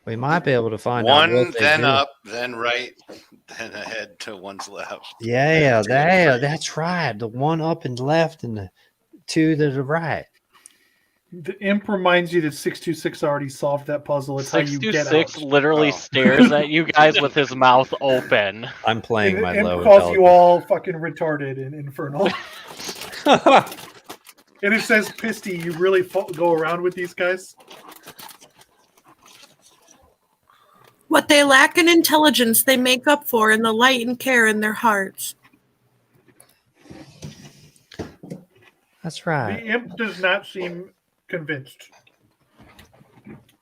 We might be able to find out One, what they then do. up, then right, then ahead to one's left. Yeah, that's right. The one up and left and the 2 to the right. The imp reminds you that 626 already solved that puzzle. It's how you get 626 out. literally Oh. stares at you guys with his mouth open. I'm playing And my the low imp calls you intelligence. all fucking retarded and infernal. And it says, Pisty, you really go around with these guys? What they lack in intelligence, they make up for in the light and care in their hearts. That's The right. imp does not seem convinced.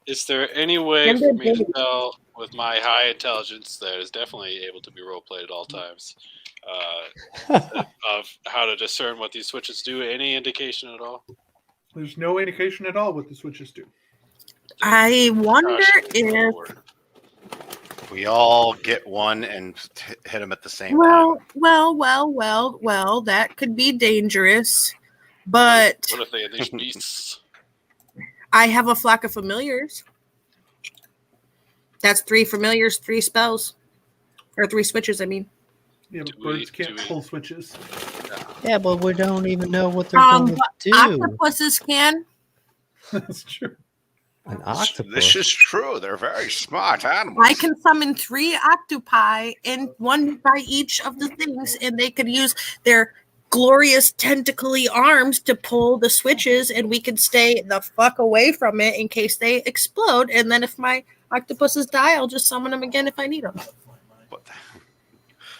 Is there any way And for they're me to big. tell with my high intelligence that is definitely able to be role played at all times of how to discern what these switches do? Any indication at all? There's no indication at all what the switches do. I wonder Caution if, forward. We all get one and hit them at the same well, time. that could be dangerous. But What if they unleash beasts? I have a flock of familiars. That's 3 familiars, 3 spells. Or 3 switches, I mean. Yeah, but Do we- birds can't do we- pull switches. Yeah, but we don't even know what they're going to do. Octopuses can. That's true. An This octopus. is true. They're very smart animals. I can summon 3 octopi, and 1 by each of the things, and they could use their glorious tentacly arms to pull the switches, and we could stay the fuck away from it in case they explode. And then if my octopuses die, I'll just summon them again if I need them. But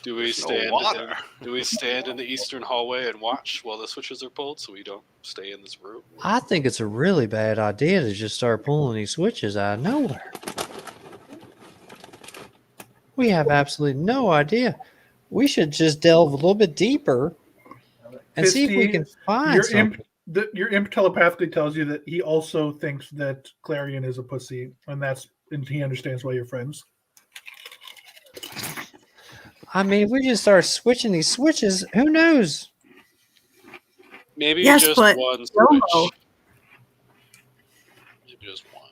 Do we there's no stand? water. Do we stand in the eastern hallway and watch while the switches are pulled, so we don't stay in this room? I think it's a really bad idea to just start pulling these switches out of nowhere. We have absolutely no idea. We should just delve a little bit deeper and see if we can find Your something. your imp telepathically tells you that he also thinks that Clarion is a pussy, and he understands why you're friends. I mean, if we just start switching these switches, who knows? Maybe Yes, just but one Romo. switch. Maybe just one.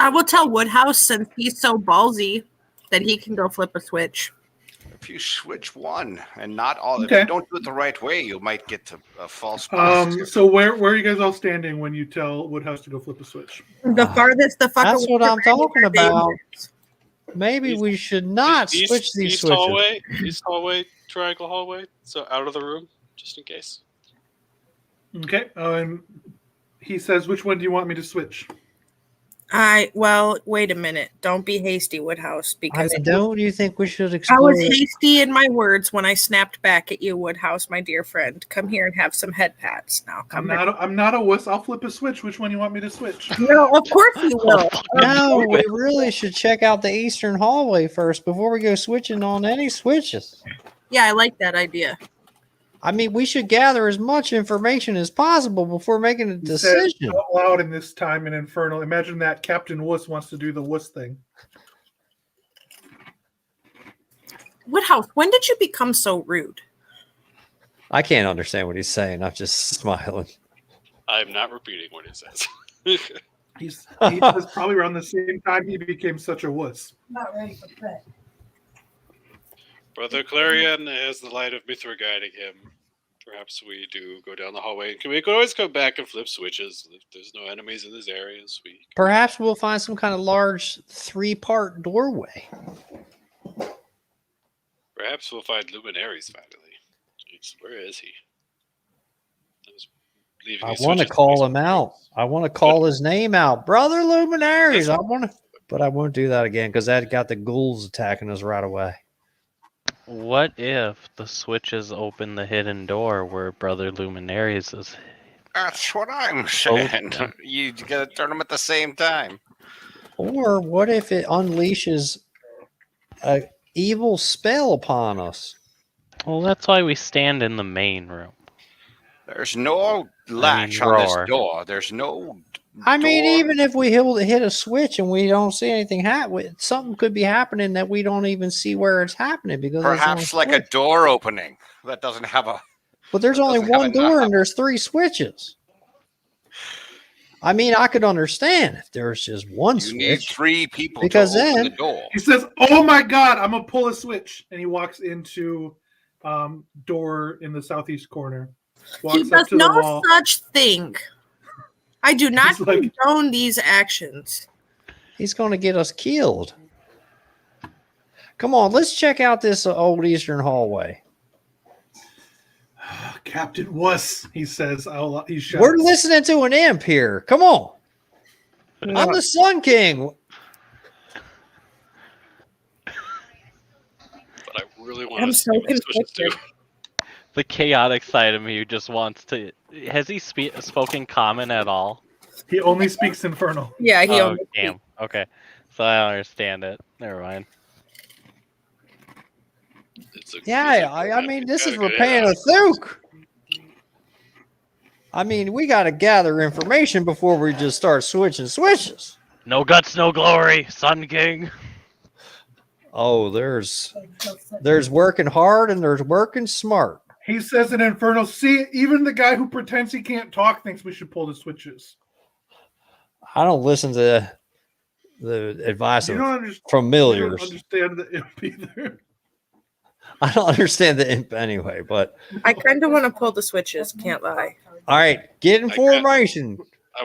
I will tell Woodhouse, since he's so ballsy, that he can go flip a switch. if you switch one and not all, if Okay. you don't do it the right way, you might get to a false positive. So where are you guys all standing when you tell Woodhouse to go flip a switch? The farthest the fuck That's away what I'm from talking anywhere about. dangerous. Maybe East- we should not switch these switches. East hallway, triangle hallway. So out of the room, just in case. Okay. He says, "Which one do you want me to switch?" Well, wait a minute. Don't be hasty, Woodhouse, I because mean, don't you think we should I explore was it? hasty in my words when I snapped back at you, Woodhouse, my dear friend. Come here and have some head pats now. I'm Come here. not a wuss. I'll flip a switch. Which one do you want me to switch? No, of course you will. No, we really should check out the eastern hallway first before we go switching on any switches. Yeah, I like that idea. I mean, we should gather as much information as possible before making a He said decision. out loud in this time in Infernal. Imagine that Captain Wuss wants to do the wuss thing. Woodhouse, when did you become so rude? I can't understand what he's saying. I'm just smiling. I'm not repeating what it says. He was probably around the same time he became such a wuss. Not ready for bed. Brother Clarion has the light of Mithra guiding him. Perhaps we do go down the hallway. We could always go back and flip switches. If there's no enemies in these areas, Perhaps we'll find some kind of large 3-part doorway. perhaps we'll find luminaries finally. Jeez, where is he? I want to call him out. I want to call his name out. Brother Luminaries. But I won't do that again because that got the ghouls attacking us right away. What if the switches open the hidden door where Brother Luminaries is? That's what I'm saying. yeah. You gotta turn them at the same time. Or what if it unleashes a evil spell upon us? Well, that's why we stand in the main room. There's no latch on this drawer. door. There's no. I mean, door. even if we hit a switch and we don't see anything happen, something could be happening that we don't even see where it's happening because Perhaps like a door opening that doesn't have a. But there's only doesn't have one a door knob. and there's 3 switches. I mean, I could understand if there's just one You need switch. 3 people Because to open then- the door. He says, "Oh my god, I'm gonna pull a switch," and he walks into door in the southeast corner. Walks He up does to the no wall. such thing. I do not He's like- condone these actions. He's going to get us killed. Come on, let's check out this old eastern hallway. Captain Wuss, he says. He shouts. We're listening to an imp here. Come on. I'm the Sun King. But I really want I'm to so see what these switches do. conflicted. The chaotic side of me just wants to. Has he spoken common at all? He only speaks Infernal. Yeah, he Oh, only damn. Okay. So I don't understand it. Never mind. Yeah, I mean, this is Rappan Athuk. I mean, we got to gather information before we just start switching switches. No guts, no glory, Sun King. Oh, there's working hard and there's working smart. He says in Infernal, "See, even the guy who pretends he can't talk thinks we should pull the switches." I don't listen to the advice You of don't, you familiars. don't understand the imp either. I don't understand the imp anyway, but I kind of want to pull the switches. Can't lie. all right, get in formation. I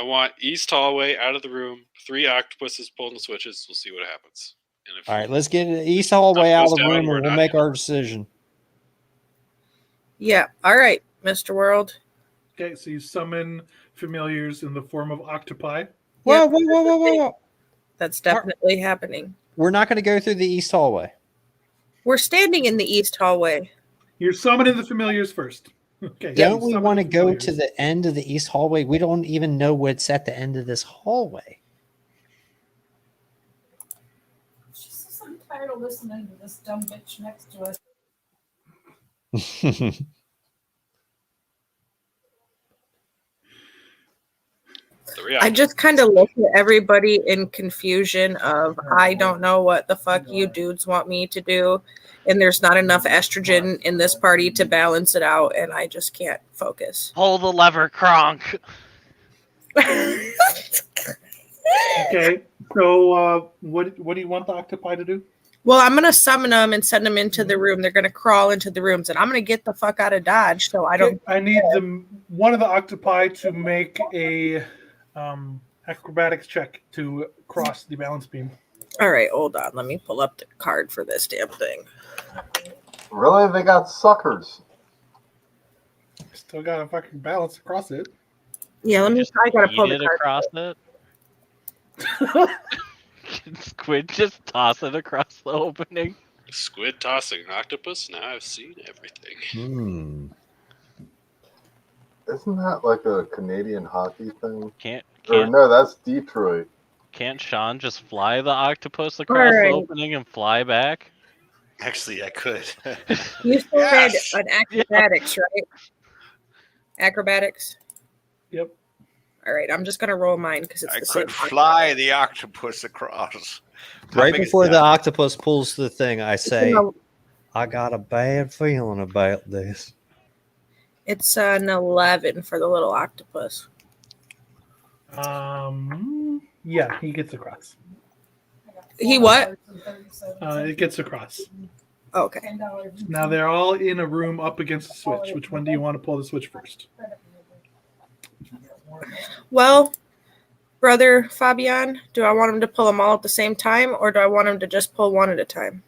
want east hallway out of the room. 3 octopuses pulling the switches. We'll see what happens. And if All right, let's get the east hallway out of the goes down, room we're and we'll not make down. our decision. Yeah. All right, Mr. World. Okay, so you summon familiars in the form of octopi. Whoa, Yep. whoa. That's definitely happening. We're not going to go through the east hallway. We're standing in the east hallway. You're summoning the familiars first. Okay. Don't you we summon want to the go familiars. to the end of the east hallway? We don't even know what's at the end of this hallway. I'm tired of listening to this dumb bitch next to us. I just kind of look at everybody in confusion of I don't know what the fuck you dudes want me to do, and there's not enough estrogen in this party to balance it out, and I just can't focus. Pull the lever, Kronk. Okay. So what do you want the octopi to do? Well, I'm gonna summon them and send them into the room. They're gonna crawl into the rooms, and I'm gonna get the fuck out of Dodge. So I don't. I need one of the octopi to make a acrobatics check to cross the balance beam. All right, hold on. Let me pull up the card for this damn thing. Really? They got suckers. Still got to fucking balance across it. Yeah, let me. I gotta pull Eat the it card. across it. Squid just toss it across the opening. Squid tossing an octopus? Now I've seen everything. Isn't that like a Canadian hockey thing? Can't Or no, that's Detroit. Can't Sean just fly the octopus across Alright. the opening and fly back? Actually, I could. You still Yes. had an acrobatics, right? Acrobatics. Yep. All right, I'm just gonna roll mine because it's I the same. could fly the octopus across. How Right big is before that? the octopus pulls the thing, I say, No. I got a bad feeling about this. It's an 11 for the little octopus. Yeah, he gets across. He what? It gets across. Okay. $10. Now they're all in a room up against the switch. Which one do you want to pull the switch first? Well, brother Fabian, do I want him to pull them all at the same time, or do I want him to just pull one at a time?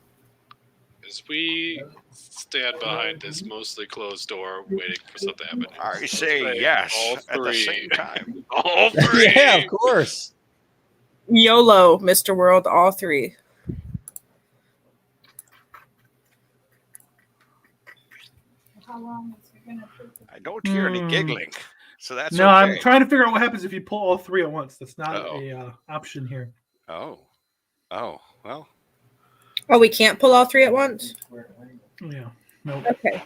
As we stand behind this mostly closed door, waiting for something to happen. I say Say yes all at the three. same time. All three. Yeah, of course. YOLO, Mr. World, all three. How long is it gonna take? I don't hear any giggling, so that's No, okay. I'm trying to figure out what happens if you pull all three at once. That's not Uh-oh. a option here. Oh, well. Oh, we can't pull all three at once? Yeah. Nope. Okay.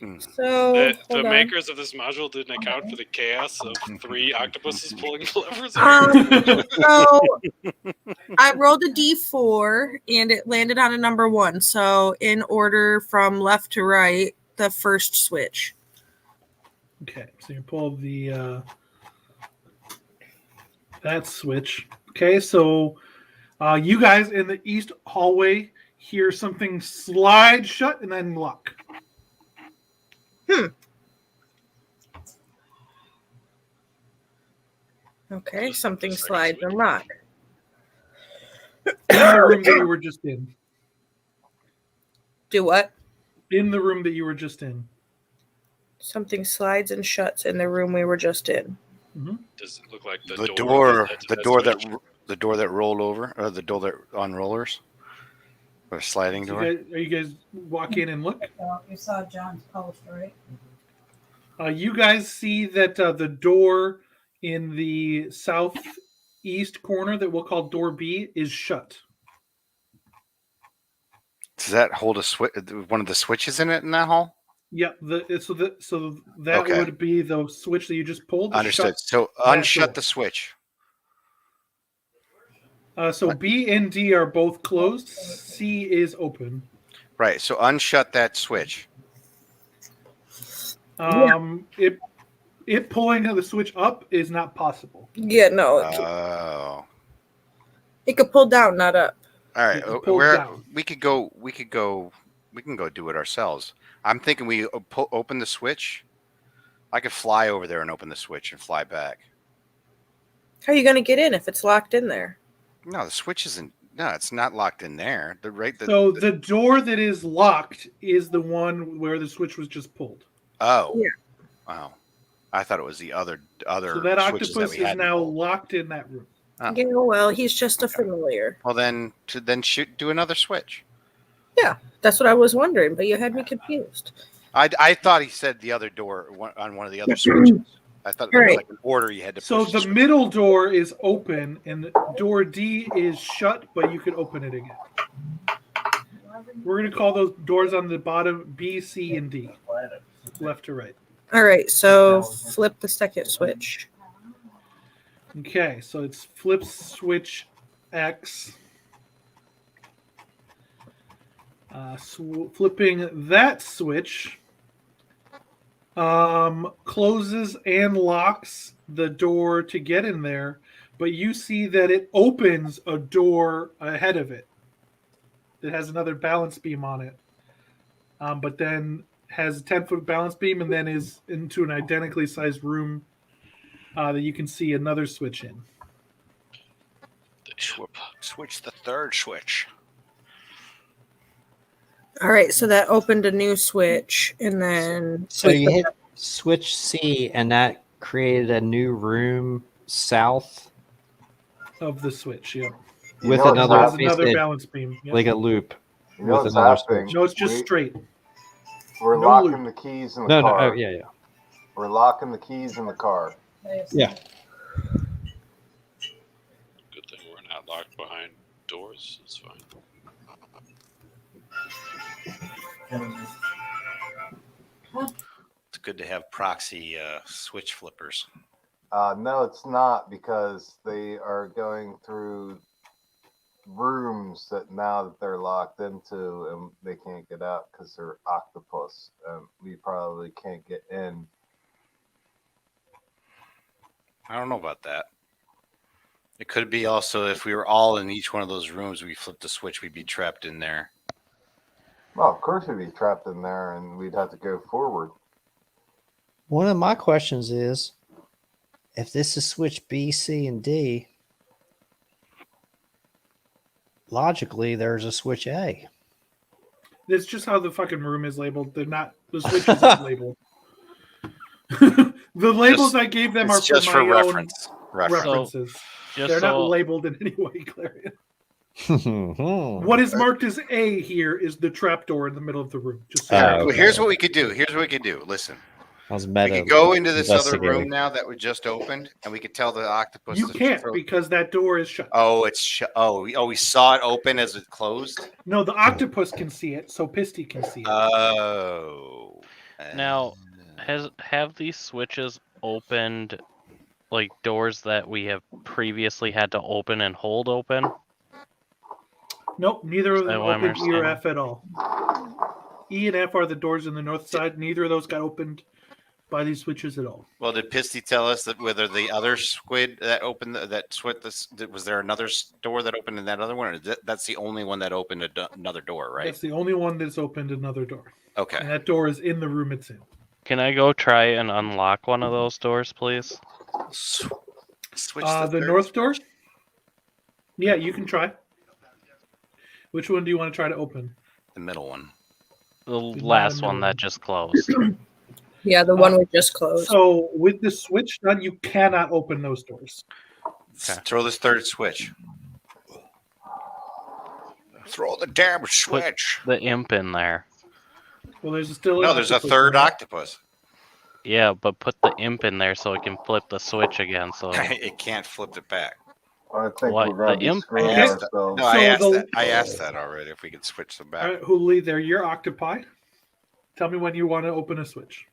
Hmm. So, The hold on. makers of this module didn't account for the chaos of 3 octopuses pulling the levers. So I rolled a d4 and it landed on a number 1. So in order from left to right, the first switch. Okay, so you pull the that switch. Okay, so you guys in the east hallway hear something slide shut and then lock. Okay, something slides and lock. In the room that you were just in. Do what? In the room that you were just in. Something slides and shuts in the room we were just in. Does it look like The door door switch? that rolled over, or the door that on rollers, or sliding So door. you guys walk in and look. You saw John's post, right? You guys see that the door in the southeast corner that we'll call door B is shut. Does that hold a switch? One of the switches in it in that hall? Yep. So that Okay. would be the switch that you just pulled. Understood. Shut So that unshut door. the switch. So B and D are both closed. C is open. Right. So unshut that switch. It pulling the switch up is not possible. Yeah, no. Oh. It could pull down, not up. All right. It can pull Where down. we can go do it ourselves. I'm thinking we open the switch. I could fly over there and open the switch and fly back. How are you going to get in if it's locked in there? No, the switch isn't. No, it's not locked in there. So the door that is locked is the one where the switch was just pulled. Oh. Yeah. Wow. I thought it was the other. So that switches octopus we is hadn't now pulled. locked in that room. Oh. Yeah, well, he's just a familiar. Well, then do another switch. Yeah, that's what I was wondering, but you had me confused. I thought he said the other door on one of the other switches. I thought it was Right. like an order you had to So push. the middle door is open and door D is shut, but you can open it again. We're going to call those doors on the bottom B, C, and D. Left to right. All right, so flip the second switch. Okay, so it's flip switch X. Flipping that switch closes and locks the door to get in there, but you see that it opens a door ahead of it. It has another balance beam on it, but then has a 10-foot balance beam and then is into an identically sized room that you can see another switch in. Switch the third switch. All right, so that opened a new switch, and then So you hit switch C, and that created a new room south Of the switch, yeah. You with know what's another, It has happening? another basically balance beam. Yep. like a loop. You know with what's another happening? No, it's just We- straight. We're No locking loop. the keys in the No, car. yeah. We're locking the keys in the car. Yeah. Good thing we're not locked behind doors. It's fine. It's good to have proxy switch flippers. No, it's not, because they are going through rooms that now that they're locked into and they can't get out because they're octopus. We probably can't get in. I don't know about that. It could be also if we were all in each one of those rooms, we flipped the switch, we'd be trapped in there. Well, of course we'd be trapped in there and we'd have to go forward. One of my questions is, if this is switch B, C, and D, logically there's a switch A. That's just how the fucking room is labeled. They're not the switches aren't labeled. The labels I gave them are It's just for my reference. own Reference. references. Just They're not so labeled in any way, Clarion. What is marked as A here is the trapdoor in the middle of the room. Just so Oh, you Well, know. okay. here's what we could do. Here's what we could do. Listen, I was we meta. could go into this other investigating. room now that we just opened, and we could tell the octopus. You to can't throw- because that door is shut. Oh, it's we saw it open as it closed. No, the octopus can see it, so Pisty can see it. Oh. now have these switches opened like doors that we have previously had to open and hold open? Nope, neither of Is that them what I'm opened E or understanding? F at all. E and F are the doors on the north side. Neither of those got opened by these switches at all. Well, did Pisty tell us that whether the other squid that opened was there another door that opened in that other one, or that's the only one that opened another door, right? That's the only one that's opened another door. Okay. And that door is in the room it's in. Can I go try and unlock one of those doors, please? Switch The third. north door? Yeah, you can try. Which one do you want to try to open? The middle one. The not last a one middle that one. just closed. Yeah, the one we just closed. So with the switch done, you cannot open those doors. Okay. Throw this third switch. Throw the damn switch. The imp in there. Well, there's still No, there's a octopus third there. octopus. Yeah, but put the imp in there so it can flip the switch again. So It can't flip it back. I think What, we're going the to be imp- screwing Okay. ourselves. No, So I asked the- that. I asked that already. If we could switch them back. All right, Huli, they're your octopi. Tell me when you want to open a switch.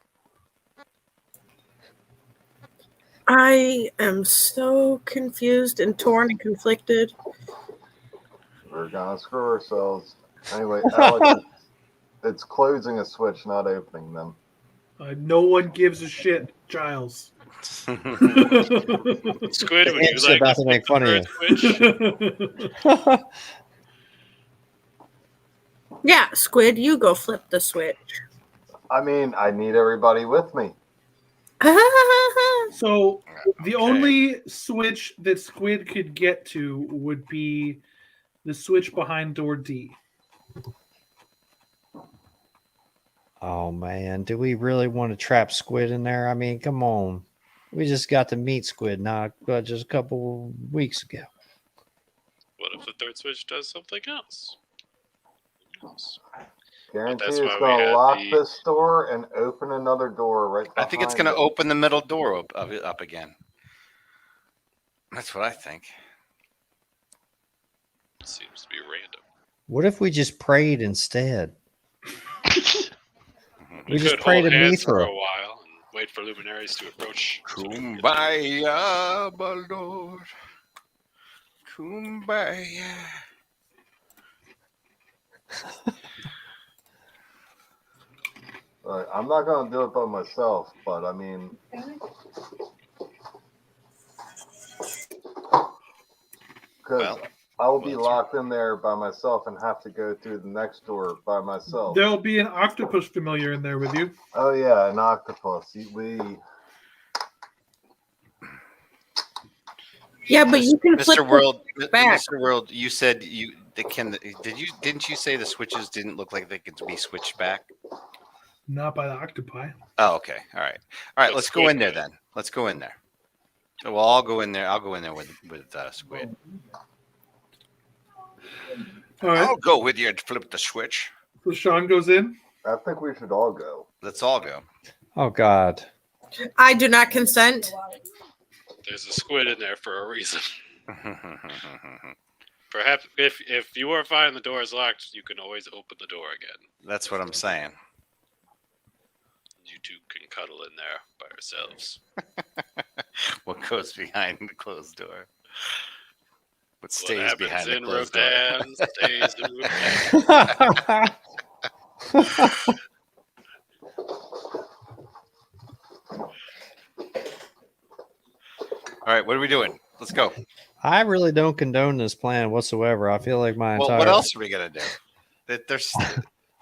I am so confused and torn and conflicted. We're going to screw ourselves. Anyway, Alex, it's closing a switch, not opening them. No one gives a shit, Giles. Squid, The would you imp's like about to to make pick fun of the you. third switch? Yeah, Squid, you go flip the switch. I mean, I need everybody with me. So the Okay. only switch that Squid could get to would be the switch behind door D. Oh man, do we really want to trap Squid in there? I mean, come on. We just got to meet Squid not just a couple weeks ago. What if the third switch does something else? Who knows? Guarantee that's it's why we going to had lock the- this door and open another door right I think it's behind going to it. open the middle door up again. That's what I think. Seems to be random. What if we just prayed instead? We just could pray hold to hands for a Mithra. while and wait for luminaries to approach. Kumbaya, my lord. Kumbaya. I'm not going to do it by myself, but I mean, because Well, I will be that's- locked in there by myself and have to go through the next door by myself. There'll be an octopus familiar in there with you. Oh yeah, an octopus. Yeah, but you can flip Mr. World, back. Mr. World, you said didn't you say the switches didn't look like they could be switched back? Not by the octopi. Oh, okay. All right. All right, But let's go Squid in there could. then. Let's go in there. So we'll all go in there. I'll go in there with Squid. All right. I'll go with you and flip the switch. So Sean goes in. I think we should all go. Let's all go. Oh God. I do not consent. There's a squid in there for a reason. Perhaps if you are fine, the door is locked, you can always open the door again. That's what I'm saying. You two can cuddle in there by yourselves. What goes behind the closed door? What What stays happens behind the in closed door? Rappan stays in Rappan. All right, what are we doing? Let's go. I really don't condone this plan whatsoever. I feel like my Well, entire what else are we gonna do? There's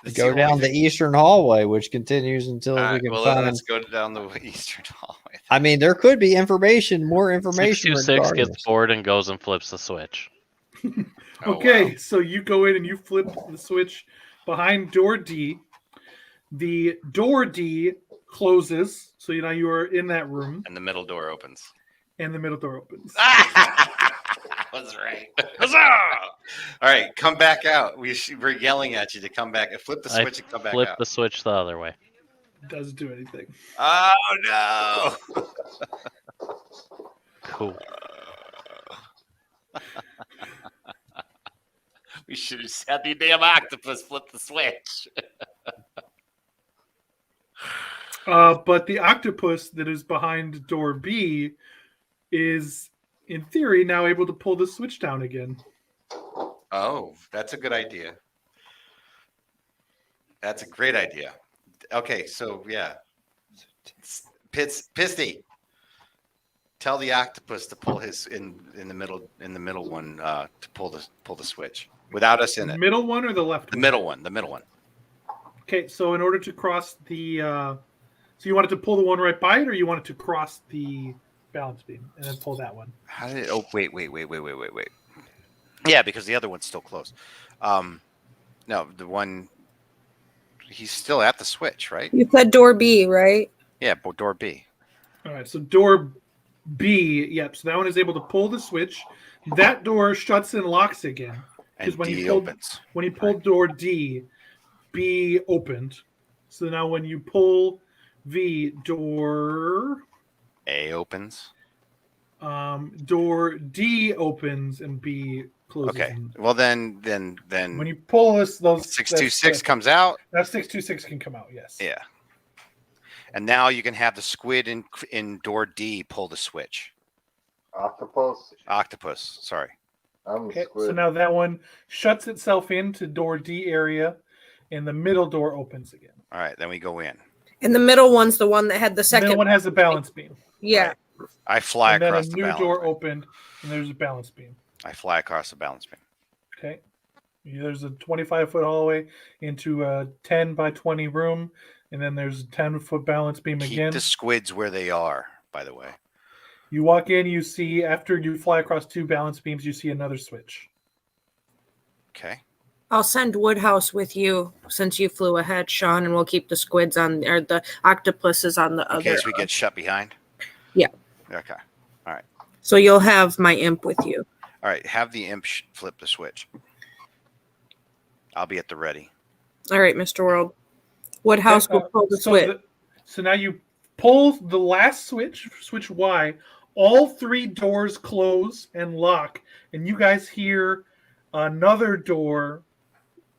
It's Go the down only the eastern hallway, which continues until All we right, can well, find. let's go down the eastern hallway. I mean, there could be more information 626 regarding gets this. bored and goes and flips the switch. Oh, Okay, wow. so you go in and you flip the switch behind door D. The door D closes, so now you are in that room, And the middle door opens. and the middle door opens. I was right. Huzzah! All right, come back out. We're yelling at you to come back. Flip the I switch and come back flip out. the switch the other way. Doesn't do anything. Oh, no. Cool. We should have said the damn octopus flip the switch. But the octopus that is behind door B is, in theory, now able to pull the switch down again. Oh, that's a good idea. That's a great idea. Okay, so yeah. Pisty. Tell the octopus to pull his in the middle one to pull the switch without us in The it. middle one or the left The one? middle one. Okay, so in order to cross the... so you wanted to pull the one right by it, or you wanted to cross the balance beam and then pull that one? How did it? Oh, wait. Yeah, because the other one's still closed. No, the one. He's still at the switch, right? You said door B, right? Yeah, door B. All right, so door B, yep. So that one is able to pull the switch. That door shuts and locks again. And when D you pulled, opens. When you pulled door D, B opened. So now when you pull V, door A opens. Door D opens and B closes. Okay. Well, then When you pull those 626 comes out. That 626 can come out. Yes. Yeah. And now you can have the squid in door D pull the switch. Octopus. Sorry. Okay. So now that one shuts itself into door D area, and the middle door opens again. All right. Then we go in. And the middle one's the one that had the The second. middle one has a balance beam. Yeah. Right. I fly And then across a the new balance door beam. opened, and there's a balance beam. I fly across the balance beam. Okay. There's a 25-foot hallway into a 10 by 20 room, and then there's a 10-foot balance beam Keep again. the squids where they are, by the way. You walk in, you see, after you fly across 2 balance beams, you see another switch. Okay. I'll send Woodhouse with you since you flew ahead, Sean, and we'll keep the squids on, or the octopuses on the In other. case we get shut behind? Yeah. Okay. All right. So you'll have my imp with you. All right. Have the imp flip the switch. I'll be at the ready. All right, Mr. World. Woodhouse will pull the switch. So now you pull the last switch, switch Y. All 3 doors close and lock, and you guys hear another door.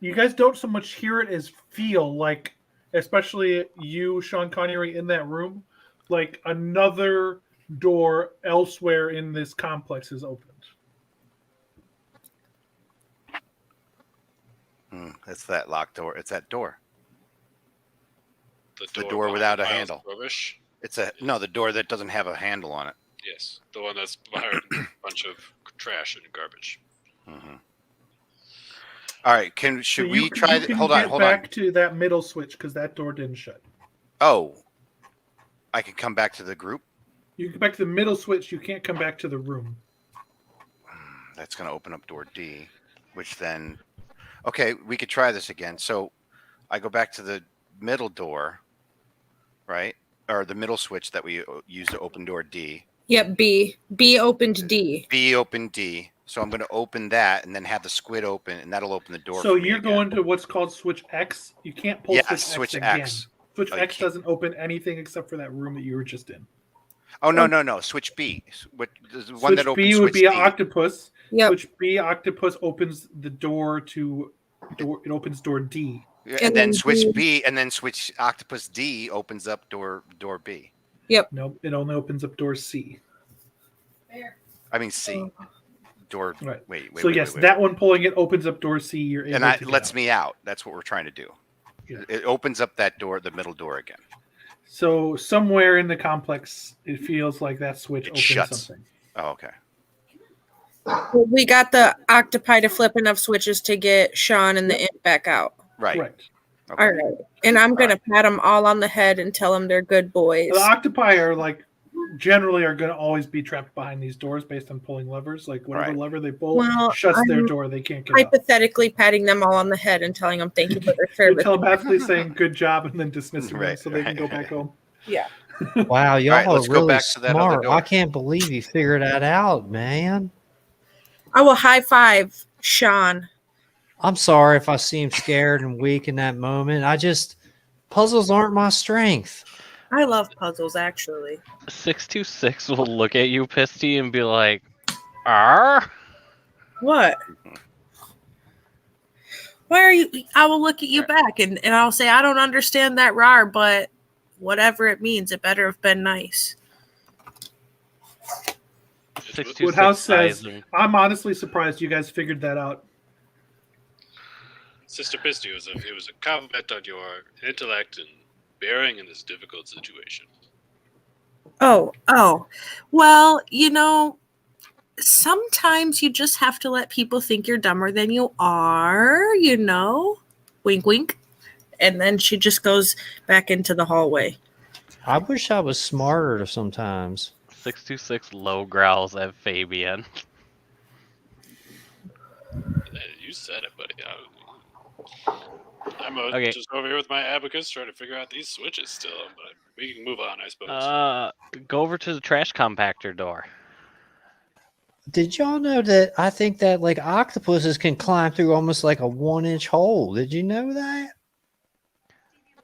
You guys don't so much hear it as feel, like, especially you, Sean Connery, in that room, like another door elsewhere in this complex is opened. It's that locked door. It's that door. The The door, door behind without a piles of handle. Rubbish. It's the door that doesn't have a handle on it. Yes, the one that's behind a bunch of trash and garbage. Mm-hmm. All right. Should we try? Hold on. Back to that middle switch because that door didn't shut. Oh, I can come back to the group. You can go back to the middle switch. You can't come back to the room. That's going to open up door D, which then, okay, we could try this again. So I go back to the middle door, right? Or the middle switch that we use to open door D. Yep, B. B opened D. B open D. So I'm going to open that and then have the squid open, and that'll open the door. So for me you're again. going to what's called switch X. You can't pull switch X again. Switch Oh, X doesn't open anything except for that room that you were just in. Oh no! Switch B. What the one Switch that opens? B would switch be an D. octopus. Yep. Switch B octopus opens the door to door. It opens door D. And then switch B, and then switch octopus D opens up door B. Yep. No, it only opens up door C. I mean C. Door. Right. Wait. So yes, that one pulling it opens up door C. You're able and to that lets me out. That's what we're trying to do. Yeah. It opens up that door, the middle door again. So somewhere in the complex, it feels like that switch opens shuts. something. Oh, okay. We got the octopi to flip enough switches to get Sean and the imp back out. Right. Correct. Okay. All right. And I'm going to pat them all on the head and tell them they're good boys. The octopi are generally are going to always be trapped behind these doors based on pulling levers. Like whatever Right. lever they pull Well, shuts their I'm door. They can't get out. hypothetically patting them all on the head and telling them thank you for their You're service. telepathically saying good job and then dismissing them Right, so they can right. go back home. Yeah. Wow, y'all right, are let's go really back to that other smart. door. I can't believe you figured that out, man. I will high five Sean. I'm sorry if I seem scared and weak in that moment. Puzzles aren't my strength. I love puzzles, actually. 626 will look at you, Pisty, and be like, "Arr." What? Why are you? I will look at you back and I'll say, I don't understand that rar, but whatever it means, it better have been nice. 626 Woodhouse says, eyes and- I'm honestly surprised you guys figured that out. Sister Pisty, it was a compliment on your intellect and bearing in this difficult situation. Oh. Well, sometimes you just have to let people think you're dumber than you are, Wink, wink. And then she just goes back into the hallway. I wish I was smarter sometimes. 626 low growls at Fabian. You said it, buddy. I'm Okay. just over here with my abacus trying to figure out these switches still, but we can move on, I suppose. Go over to the trash compactor door. Did y'all know that I think that octopuses can climb through almost like a 1-inch hole? Did you know that?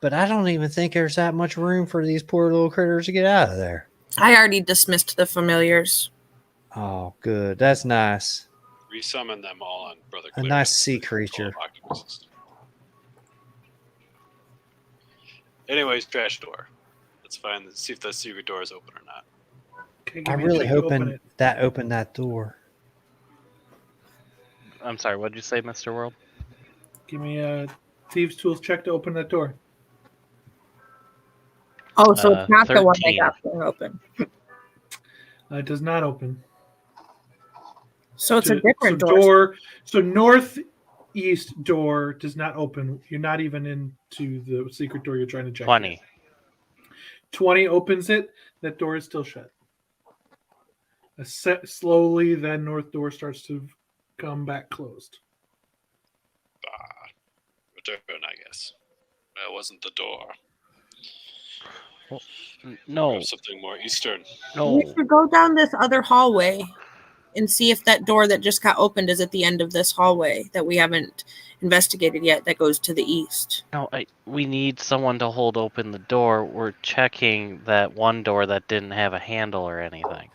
But I don't even think there's that much room for these poor little critters to get out of there. I already dismissed the familiars. Oh, good. That's nice. Resummon them all on Brother A Clarion. nice sea creature. Anyways, trash door. Let's see if the secret door is open or not. Okay, give I'm me a really check to open hoping it. that opened that door. I'm sorry, what did you say, Mr. World? Give me a Thieves' Tools check to open that door. Oh, so it's not the one they 13. got flung open. It does not open. So it's a different door. door. So northeast door does not open. You're not even into the secret door you're trying to check. 20. Yet. 20 opens it. That door is still shut. Slowly, that north door starts to come back closed. Return, I guess. That wasn't the door. No. Perhaps something more eastern. No. We should go down this other hallway and see if that door that just got opened is at the end of this hallway that we haven't investigated yet that goes to the east. No, we need someone to hold open the door. We're checking that one door that didn't have a handle or anything.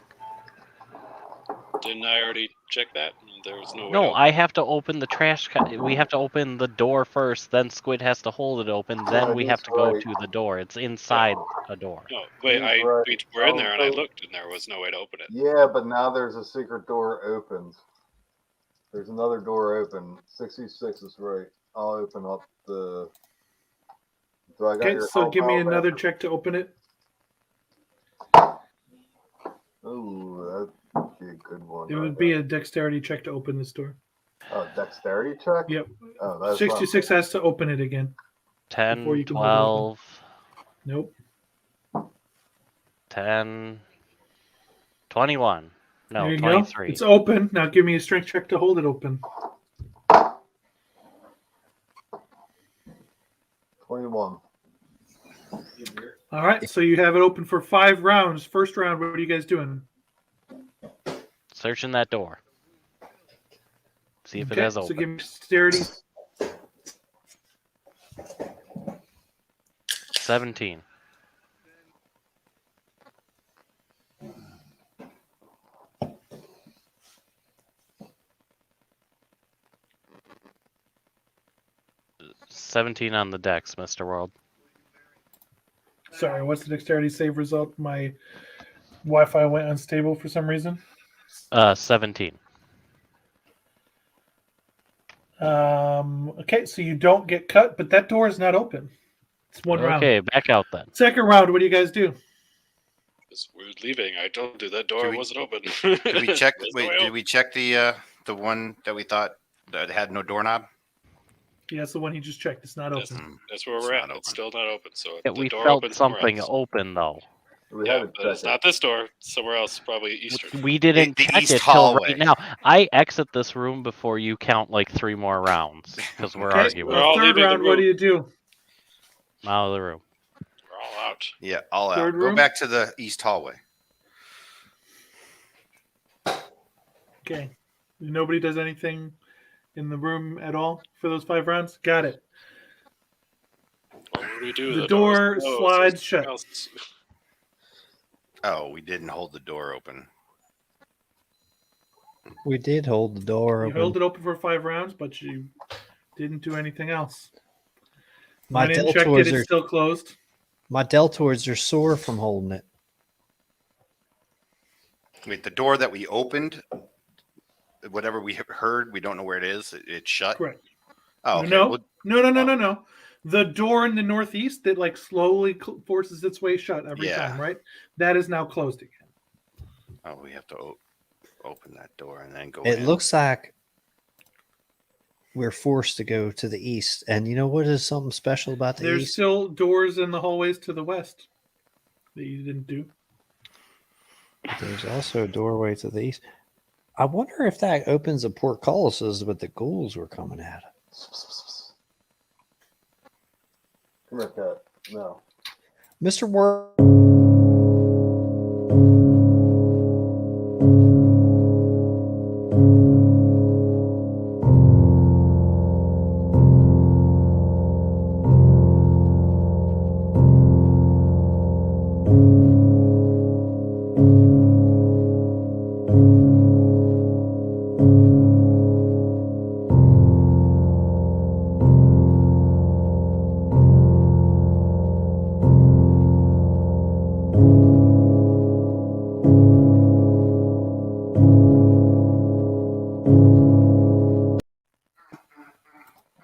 Didn't I already check that? There was no way. No, I have to open the trash. We have to open the door first. Then Squid has to hold it open. Then we have to go to the door. It's inside a door. No, wait. He's right. We were in there and I Also- looked, and there was no way to open it. Yeah, but now there's a secret door opened. There's another door open. 66 is right. I'll open up the. Do I got Okay, your so help give me out another there? check to open it. Oh, that'd be a good one. It right would be there. a dexterity check to open this door. Oh, dexterity check? Yep. Oh, that's 66 has to open it again. 10, Before you can hold 12, Nope. 10, 21. No, There you 23. go. It's open. Now give me a strength check to hold it open. 21. All right, so you have it open for 5 rounds. First round, what are you guys doing? Searching that door. See if it has so open. give me dexterity. 17. $17 on the dex, Mr. World. Sorry, what's the dexterity save result? My Wi-Fi went unstable for some reason. 17. Okay, so you don't get cut, but that door is not open. It's one round. Okay, back out then. Second round, what do you guys do? As we're leaving, I told you that door Did we- wasn't open. Did we check? There's no Wait, way did open. we check the one that we thought that had no doorknob? Yeah, that's the one he just checked. It's not That's, open. that's where It's we're not at. open. It's still not open. So Yeah, the we door felt opens somewhere something else. open though. We Yeah, haven't but it's checked it. not this door. It's somewhere else, probably eastern. We didn't The check east it till hallway. right now. I exit this room before you count like 3 more rounds because we're Okay, arguing. We're all third leaving the round. What do room. you do? I'm out of the room. We're all out. Yeah, all Third out. Go room? back to the east hallway. Okay. Nobody does anything in the room at all for those 5 rounds? Got it. What would we do? The door's door closed. slides There's shut. nothing else. Oh, we didn't hold the door open. We did hold the door You open. held it open for 5 rounds, but you didn't do anything else. My Went in, checked it. deltoids It's are still closed. my deltoids are sore from holding it. Wait, the door that we opened, whatever we heard, we don't know where it is. It's shut. Correct. Oh, okay. No, Well, no. The door in the northeast that like slowly forces its way shut every Yeah. time, right? That is now closed again. oh, we have to open that door and then go It in. looks like we're forced to go to the east. And you know what is something special about the There's east? still doors in the hallways to the west that you didn't do. There's also a doorway to the east. I wonder if that opens the portcullises, but the ghouls were coming at it. Come here, cat. No. Mr. Word.